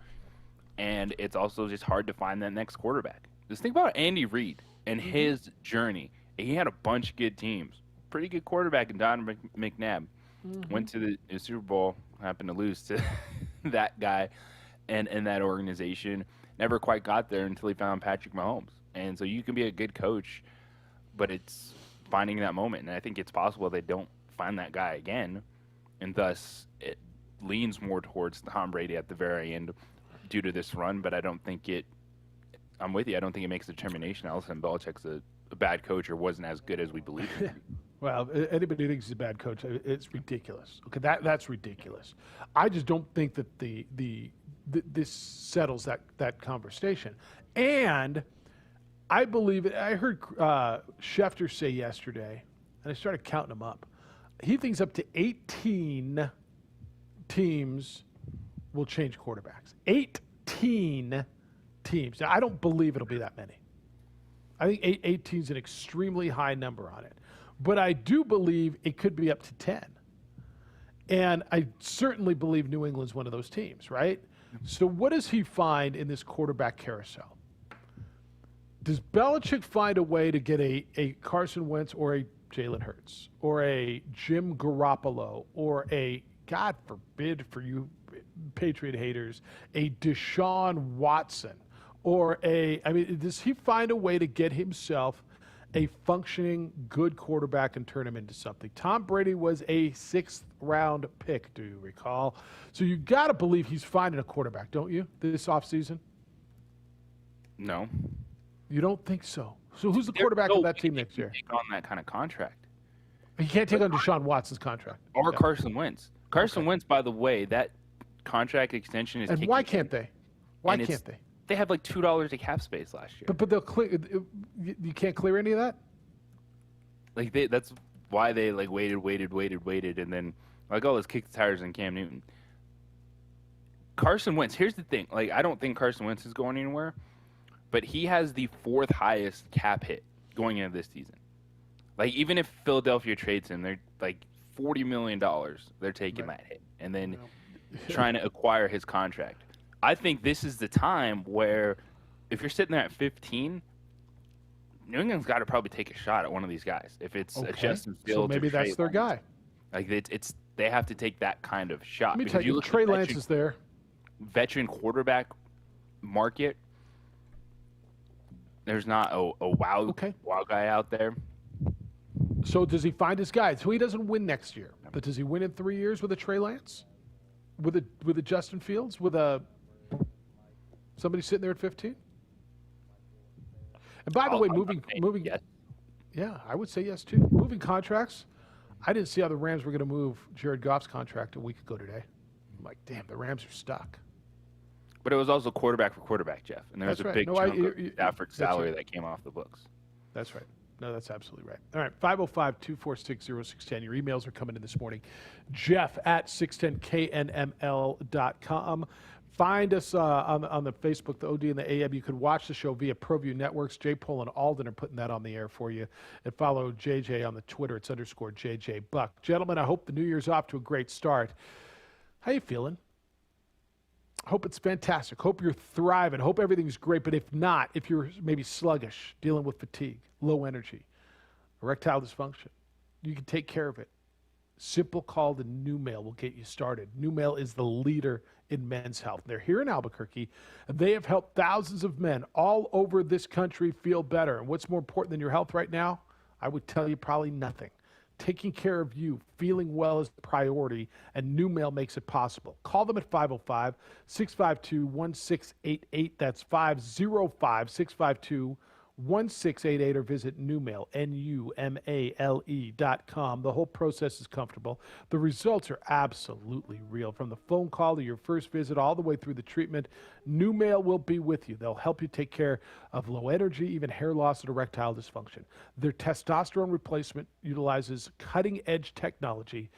And it's also just hard to find that next quarterback. Just think about Andy Reid and his journey. He had a bunch of good teams. Pretty good quarterback in Don McNabb. Went to the Super Bowl, happened to lose to that guy and that organization. Never quite got there until he found Patrick Mahomes. And so you can be a good coach, but it's finding that moment. And I think it's possible they don't find that guy again. And thus it leans more towards Tom Brady at the very end due to this run. But I don't think I'm with you. I don't think it makes a determination. Allison Belichick's a bad coach or wasn't as good as we believe him.
Well, anybody who thinks he's a bad coach, it's ridiculous. Okay, that's ridiculous. I just don't think that this settles that conversation. And I believe it. I heard Schefter say yesterday, and I started counting them up. He thinks up to 18 teams will change quarterbacks. 18 teams. Now, I don't believe it'll be that many. I think 18 is an extremely high number on it. But I do believe it could be up to 10. And I certainly believe New England's one of those teams, right? So what does he find in this quarterback carousel? Does Belichick find a way to get a Carson Wentz or a Jalen Hurts or a Jim Garoppolo or a, God forbid for you Patriot haters, a Deshaun Watson or does he find a way to get himself a functioning good quarterback and turn him into something? Tom Brady was a 6th-round pick, do you recall? So you got to believe he's finding a quarterback, don't you, this offseason?
No.
You don't think so? So who's the quarterback of that team next year?
Take on that kind of contract.
He can't take on Deshaun Watson's contract.
Or Carson Wentz. Carson Wentz, by the way, that contract extension is.
And why can't they? Why can't they?
They had like $2 of cap space last year.
But they'll clear. You can't clear any of that.
Like that's why they like waited, and then like, oh, let's kick the tires on Cam Newton. Carson Wentz. Here's the thing. Like, I don't think Carson Wentz is going anywhere, but he has the 4th highest cap hit going into this season. Like, even if Philadelphia trades him, they're like $40 million. They're taking that hit, and then trying to acquire his contract. I think this is the time where if you're sitting there at 15, New England's got to probably take a shot at one of these guys. If it's a Justin Fields,
so maybe that's their guy.
Like it's they have to take that kind of shot.
Let me tell you, Trey Lance is there.
Veteran quarterback market. There's not a wow guy out there.
So does he find his guys? So he doesn't win next year, but does he win in 3 years with a Trey Lance, with a Justin Fields, with a somebody sitting there at 15? And by the way, moving.
Yes.
Yeah, I would say yes too. Moving contracts. I didn't see how the Rams were going to move Jared Goff's contract a week ago today. I'm like, damn, the Rams are stuck.
But it was also quarterback for quarterback, Jeff, and there was a big chunk of Stafford's salary that came off the books.
That's right. No, that's absolutely right. All right, 505-246-0610. Your emails are coming in this morning. Jeff at 610knml.com. Find us on the Facebook, the OD and the AM. You can watch the show via ProView Networks. J. Pole and Alden are putting that on the air for you. And follow JJ on the Twitter. It's _JJ Buck. Gentlemen, I hope the new year's off to a great start. How you feeling? Hope it's fantastic. Hope you're thriving. Hope everything's great. But if not, if you're maybe sluggish, dealing with fatigue, low energy, erectile dysfunction, you can take care of it. Simple call to New Mail will get you started. New Mail is the leader in men's health. They're here in Albuquerque, and they have helped thousands of men all over this country feel better. And what's more important than your health right now? I would tell you probably nothing. Taking care of you, feeling well is the priority, and New Mail makes it possible. Call them at 505-652-1688. That's 505-652-1688, or visit Newmail, NUMALE.com. The whole process is comfortable. The results are absolutely real. From the phone call to your first visit all the way through the treatment, Newmail will be with you. They'll help you take care of low energy, even hair loss and erectile dysfunction. Their testosterone replacement utilizes cutting-edge technology.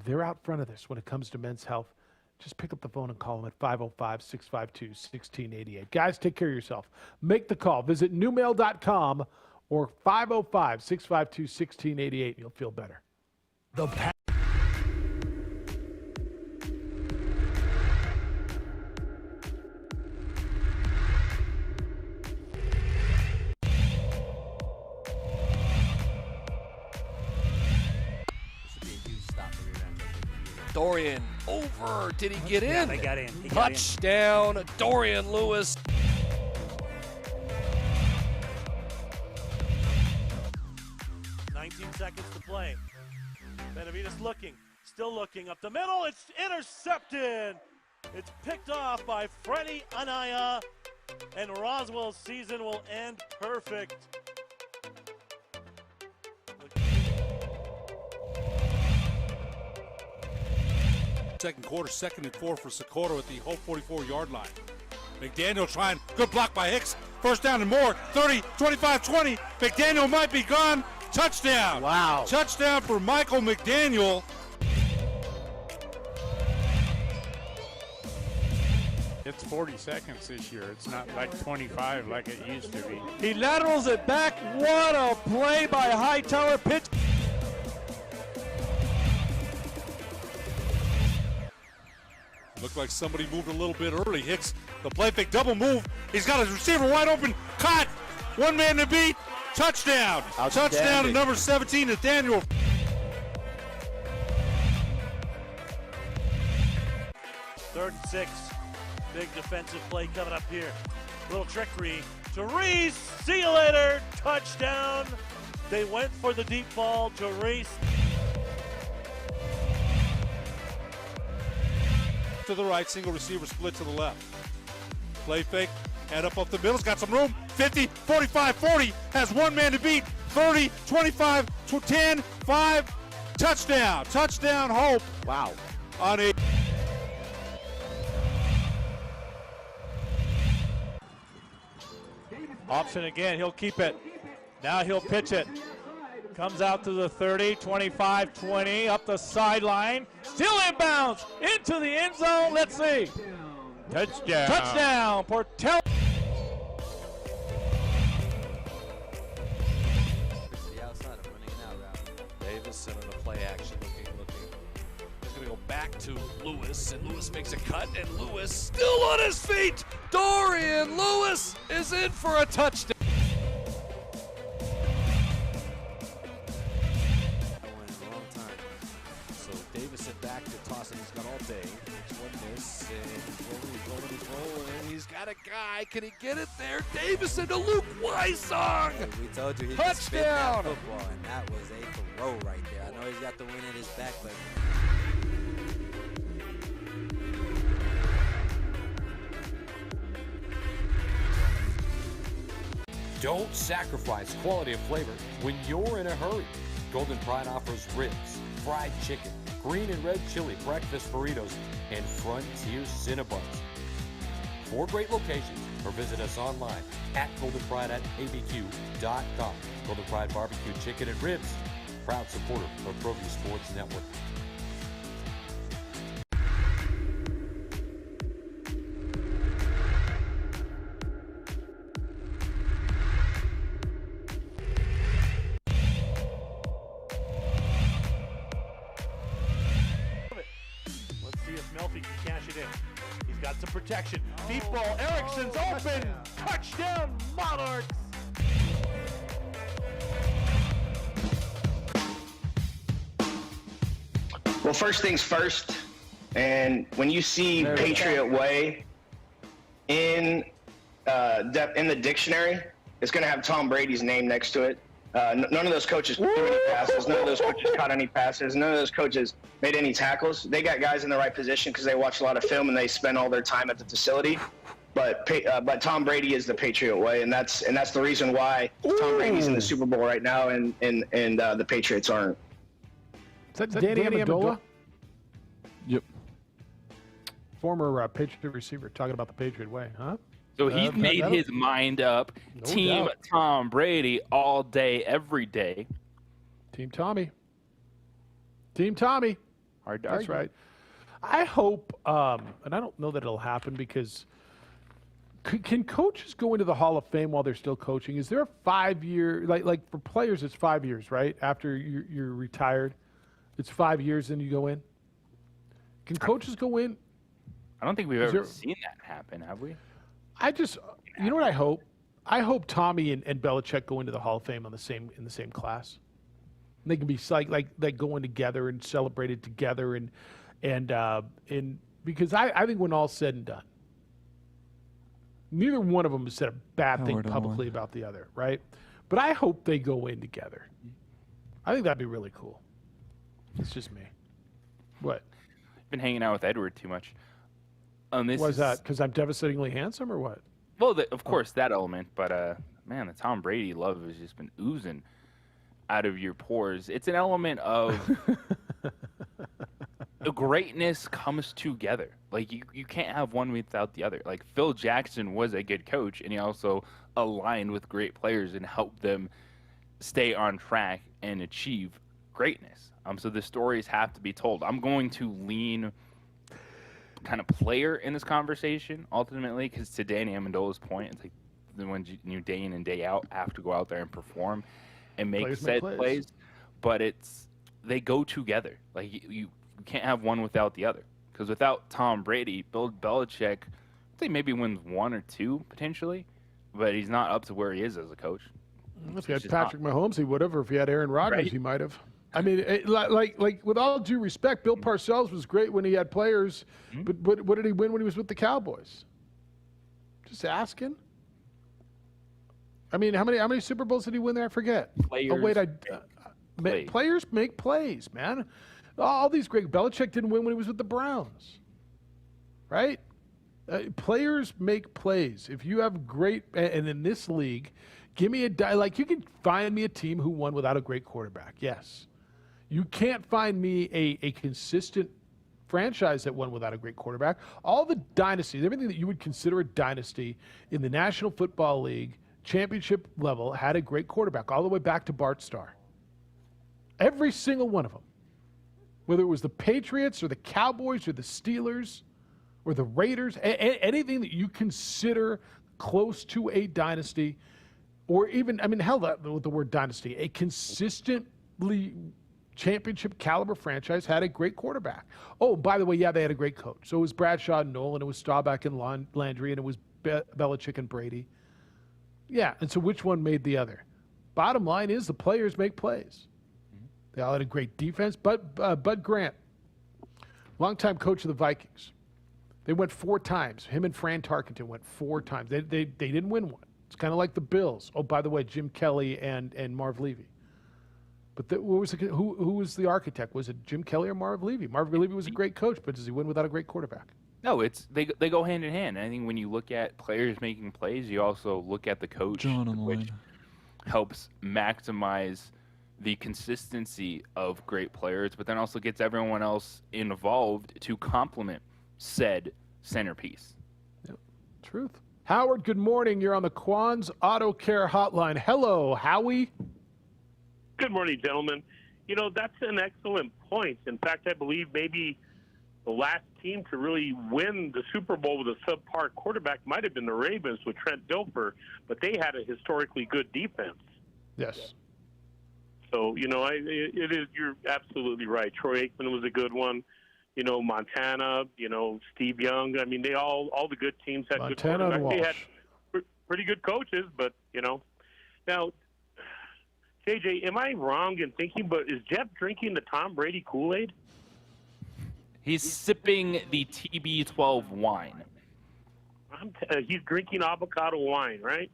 They're out front of this when it comes to men's health. Just pick up the phone and call them at 505-652-1688. Guys, take care of yourself. Make the call. Visit newmail.com or 505-652-1688. You'll feel better.
Dorian over. Did he get
Yeah,
in?
they got in. He got in.
Touchdown, Dorian Lewis.
Seconds to play. Benavides looking, still looking up the middle. It's intercepted. It's picked off by Freddie Anaya, and Roswell's season will end perfect.
Second quarter, 2nd and 4 for Socorro at the whole 44-yard line. McDaniel trying, good block by Hicks. First down and more, 30, 25, 20. McDaniel might be gone. Touchdown.
Wow.
Touchdown for Michael McDaniel.
It's 40 seconds this year. It's not like 25 like it used to be.
He laterals it back. What a play by Hightower. Pitch.
Looked like somebody moved a little bit early. Hicks, the play fake, double move. He's got his receiver wide open. Caught. One man to beat. Touchdown. Touchdown to number 17, Nathaniel.
Third and 6. Big defensive play coming up here. Little trickery to Reese. See you later. Touchdown. They went for the deep ball to Reese.
To the right, single receiver split to the left. Play fake, head up the middle's got some room. 50, 45, 40, has one man to beat. 30, 25, 10, 5, touchdown. Touchdown, Hope.
Wow.
On a
Option again, he'll keep it. Now he'll pitch it. Comes out to the 30, 25, 20, up the sideline. Still inbounds, into the end zone. Let's see.
Touchdown.
Touchdown, Portel.
The outside of running an out route.
Davis in a play action, looking. He's going to go back to Lewis, and Lewis makes a cut, and Lewis still on his feet. Dorian Lewis is in for a touchdown.
Davison back to toss, and he's got all day. It's one miss, and he's rolling. He's got a guy. Can he get it there? Davison to Luke Weissong.
We told you he could spin that football, and that was a throw right there. I know he's got the wind in his back, but
don't sacrifice quality of flavor when you're in a hurry. Golden Pride offers ribs, fried chicken, green and red chili breakfast burritos, and Frontier Cinnabons. 4 great locations, or visit us online at goldenpride@abq.com. Golden Pride Barbecue Chicken and Ribs, proud supporter of ProView Sports Network.
Melfi can cash it in. He's got some protection. Deep ball. Erickson's open. Touchdown, Monarchs.
Well, first things first, and when you see Patriot Way in the dictionary, it's going to have Tom Brady's name next to it. None of those coaches threw any passes. None of those coaches caught any passes. None of those coaches made any tackles. They got guys in the right position because they watch a lot of film and they spend all their time at the facility. But Tom Brady is the Patriot way, and that's the reason why Tom Brady's in the Super Bowl right now, and the Patriots aren't.
Is that Danny Amendola?
Yep.
Former Patriot receiver talking about the Patriot way, huh?
So he's made his mind up.
No
Team
doubt.
Tom Brady all day, every day.
Team Tommy. Team Tommy.
Hard to
That's
argue.
right. I hope, and I don't know that it'll happen because can coaches go into the Hall of Fame while they're still coaching? Is there a 5-year, like for players, it's 5 years, right? After you're retired, it's 5 years, then you go in. Can coaches go in?
I don't think we've ever seen that happen, have we?
You know what I hope? I hope Tommy and Belichick go into the Hall of Fame in the same class. And they can be like going together and celebrated together, and And because I think when all's said and done, neither one of them has said a bad thing publicly about the other, right? But I hope they go in together. I think that'd be really cool. It's just me. What?
Been hanging out with Edward too much.
Why's that? Because I'm devastatingly handsome, or what?
Well, of course that element, but man, the Tom Brady love has just been oozing out of your pores. It's an element of the greatness comes together. Like you can't have one without the other. Like Phil Jackson was a good coach, and he also aligned with great players and helped them stay on track and achieve greatness. So the stories have to be told. I'm going to lean kind of player in this conversation ultimately, because to Danny Amendola's point, it's like the ones you day in and day out have to go out there and perform and make said plays. But they go together. Like you can't have one without the other. Because without Tom Brady, Bill Belichick, I think maybe wins one or two potentially, but he's not up to where he is as a coach.
If he had Patrick Mahomes, he would have. Or if he had Aaron Rodgers, he might have. I mean, like with all due respect, Bill Parcells was great when he had players, but what did he win when he was with the Cowboys? Just asking. I mean, how many Super Bowls did he win there? I forget. Players make plays, man. All these great. Belichick didn't win when he was with the Browns, right? Players make plays. If you have great, and in this league, give me like you can find me a team who won without a great quarterback. Yes. You can't find me a consistent franchise that won without a great quarterback. All the dynasties, everything that you would consider a dynasty in the National Football League championship level had a great quarterback, all the way back to Bart Starr. Every single one of them. Whether it was the Patriots or the Cowboys or the Steelers or the Raiders, anything that you consider close to a dynasty, or even, I mean, hell, with the word dynasty, a consistently championship caliber franchise had a great quarterback. Oh, by the way, yeah, they had a great coach. So it was Bradshaw and Nolan, it was Staubach and Landry, and it was Belichick and Brady. Yeah, and so which one made the other? Bottom line is the players make plays. They all had a great defense. Bud Grant, longtime coach of the Vikings. They went 4 times. Him and Fran Tarkenton went 4 times. They didn't win one. It's kind of like the Bills. Oh, by the way, Jim Kelly and Marv Levy. But who was the architect? Was it Jim Kelly or Marv Levy? Marv Levy was a great coach, but does he win without a great quarterback?
No, they go hand in hand. I think when you look at players making plays, you also look at the coach, which helps maximize the consistency of great players, but then also gets everyone else involved to complement said centerpiece.
Yep. Truth. Howard, good morning. You're on the Quan's Auto Care Hotline. Hello, Howie.
Good morning, gentlemen. You know, that's an excellent point. In fact, I believe maybe the last team to really win the Super Bowl with a subpar quarterback might have been the Ravens with Trent Dilfer, but they had a historically good defense.
Yes.
So, you know, it is. You're absolutely right. Troy Aikman was a good one. You know, Montana, you know, Steve Young. I mean, all the good teams had
Montana
good quarterbacks.
and Walsh.
They had pretty good coaches, but, you know. Now, JJ, am I wrong in thinking, but is Jeff drinking the Tom Brady Kool-Aid?
He's sipping the TB12 wine.
He's drinking avocado wine, right?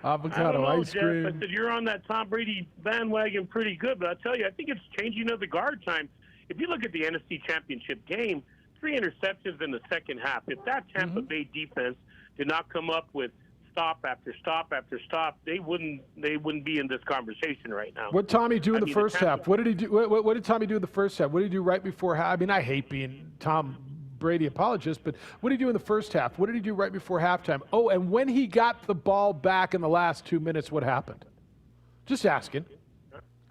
Avocado ice
Jeff.
cream.
I said, you're on that Tom Brady bandwagon pretty good, but I tell you, I think it's changing of the guard time. If you look at the NFC Championship game, 3 interceptions in the second half. If that Tampa Bay defense did not come up with stop after stop after stop, they wouldn't be in this conversation right now.
What did Tommy do in the first half? What did he do? What did Tommy do in the first half? What did he do right before half? I mean, I hate being Tom Brady apologist, but what did he do in the first half? What did he do right before halftime? Oh, and when he got the ball back in the last 2 minutes, what happened? Just asking.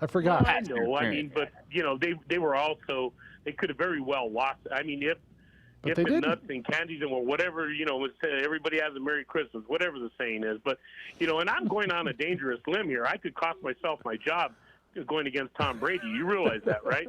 I forgot.
Well, I know. I mean, but you know, they were also, they could have very well lost. I mean, if
they
the nuts and candies and whatever, you know, everybody has a Merry Christmas, whatever the saying is. But, you know, and I'm going on a dangerous limb here. I could cost myself my job going against Tom Brady. You realize that, right?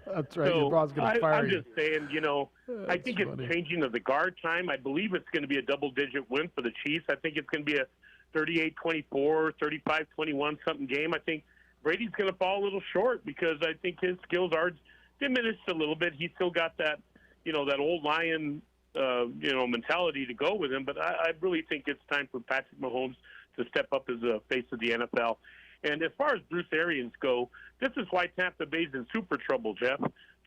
That's right.
So
Your boss going to fire you.
I'm just saying, you know, I think it's changing of the guard time. I believe it's going to be a double-digit win for the Chiefs. I think it's going to be a 38-24, 35-21 something game. I think Brady's going to fall a little short because I think his skills are diminished a little bit. He's still got that, that old lion, mentality to go with him. But I really think it's time for Patrick Mahomes to step up as the face of the NFL. And as far as Bruce Arians go, this is why Tampa Bay's in super trouble,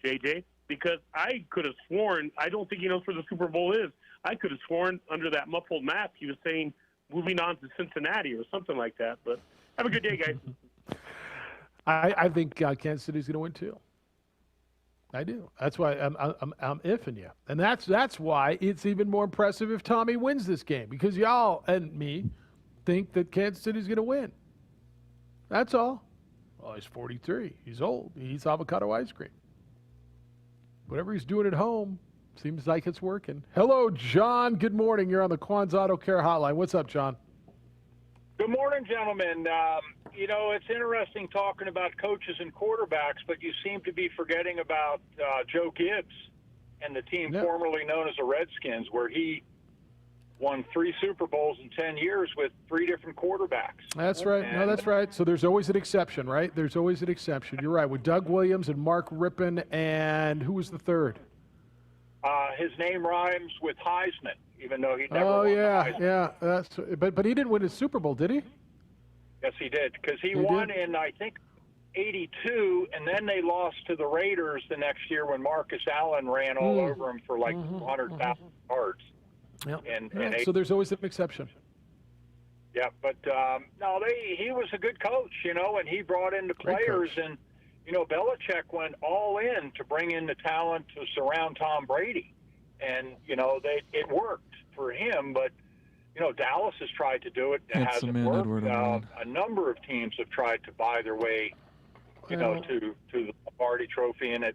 JJ, because I could have sworn, I don't think he knows where the Super Bowl is. I could have sworn under that muffled map he was saying moving on to Cincinnati or something like that. But have a good day, guys.
I think Kansas City's going to win too. I do. That's why I'm iffing you, and that's why it's even more impressive if Tommy wins this game, because y'all and me think that Kansas City's going to win. That's all. Well, he's 43. He's old. He eats avocado ice cream. Whatever he's doing at home seems like it's working. Hello, John. Good morning. You're on the Quan's Auto Care Hotline. What's up, John?
Good morning, gentlemen. It's interesting talking about coaches and quarterbacks, but you seem to be forgetting about Joe Gibbs and the team formerly known as the Redskins, where he won 3 Super Bowls in 10 years with 3 different quarterbacks.
That's right. No, that's right. So there's always an exception, right? There's always an exception. You're right. With Doug Williams and Mark Rippon, and who was the third?
His name rhymes with Heisman, even though he never
Oh,
won
yeah,
the Heisman.
yeah. But he didn't win his Super Bowl, did he?
Yes, he did, because he
He
won
did?
in, I think, 82, and then they lost to the Raiders the next year when Marcus Allen ran all over him for like 200,000 yards.
Yep.
And
So there's always an exception.
Yeah, but he was a good coach, and he brought in the
Great
players,
coach.
and Belichick went all in to bring in the talent to surround Tom Brady, and it worked for him. But Dallas has tried to do it, it
That's
hasn't
the man,
worked.
Edward, on
A number of teams have tried to buy their way, to the Lombardi Trophy, and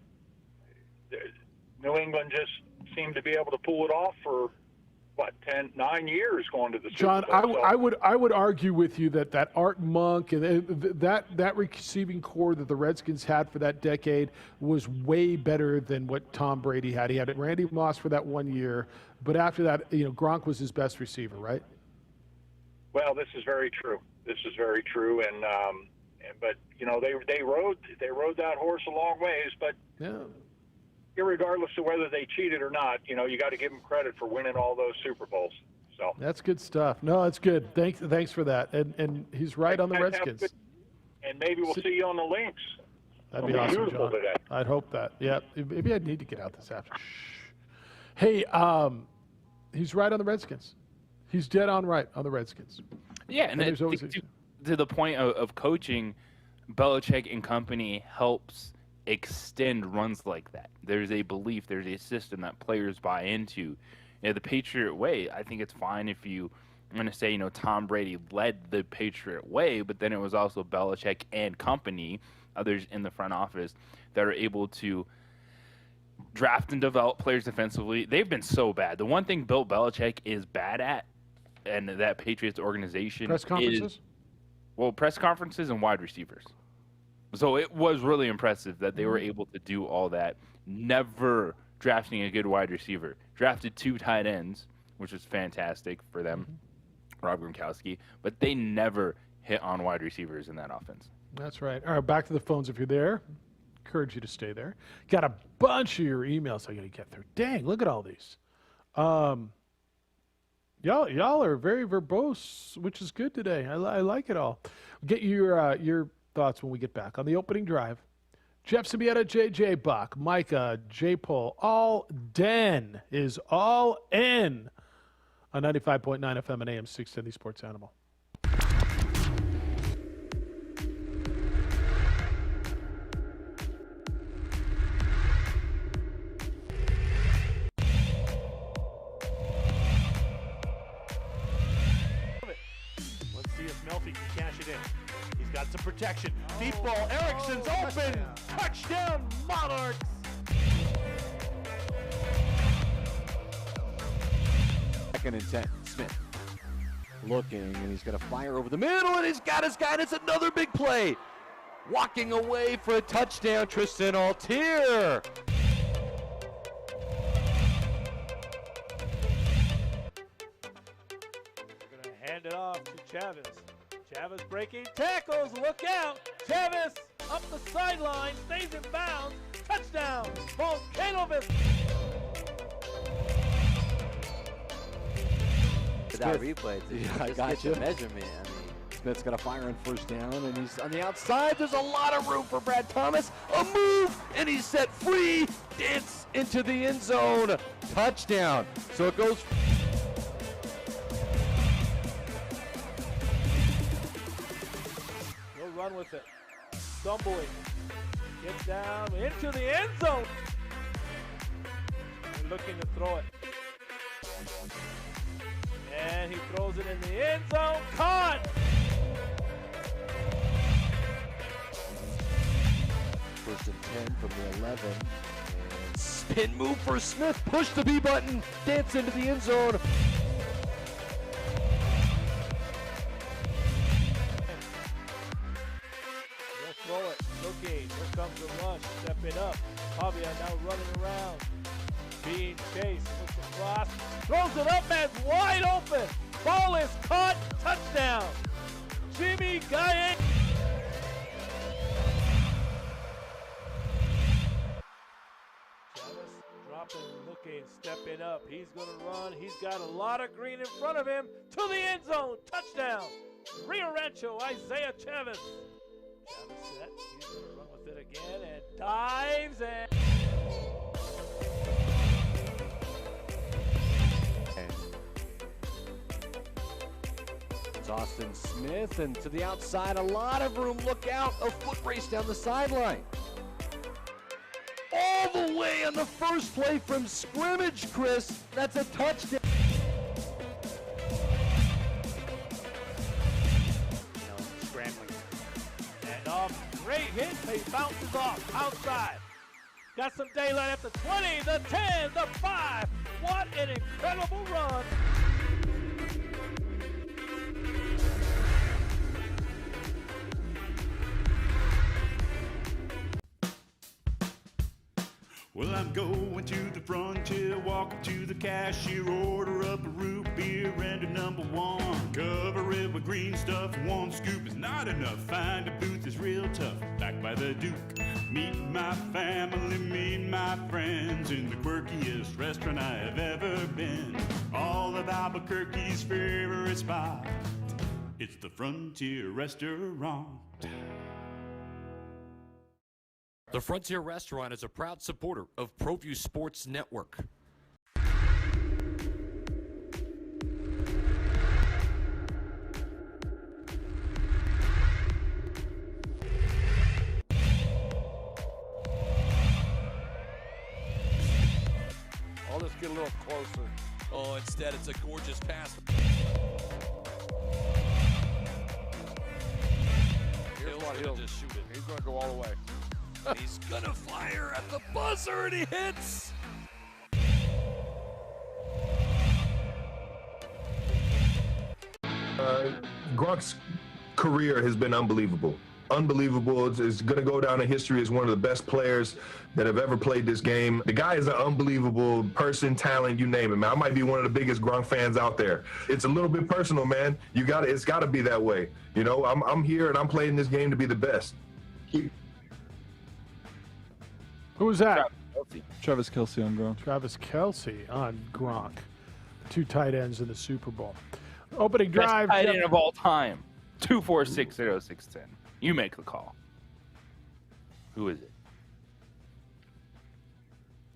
New England just seemed to be able to pull it off for 9 years going to the
John,
Super Bowl.
I would argue with you that Art Monk and that receiving core that the Redskins had for that decade was way better than what Tom Brady had. He had Randy Moss for that 1 year, but after that, Gronk was his best receiver, right?
Well, this is very true. And but they rode that horse a long ways. But irregardless of whether they cheated or not, you got to give them credit for winning all those Super Bowls. So
That's good stuff. No, that's good. Thanks for that. And he's right on the
Guys, have a
Redskins.
good- and maybe we'll see you on the links.
That'd be
It'll
awesome,
beautiful
John.
today.
I'd hope that. Yeah, maybe I'd need to get out this afternoon. Hey, he's right on the Redskins. He's dead on right on the Redskins.
Yeah, and
there's always
to the point of coaching, Belichick and company helps extend runs like that. There's a belief, there's a system that players buy into. The Patriot way, I think it's fine if I'm going to say, Tom Brady led the Patriot way, but then it was also Belichick and company, others in the front office, that are able to draft and develop players defensively. They've been so bad. The one thing Bill Belichick is bad at, and that Patriots organization
Press conferences?
Press conferences and wide receivers. So it was really impressive that they were able to do all that, never drafting a good wide receiver. Drafted 2 tight ends, which was fantastic for them, Rob Gronkowski, but they never hit on wide receivers in that offense.
That's right. All right, back to the phones if you're there. Encourage you to stay there. Got a bunch of your emails I got to get through. Dang, look at all these. Y'all are very verbose, which is good today. I like it all. Get your thoughts when we get back on the opening drive. Jeff Siembieda, JJ Buck, Micah, J Pole, all den is all in on 95.9 FM and AM 670 Sports Animal.
Let's see if Melfi can cash it in. He's got some protection. Deep ball. Erickson's open. Touchdown, Monarchs.
Second and 10. Smith looking, and he's going to fire over the middle, and he's got his guy, and it's another big play. Walking away for a touchdown, Tristan Altier.
Hand it off to Chavez. Chavez breaking tackles. Look out. Chavez up the sideline. Stays in bounds. Touchdown. Volcanovic.
That replay,
I got you.
Measurement. I mean,
Smith's got a fire on first down, and he's on the outside. There's a lot of room for Brad Thomas. A move, and he's set free. Dance into the end zone. Touchdown. So it goes.
He'll run with it. Stumbling. Gets down into the end zone. And looking to throw it. And he throws it in the end zone. Caught!
First and 10 from the 11. And spin move for Smith. Push the B button. Dance into the end zone.
He'll throw it. Looking. Here comes the rush. Stepping up. Pavia now running around. Being chased. Looks across. Throws it up, man's wide open. Ball is caught. Touchdown. Jimmy Gaye. Chavez dropping, looking, stepping up. He's going to run. He's got a lot of green in front of him. To the end zone. Touchdown. Rio Rancho, Isaiah Chavez. Chavez set. He's going to run with it again and dives and...
It's Austin Smith, and to the outside, a lot of room. Look out, a foot race down the sideline. All the way on the first play from scrimmage, Chris. That's a touchdown.
Scrambling. And off, great hit. He bounces off outside. Got some daylight at the 20, the 10, the 5. What an incredible run.
Well, I'm going to the frontier, walking to the cashier, order up a root beer and a number one. Cover it with green stuff, one scoop is not enough. Find a booth is real tough, back by the Duke. Meet my family, meet my friends in the quirkiest restaurant I have ever been. All of Albuquerque's favorite spot, it's the Frontier Restaurant.
The Frontier Restaurant is a proud supporter of ProView Sports Network.
I'll just get a little closer.
Oh, instead it's a gorgeous pass.
Here's what
Hill's gonna just shoot it.
He's going to go all the way.
He's gonna fire at the buzzer and he hits.
Gronk's career has been unbelievable. Unbelievable. It's going to go down in history as one of the best players that have ever played this game. The guy is an unbelievable person, talent, you name it, man. I might be one of the biggest Gronk fans out there. It's a little bit personal, man. It's got to be that way. You know, I'm here and I'm playing this game to be the best.
Who was that?
Travis Kelce on Gronk.
Travis Kelce on Gronk. 2 tight ends in the Super Bowl. Opening drive.
Best tight end of all time. 246-0610. You make the call. Who is it?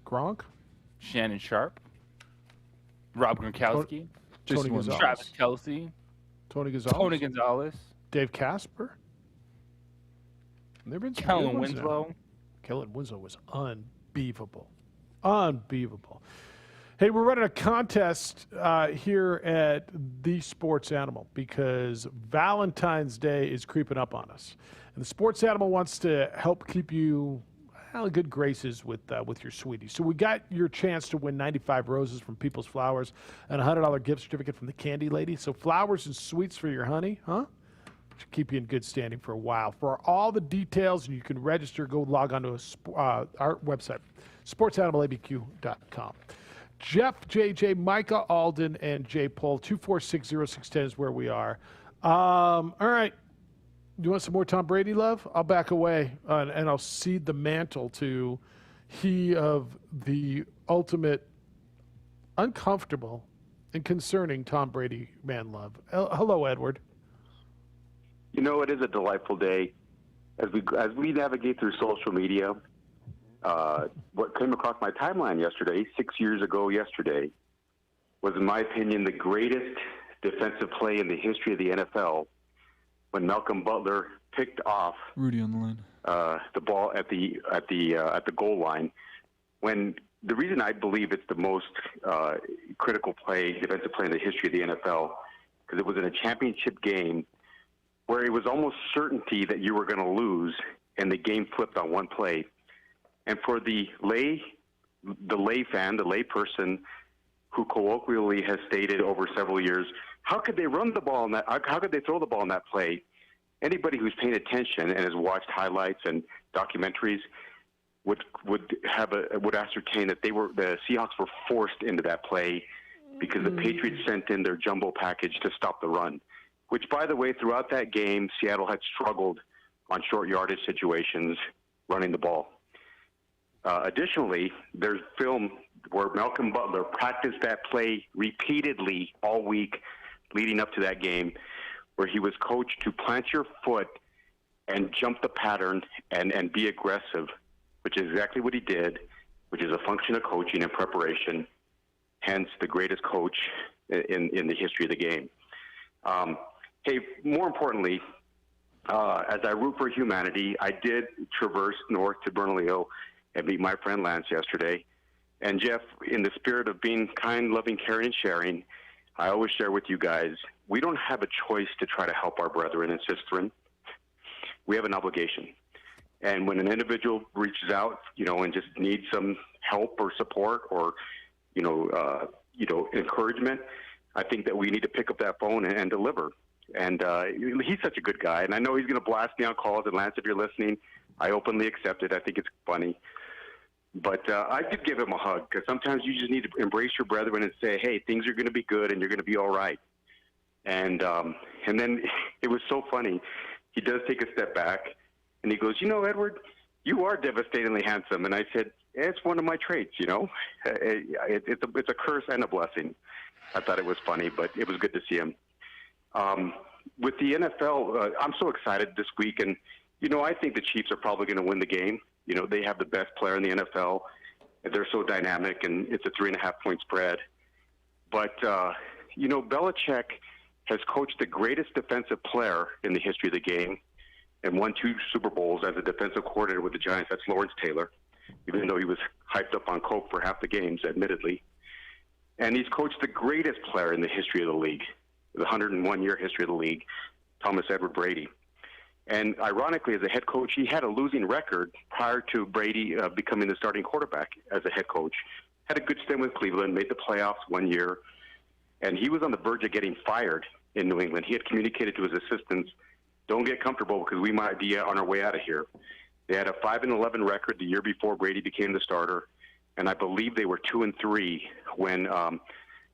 Gronk?
Shannon Sharp? Rob Gronkowski?
Tony Gonzalez.
Travis Kelce?
Tony Gonzalez.
Tony Gonzalez?
Dave Casper. There have been some
Kellen
good ones
Winslow.
now. Kellen Winslow was unbeatable. Unbeatable. Hey, we're running a contest here at The Sports Animal because Valentine's Day is creeping up on us. And The Sports Animal wants to help keep you in good graces with your sweetie. So we got your chance to win 95 roses from People's Flowers and a $100 gift certificate from the Candy Lady. So flowers and sweets for your honey, huh? Should keep you in good standing for a while. For all the details, and you can register, go log on to our website, sportsanimalabq.com. Jeff, JJ, Micah, Alden, and Jay Pohl, 2460610 is where we are. All right. You want some more Tom Brady love? I'll back away and I'll cede the mantle to he of the ultimate uncomfortable and concerning Tom Brady man love. Hello, Edward.
You know, it is a delightful day as we navigate through social media. What came across my timeline yesterday, 6 years ago yesterday, was, in my opinion, the greatest defensive play in the history of the NFL when Malcolm Butler picked off
Rudy on the line.
The ball at the goal line. When the reason I believe it's the most critical play, defensive play in the history of the NFL, because it was in a championship game where it was almost certainty that you were going to lose, and the game flipped on one play. And for the lay person who colloquially has stated over several years, how could they run the ball in that? How could they throw the ball in that play? Anybody who's paying attention and has watched highlights and documentaries would ascertain that the Seahawks were forced into that play because the Patriots sent in their jumbo package to stop the run. Which, by the way, throughout that game, Seattle had struggled on short yardage situations running the ball. Additionally, there's film where Malcolm Butler practiced that play repeatedly all week leading up to that game, where he was coached to plant your foot and jump the pattern and be aggressive, which is exactly what he did, which is a function of coaching and preparation, hence the greatest coach in the history of the game. Hey, more importantly, as I root for humanity, I did traverse north to Bernalillo and meet my friend Lance yesterday. And Jeff, in the spirit of being kind, loving, caring, and sharing, I always share with you guys, we don't have a choice to try to help our brethren and sistren. We have an obligation. And when an individual reaches out, and just needs some help or support or, encouragement, I think that we need to pick up that phone and deliver. And he's such a good guy. And I know he's going to blast me on calls. And Lance, if you're listening, I openly accept it. I think it's funny. But I did give him a hug, because sometimes you just need to embrace your brethren and say, hey, things are going to be good and you're going to be all right. And then it was so funny. He does take a step back and he goes, Edward, you are devastatingly handsome. And I said, it's one of my traits, It's a curse and a blessing. I thought it was funny, but it was good to see him. With the NFL, I'm so excited this week. And, I think the Chiefs are probably going to win the game. They have the best player in the NFL. They're so dynamic, and it's a 3.5-point spread. But, Belichick has coached the greatest defensive player in the history of the game and won 2 Super Bowls as a defensive coordinator with the Giants. That's Lawrence Taylor, even though he was hyped up on coke for half the games, admittedly. And he's coached the greatest player in the history of the league, the 101-year history of the league, Thomas Edward Brady. And ironically, as a head coach, he had a losing record prior to Brady becoming the starting quarterback as a head coach. Had a good stint with Cleveland, made the playoffs one year, and he was on the verge of getting fired in New England. He had communicated to his assistants, don't get comfortable because we might be on our way out of here. They had a 5-11 record the year before Brady became the starter, and I believe they were 2-3 when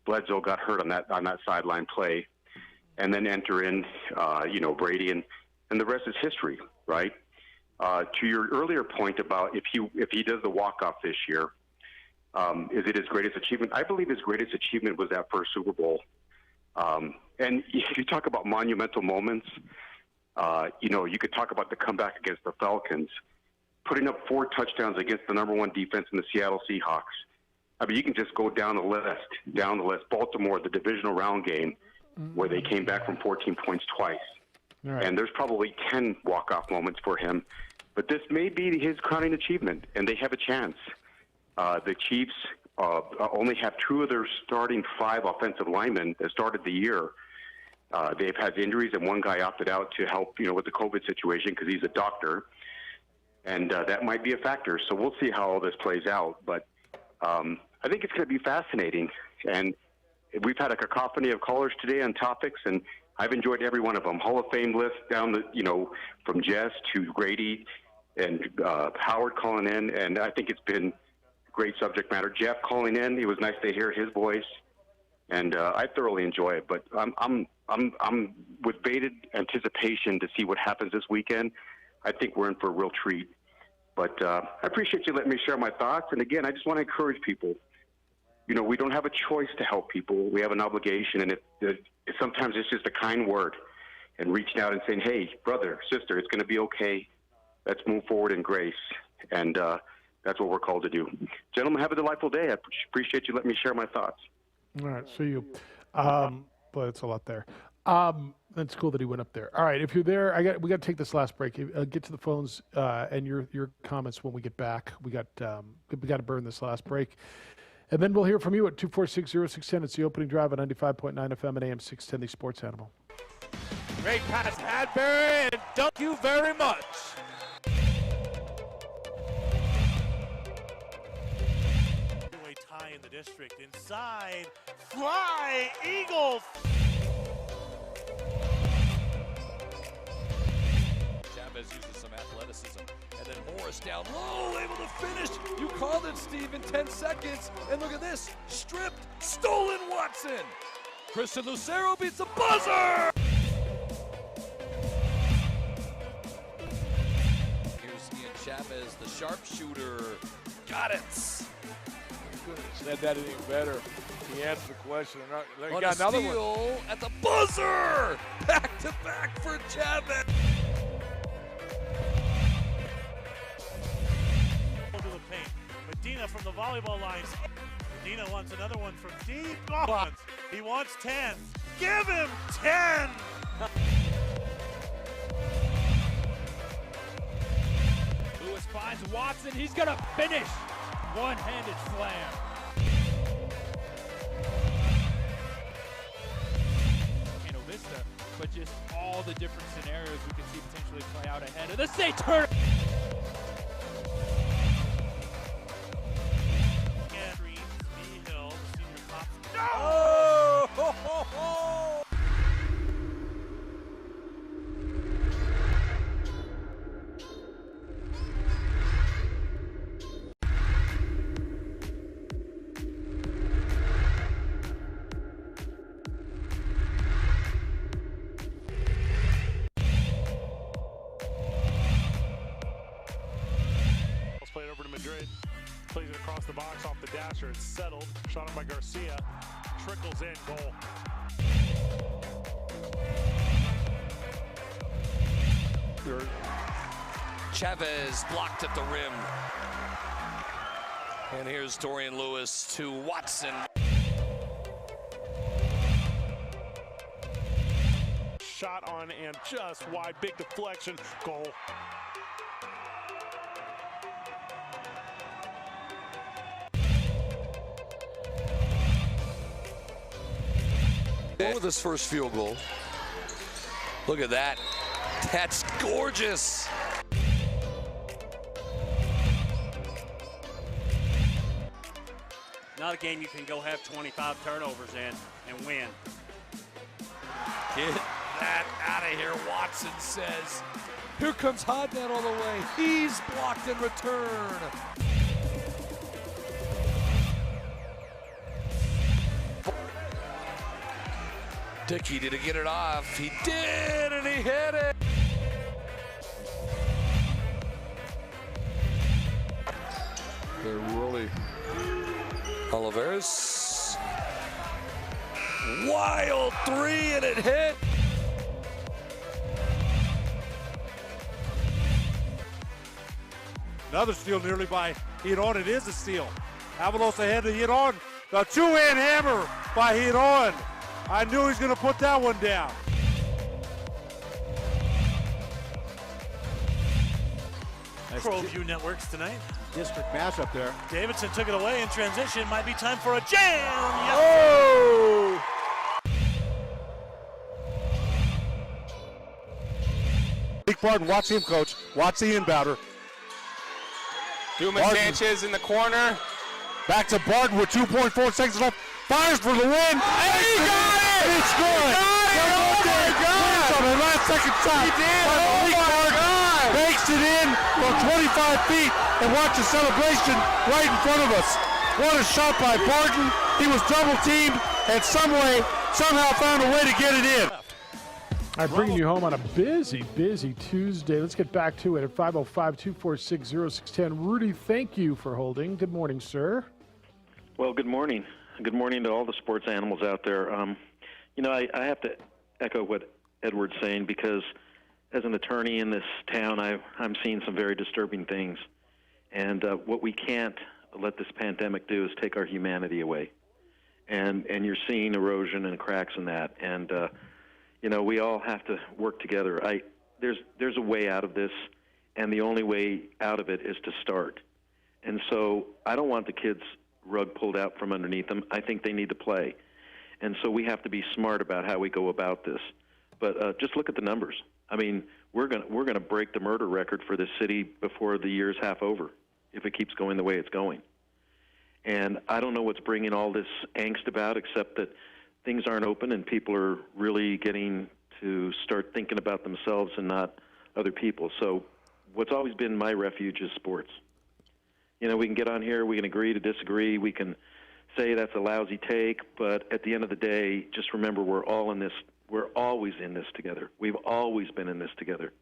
Bledsoe got hurt on that sideline play, and then enter in Brady, and the rest is history, right? To your earlier point about if he does the walk-off this year, is it his greatest achievement? I believe his greatest achievement was that first Super Bowl. And if you talk about monumental moments, you could talk about the comeback against the Falcons, putting up 4 touchdowns against the #1 defense in the Seattle Seahawks. I mean, you can just go down the list. Baltimore, the divisional round game, where they came back from 14 points twice. Right. And there's probably 10 walk-off moments for him. But this may be his crowning achievement, and they have a chance. The Chiefs only have 2 of their starting 5 offensive linemen that started the year. They've had injuries, and one guy opted out to help, with the COVID situation because he's a doctor. And that might be a factor. So we'll see how all this plays out. But I think it's going to be fascinating. And we've had a cacophony of callers today on topics, and I've enjoyed every one of them. Hall of Fame list down from Jess to Grady and Howard calling in, and I think it's been great subject matter. Jeff calling in, it was nice to hear his voice, and I thoroughly enjoy it. But I'm I'm with bated anticipation to see what happens this weekend. I think we're in for a real treat. But I appreciate you letting me share my thoughts. And again, I just want to encourage people. You know, we don't have a choice to help people. We have an obligation, and sometimes it's just a kind word and reaching out and saying, hey, brother, sister, it's going to be okay. Let's move forward in grace. And that's what we're called to do. Gentlemen, have a delightful day. I appreciate you letting me share my thoughts.
All right, see you. Boy, that's a lot there. That's cool that he went up there. All right, if you're there, we got to take this last break. Get to the phones and your comments when we get back. We got to burn this last break. And then we'll hear from you at 246-0610. It's the opening drive at 95.9 FM and AM 610, the Sports Animal.
Great pass, Hadbury, and thank you very much.
Tie in the district. Inside, fly, Eagles.
Chavez uses some athleticism. And then Morris down low, able to finish. You called it, Steve, in 10 seconds. And look at this. Stripped, stolen Watson. Christian Lucero beats the buzzer. Here's Ian Chavez, the sharpshooter. Got it.
Said that any better. He answered the question.
On got another steal one at the buzzer. Back to back for Chavez.
To the paint. Medina from the volleyball lines. Medina wants another one from deep. He wants 10. Give him 10.
Lewis finds Watson. He's going to finish. One-handed slam. Vista, but just all the different scenarios we could see potentially play out ahead of the state tournament.
Oh!
Ho, ho, ho!
Played over to Madrid. Plays it across the box off the dasher. It's settled. Shot on by Garcia. Trickles in. Goal.
Chavez blocked at the rim. And here's Dorian Lewis to Watson.
Shot on and just wide. Big deflection. Goal.
With his first field goal. Look at that. That's gorgeous.
Not a game you can go have 25 turnovers in and win.
Get that out of here, Watson says. Here comes Hodnett all the way. He's blocked in return. Dickey, did he get it off? He did, and he hit it. They're really... Oliveras. Wild three, and it hit.
Another steal nearly by Hiron. It is a steal. Avalos ahead to Hiron. The two-hand hammer by Hiron. I knew he was going to put that one down.
ProView Networks tonight.
District matchup there.
Davidson took it away in transition. Might be time for a jam. Yes.
Oh! Big Barton, watch him, coach. Watch the inbounder.
Dumas Sanchez in the corner.
Back to Barton with 2.4 seconds left. Fires for the win.
And he got it!
It's good.
Oh my God!
On the last second shot.
He did!
Oh
my God!
Bakes it in from 25 feet and watch the celebration right in front of us. What a shot by Barton. He was double teamed and somehow found a way to get it in.
All right, bringing you home on a busy Tuesday. Let's get back to it at 505-246-0610. Rudy, thank you for holding. Good morning, sir.
Well, good morning. Good morning to all the sports animals out there. I have to echo what Edward's saying because as an attorney in this town, I'm seeing some very disturbing things. And what we can't let this pandemic do is take our humanity away. And you're seeing erosion and cracks in that. And, we all have to work together. There's a way out of this, and the only way out of it is to start. And so I don't want the kids' rug pulled out from underneath them. I think they need to play. And so we have to be smart about how we go about this. But just look at the numbers. I mean, we're gonna break the murder record for this city before the year's half over if it keeps going the way it's going. And I don't know what's bringing all this angst about, except that things aren't open and people are really getting to start thinking about themselves and not other people. So what's always been my refuge is sports. We can get on here, we can agree to disagree, we can say that's a lousy take, but at the end of the day, just remember we're all in this. We're always in this together. We've always been in this together.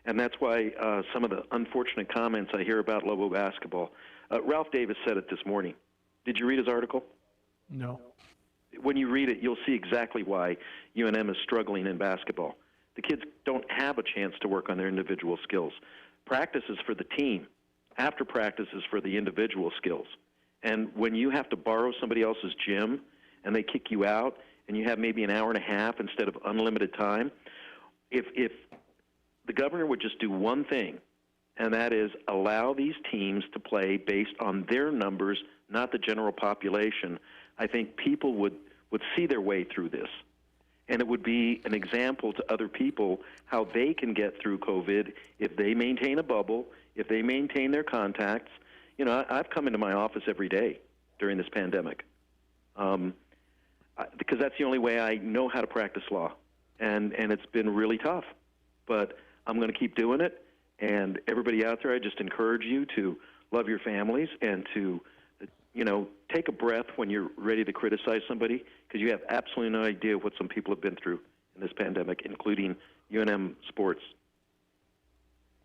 And that's why some of the unfortunate comments I hear about Lobo basketball. Ralph Davis said it this morning. Did you read his article?
No.
When you read it, you'll see exactly why UNM is struggling in basketball. The kids don't have a chance to work on their individual skills. Practice is for the team. After practice is for the individual skills. And when you have to borrow somebody else's gym and they kick you out and you have maybe an hour and a half instead of unlimited time, if the governor would just do one thing, and that is allow these teams to play based on their numbers, not the general population, I think people would see their way through this. And it would be an example to other people how they can get through COVID if they maintain a bubble, if they maintain their contacts. I've come into my office every day during this pandemic because that's the only way I know how to practice law. And it's been really tough. But I'm going to keep doing it. And everybody out there, I just encourage you to love your families and to, take a breath when you're ready to criticize somebody because you have absolutely no idea what some people have been through in this pandemic, including UNM sports.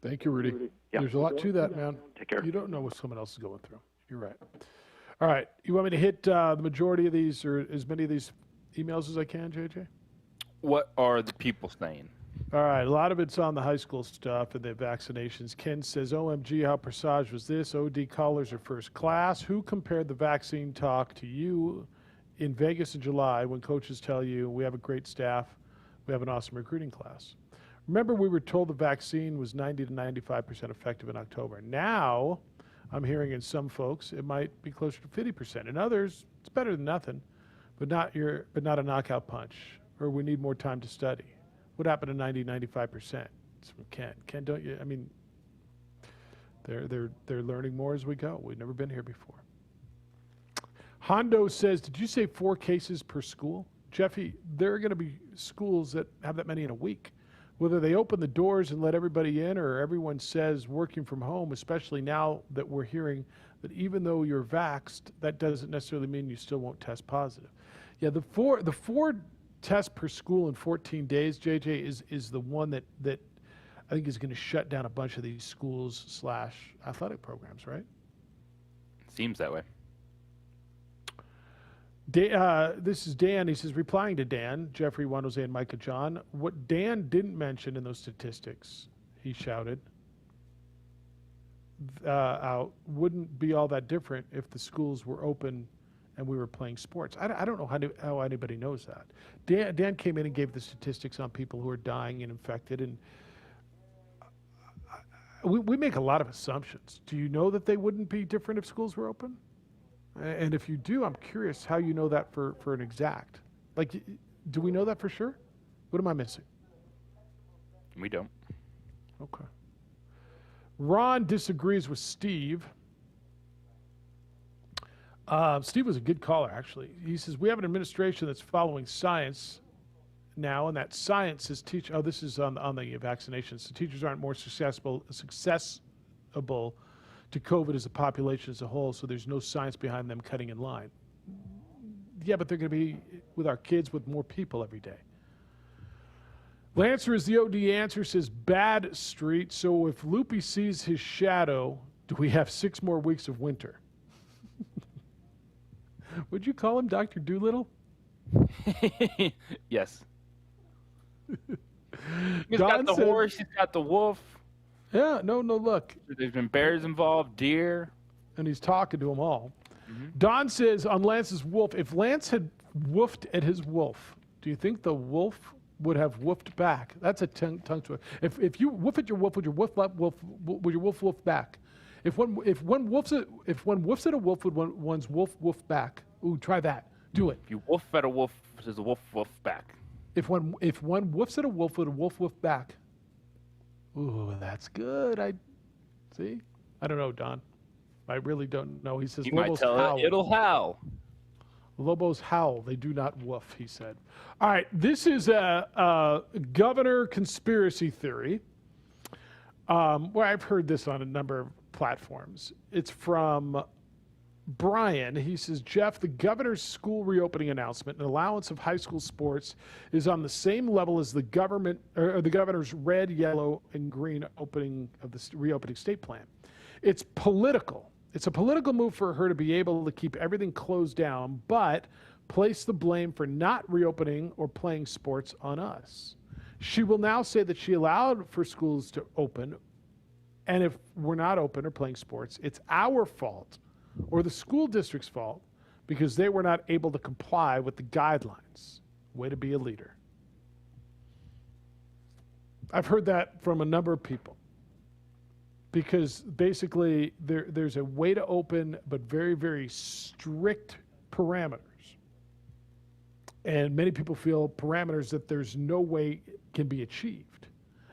Thank you, Rudy.
Yeah.
There's a lot to that, man.
Take care.
You don't know what someone else is going through. You're right. All right. You want me to hit the majority of these or as many of these emails as I can, JJ?
What are the people saying?
All right, a lot of it's on the high school stuff and the vaccinations. Ken says, OMG, how presage was this? OD callers are first class. Who compared the vaccine talk to you in Vegas in July when coaches tell you we have a great staff, we have an awesome recruiting class? Remember, we were told the vaccine was 90 to 95% effective in October. Now, I'm hearing in some folks it might be closer to 50%. In others, it's better than nothing, but not a knockout punch, or we need more time to study. What happened to 90, 95%? It's from Ken. Ken, don't you? I mean, they're learning more as we go. We've never been here before. Hondo says, did you say 4 cases per school? Jeffy, there are going to be schools that have that many in a week. Whether they open the doors and let everybody in or everyone says working from home, especially now that we're hearing that even though you're vaxxed, that doesn't necessarily mean you still won't test positive. Yeah, the four tests per school in 14 days, JJ, is the one that I think is going to shut down a bunch of these schools / athletic programs, right?
Seems that way.
This is Dan. He says, replying to Dan, Jeffrey, Juan Jose, and Micah John, what Dan didn't mention in those statistics, he shouted, out, wouldn't be all that different if the schools were open and we were playing sports. I don't know how anybody knows that. Dan came in and gave the statistics on people who are dying and infected, and we make a lot of assumptions. Do you know that they wouldn't be different if schools were open? And if you do, I'm curious how you know that for an exact. Like, do we know that for sure? What am I missing?
We don't.
Okay. Ron disagrees with Steve. Steve was a good caller, actually. He says, we have an administration that's following science now, and that science is this is on the vaccinations. So teachers aren't more accessible to COVID as a population as a whole, so there's no science behind them cutting in line. Yeah, but they're going to be with our kids with more people every day. Lancer is the OD answer, says Bad Street. So if Loopy sees his shadow, do we have 6 more weeks of winter? Would you call him Dr. Doolittle?
Yes. He's got the horse, he's got the wolf.
Yeah, no, look.
There's been bears involved, deer.
And he's talking to them all. Don says on Lance's wolf, if Lance had woofed at his wolf, do you think the wolf would have woofed back? That's a tongue twister. If you woof at your wolf, would your wolf woof back? If one woofs at a wolf, would one's wolf woof back? Ooh, try that. Do it.
If you woof at a wolf, does the wolf woof back?
If one woofs at a wolf, would a wolf woof back? Ooh, that's good. I don't know, Don. I really don't know. He says
You
Lobos
might tell
howl.
it, it'll howl.
Lobos howl. They do not woof, he said. All right, this is a governor conspiracy theory. Well, I've heard this on a number of platforms. It's from Brian. He says, Jeff, the governor's school reopening announcement and allowance of high school sports is on the same level as the governor's red, yellow, and green opening of the reopening state plan. It's political. It's a political move for her to be able to keep everything closed down, but place the blame for not reopening or playing sports on us. She will now say that she allowed for schools to open, and if we're not open or playing sports, it's our fault or the school district's fault because they were not able to comply with the guidelines. Way to be a leader. I've heard that from a number of people. Because basically there's a way to open, but very, very strict parameters. And many people feel parameters that there's no way can be achieved.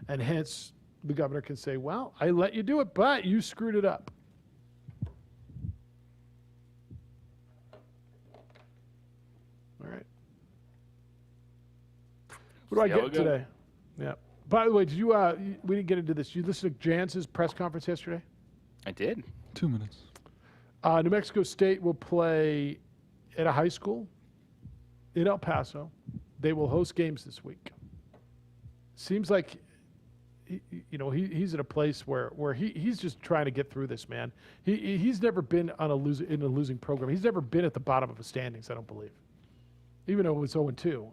And hence, the governor can say, well, I let you do it, but you screwed it up. All right. What do I get today? Yeah. By the way, did you? We didn't get into this. You listened to Janz's press conference yesterday?
I did.
2 minutes.
New Mexico State will play at a high school in El Paso. They will host games this week. Seems like, he's at a place where he's just trying to get through this, man. He's never been in a losing program. He's never been at the bottom of the standings, I don't believe. Even though it was 0-2.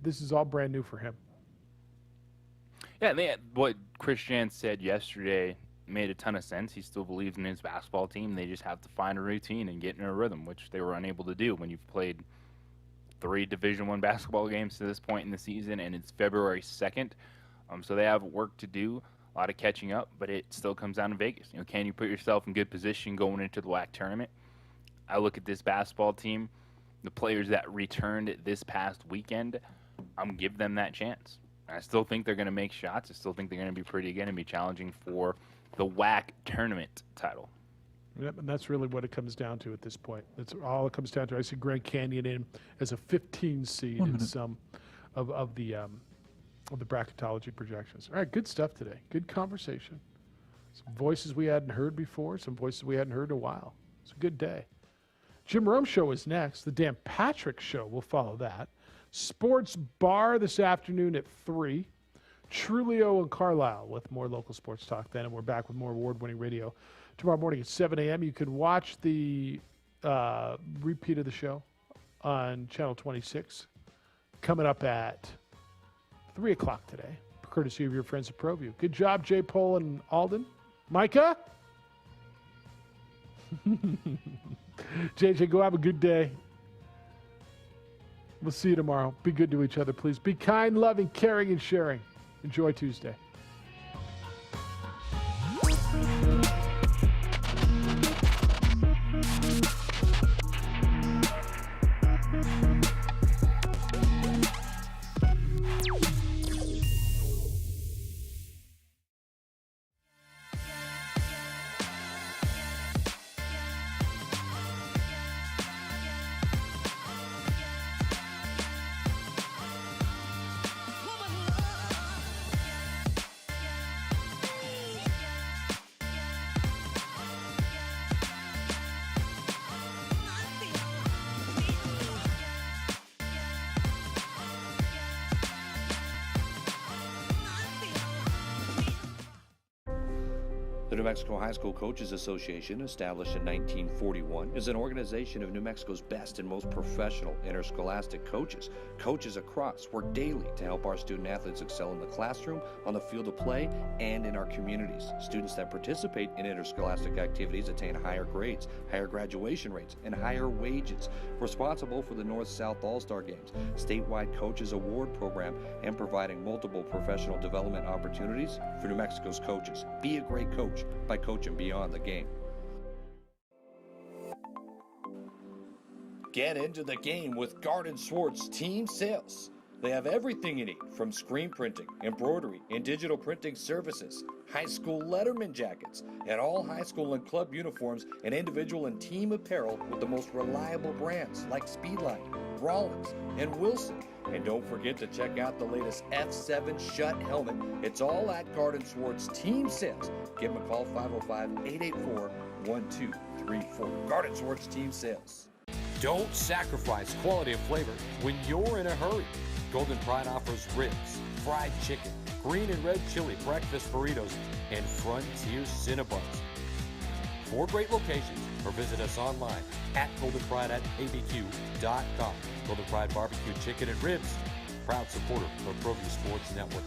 This is all brand new for him.
Yeah, what Chris Jans said yesterday made a ton of sense. He still believes in his basketball team. They just have to find a routine and get in a rhythm, which they were unable to do when you've played 3 Division I basketball games to this point in the season, and it's February 2nd. So they have work to do, a lot of catching up, but it still comes down to Vegas. Can you put yourself in good position going into the WAC tournament? I look at this basketball team, the players that returned this past weekend, I'm giving them that chance. I still think they're going to make shots. I still think they're going to be pretty good and be challenging for the WAC tournament title.
Yep, and that's really what it comes down to at this point. That's all it comes down to. I see Grand Canyon in as a 15 seed in some of the bracketology projections. All right, good stuff today. Good conversation. Some voices we hadn't heard before, some voices we hadn't heard in a while. It's a good day. Jim Rome Show is next. The Dan Patrick Show will follow that. Sports Bar this afternoon at 3. Trulio and Carlisle with more local sports talk then, and we're back with more award-winning radio tomorrow morning at 7 a.m. You can watch the repeat of the show on Channel 26 coming up at 3 o'clock today, courtesy of your friends at ProView. Good job, Jay Pohl and Alden. Micah? JJ, go have a good day. We'll see you tomorrow. Be good to each other, please. Be kind, loving, caring, and sharing. Enjoy Tuesday.
The New Mexico High School Coaches Association, established in 1941, is an organization of New Mexico's best and most professional interscholastic coaches. Coaches across work daily to help our student athletes excel in the classroom, on the field of play, and in our communities. Students that participate in interscholastic activities attain higher grades, higher graduation rates, and higher wages. Responsible for the North-South All-Star Games, statewide Coaches Award Program, and providing multiple professional development opportunities for New Mexico's coaches. Be a great coach by coaching beyond the game. Get into the game with Garden Swartz Team Sales. They have everything you need, from screen printing, embroidery, and digital printing services, high school letterman jackets, and all high school and club uniforms, and individual and team apparel with the most reliable brands like Speedline, Rollins, and Wilson. And don't forget to check out the latest F7 Shut helmet. It's all at Garden Swartz Team Sales. Give them a call, 505-884-1234. Garden Swartz Team Sales.
Don't sacrifice quality and flavor when you're in a hurry. Golden Pride offers ribs, fried chicken, green and red chili breakfast burritos, and Frontier Cinnabons. 4 great locations, or visit us online at goldenpride@abq.com. Golden Pride Barbecue Chicken and Ribs, proud supporter of ProView Sports Network.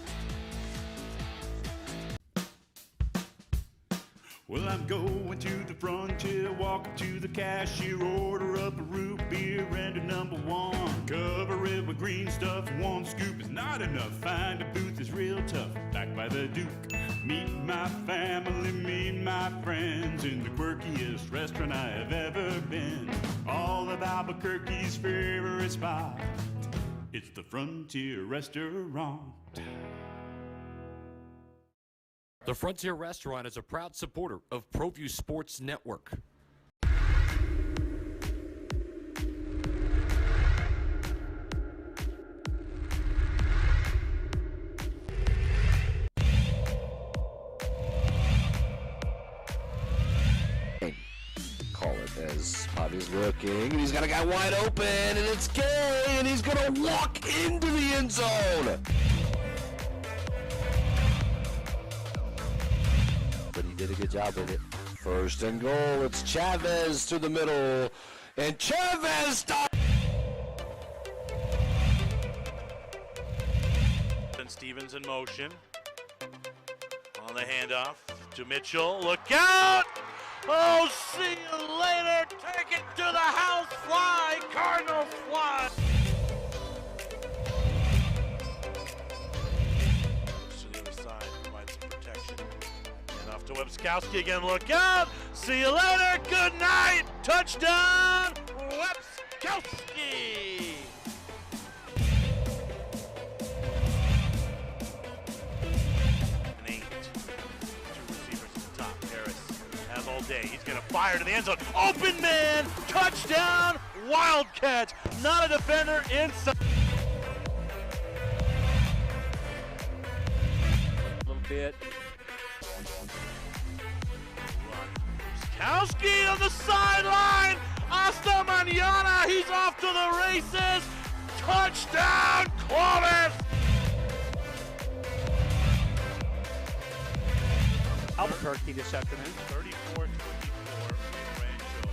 Well, I'm going to the frontier, walking to the cashier, order up a root beer and a number 1. Cover it with green stuff, 1 scoop is not enough. Find a booth is real tough, back by the Duke. Meet my family, meet my friends in the quirkiest restaurant I have ever been. All of Albuquerque's favorite spot, it's the Frontier Restaurant.
The Frontier Restaurant is a proud supporter of ProView Sports Network.
Call it as Bobby's looking, and he's got a guy wide open, and it's Gay, and he's gonna walk into the end zone. But he did a good job with it. 1st and goal, it's Chavez to the middle, and Chavez stops.
And Stevens in motion. On the handoff to Mitchell. Look out! Oh, see you later. Take it to the house. Fly, Cardinals fly. To the other side, provide some protection. And off to Webskowski again. Look out! See you later. Good night. Touchdown, Webskowski. An 8. 2 receivers at the top. Harris has all day. He's going to fire to the end zone. Open man. Touchdown. Wildcat. Not a defender inside.
A little bit.
Webskowski on the sideline. Hasta mañana. He's off to the races. Touchdown, Clovis.
Albuquerque this afternoon.
34-24. Rancho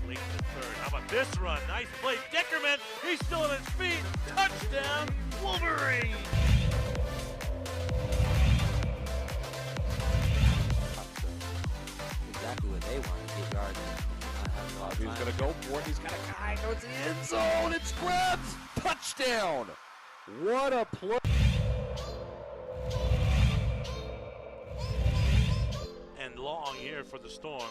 late in the 3rd. How about this run? Nice play. Dickerman. He's still on his feet. Touchdown, Wolverine.
Exactly what they want to get yards.
He's gonna go for it. He's got a guy towards the end zone. It's Krebs. Touchdown. What a play.
And long here for the Storm.